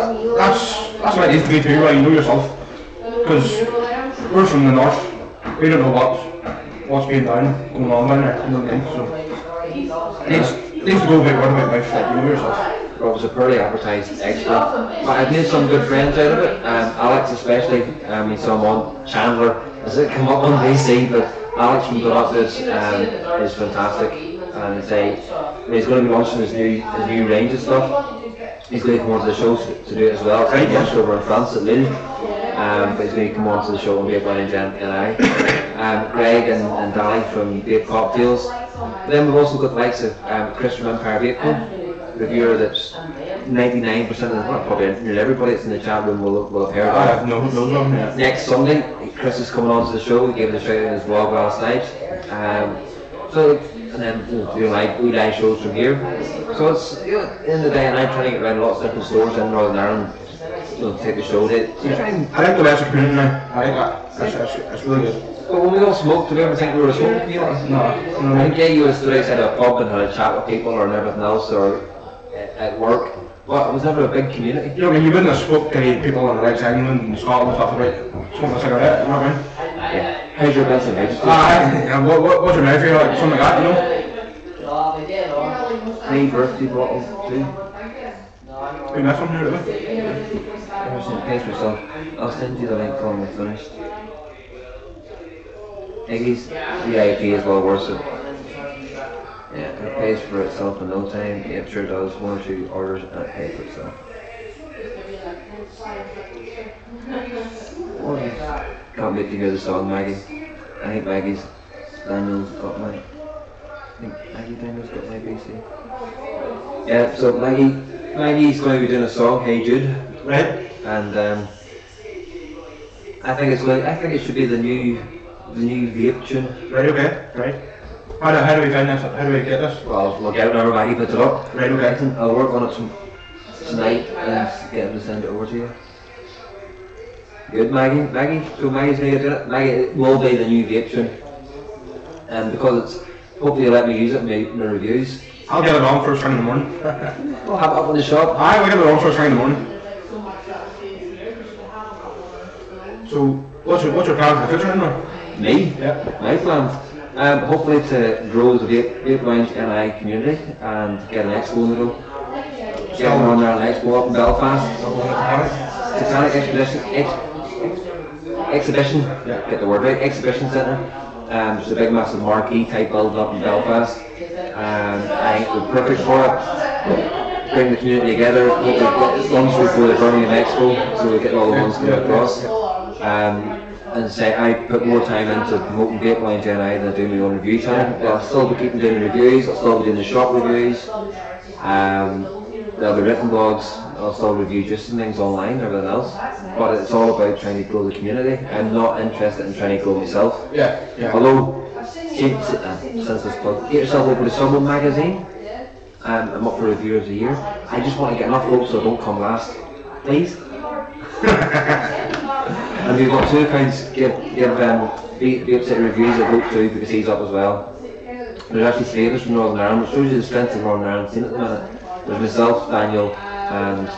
what it is to be too, right? You know yourself, because we're from the north. We don't know what's going on down there. You know what I mean? So it needs to go a bit word about mouth, like, you know yourself. Well, it was a poorly advertised expo, but I've made some good friends out of it. Alex especially, we saw him on. Chandler has it come up on DC, but Alex from Galactus is fantastic, and he's going to be launching his new range of stuff. He's going to come onto the show to do it as well. He's launched over in France at Lille, but he's going to come onto the show and be a in Greg and Danny from Vape Cocktails. Then we've also got the likes of Chris from Empire Vape, reviewer that's 99% of probably nearly everybody that's in the chat room will have heard of. No. Next Sunday, Chris is coming on to the show. We gave it a shout out in his vlog last night. And then we live shows from here. So it's at the end of the day, and I'm trying to get around lots of different stores in Northern Ireland to take the show. I like the lesser community now. I like that. That's really good. But when we all smoked, did we ever think we were a smoking community? No. I think you would have stood outside a pub and had a chat with people and everything else, or at work. Well, it was never a big community. You know what I mean? You wouldn't have spoke to people in the likes of England and Scotland and stuff about smoking a cigarette, you know what I mean? Yeah. How's your best advice? Yeah, what's your measure, like something like that, you know? 3 birthday bottles, 2. We missed one here, really. Ever since it pays for itself. I'll send you the link when we're finished. Iggy's VIP is well worth it. Yeah, it pays for itself in no time. Yeah, it sure does. 1 or 2 orders and it pays for itself. Can't wait to hear the song, Maggie. I think Daniel's got my BC. Yeah, so Maggie's going to be doing a song, Hey Jude. Right. And I think it should be the new vape tune. Right, okay, right. How do we find this? How do we get this? Well, we'll get it whenever Maggie puts it up. Right, okay. I'll work on it tonight and get him to send it over to you. Good, Maggie. So Maggie's going to do it. Maggie, it will be the new vape tune. And because it's, hopefully you'll let me use it in my reviews. I'll get it on first thing in the morning. We'll have it up in the shop. Aye, we'll get it on first thing in the morning. So, what's your plan for the future anyway? Me? Yeah. My plans? Hopefully to grow the vape lounge NI community and get an expo on the go. Get on there an expo up in Belfast. Satanic exhibition. Yeah. Get the word right. Exhibition centre. There's a big massive marquee type building up in Belfast. I think we're perfect for it. Bring the community together. Hopefully get lunch before the Birmingham Expo, so we get all the ones coming across. And say I put more time into promoting Vape Lounge NI than I do my own review time. But I'll still be keeping doing reviews. I'll still be doing the shop reviews. There'll be written blogs. I'll still review just some things online and everything else. But it's all about trying to grow the community. I'm not interested in trying to grow myself. Yeah. Although, since this plug, get yourself over to Someone magazine. I'm up for Reviewer of the Year. I just want to get enough votes so I don't come last. Please. And we've got 2 accounts, give Vape City Reviews a vote too because he's up as well. There's actually 3 of us from Northern Ireland, which shows you the strength of Northern Ireland scene at the minute. There's myself, Daniel, and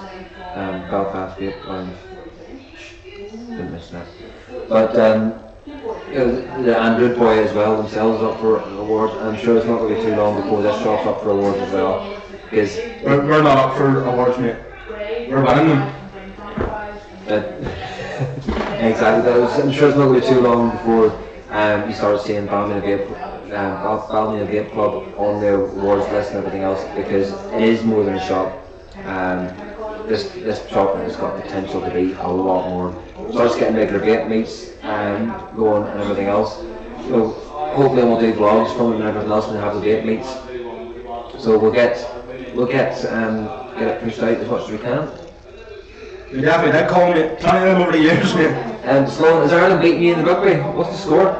Belfast Vape Lounge. Didn't miss that. But you know, the Android Boy as well themselves up for awards. I'm sure it's not going to be too long before this shop's up for awards as well. Because we're not up for awards, mate. We're winning them. Exactly. I'm sure it's not going to be too long before you start seeing Ballymena Vape Club on their awards list and everything else, because it is more than a shop. This shop has got potential to be a lot more. Starts getting regular vape meets going and everything else. So hopefully we'll do vlogs from it and everything else when we have the vape meets. So we'll get it pushed out as much as we can. You definitely did call me 20 of them over the years, mate. Sloan, is Ireland beating you in the rugby? What's the score?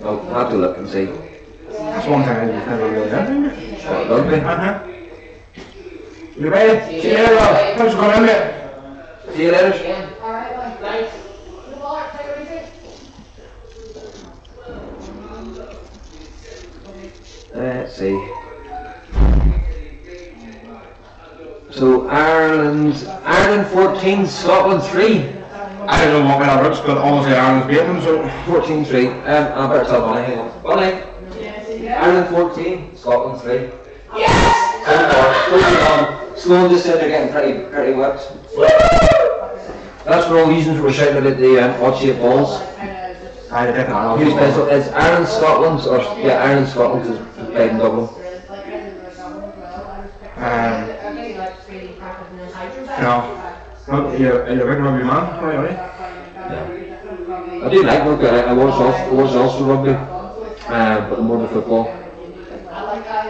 I'll have to look and see. That's one thing I've never really had, mate. What, rugby? You ready? See you later, Rob. Thanks for coming in, mate. See you later. Let's see. So Ireland 14, Scotland 3. I don't know what way that works, but obviously Ireland's beating them, so 14-3. I better tell Bonnie. Hang on. Bonnie. Ireland 14, Scotland 3. Yes! Sloan just said they're getting pretty whipped. That's for all reasons we're shouting about the odd-shaped balls. Who's best? Is Ireland Scotland's or Ireland Scotland's is played in Dublin. No. You're a big rugby man, are you? I do like rugby. I watch also rugby, but more than football.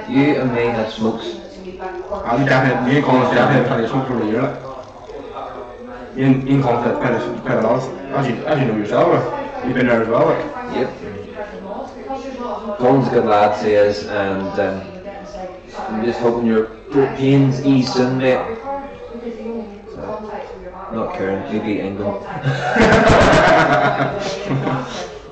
You and me had smokes. I'm definitely, me and Colin's definitely plenty of smokes over the year. Me and Colin's had quite a lot, as you know yourself. You've been there as well. Yep. Colin's a good lad, he is, and I'm just hoping your pains ease soon, mate. Not caring, you beat England.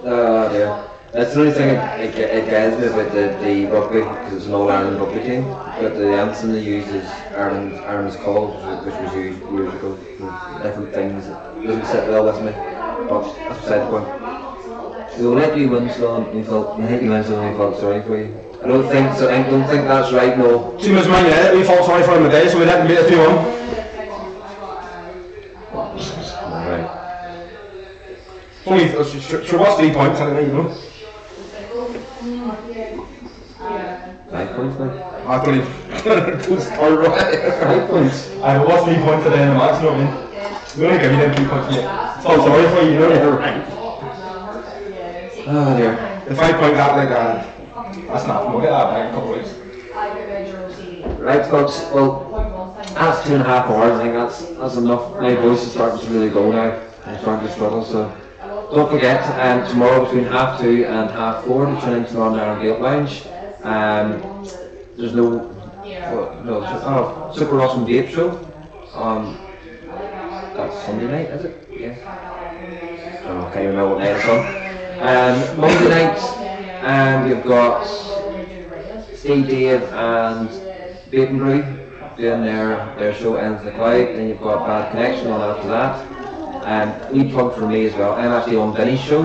Oh dear. That's the only thing it gets me about the rugby, because it's an All-Ireland rugby team, but the anthem they use is Ireland's Call, which was used years ago for different things. It doesn't sit well with me, but that's beside the point. We'll let you win, Sloan. We felt sorry for you. I don't think that's right, no. 2 minutes Man United, we felt sorry for him today, so we let him beat it 2-1. Right. Only, sure, what's 3 points anyway, you know? 5 points now. I don't even start right. 5 points. I what's 3 points today in the match, you know what I mean? We only give you them 3 points yet. Felt sorry for you, you know? Right. Oh dear. The 5 point gap, like, that's not, we'll get that back in a couple of weeks. Right folks, well, that's 2.5 hours, I think that's enough. My voice is starting to really go now. I'm starting to struggle, so don't forget, tomorrow between 2:30 and 4:30 tune into Northern Ireland Vape Lounge. There's Super Awesome Vape Show. That's Sunday night, is it? Yeah. I don't know, can't remember what night it's on. Monday night, you've got Steve, Dave and Vaping Brew doing their show Ends the Cloud. Then you've got Bad Connection on after that. Lead plug for me as well. I'm actually on Vinny's show,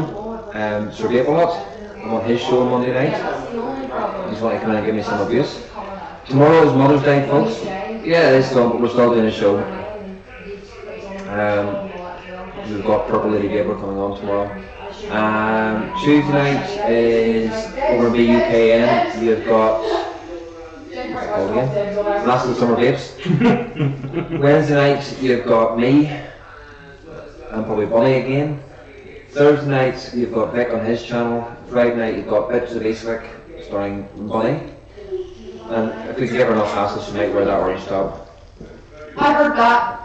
Sir Vape a lot. I'm on his show on Monday night. He's wanting to come in and give me some abuse. Tomorrow is Mother's Day, folks. Yeah, it is still, but we're still doing a show. We've got Purple Lady Vapor coming on tomorrow. Tuesday night is over BUKN. You've got Last of the Summer Vapes. Wednesday night you've got me and probably Bonnie again. Thursday night you've got Vic on his channel. Friday night you've got Bits of Basic starring Bonnie. And if we can give her enough hassle, she might wear that orange top. I heard that.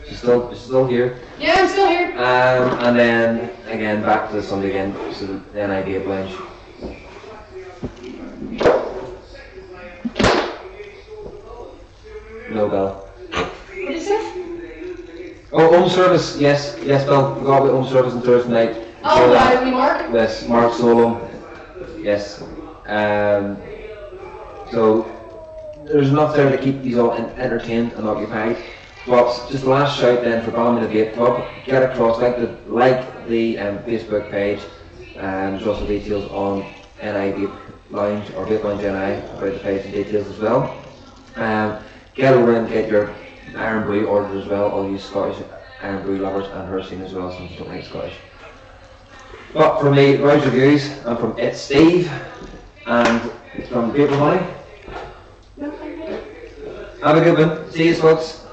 She's still here. Yeah, I'm still here. And then again back to the Sunday again, so the NI Vape Lounge. No bell. What did you say? Oh, home service, yes, Bill. Forgot about home service on Thursday night. Oh, right, we Mark? Yes, Mark Solo. Yes. So there's enough there to keep these all entertained and occupied. But just the last shout then for Ballymena Vape Club. Get across, like the Facebook page. There's also details on NI Vape Lounge or Vape Lounge NI about the page and details as well. Get over and get your Iron Brew ordered as well, all you Scottish Iron Brew lovers and her scene as well, since you don't like Scottish. But from me, Roy's Reviews, and from It's Steve, and from Vapor Honey. Have a good one. See you folks.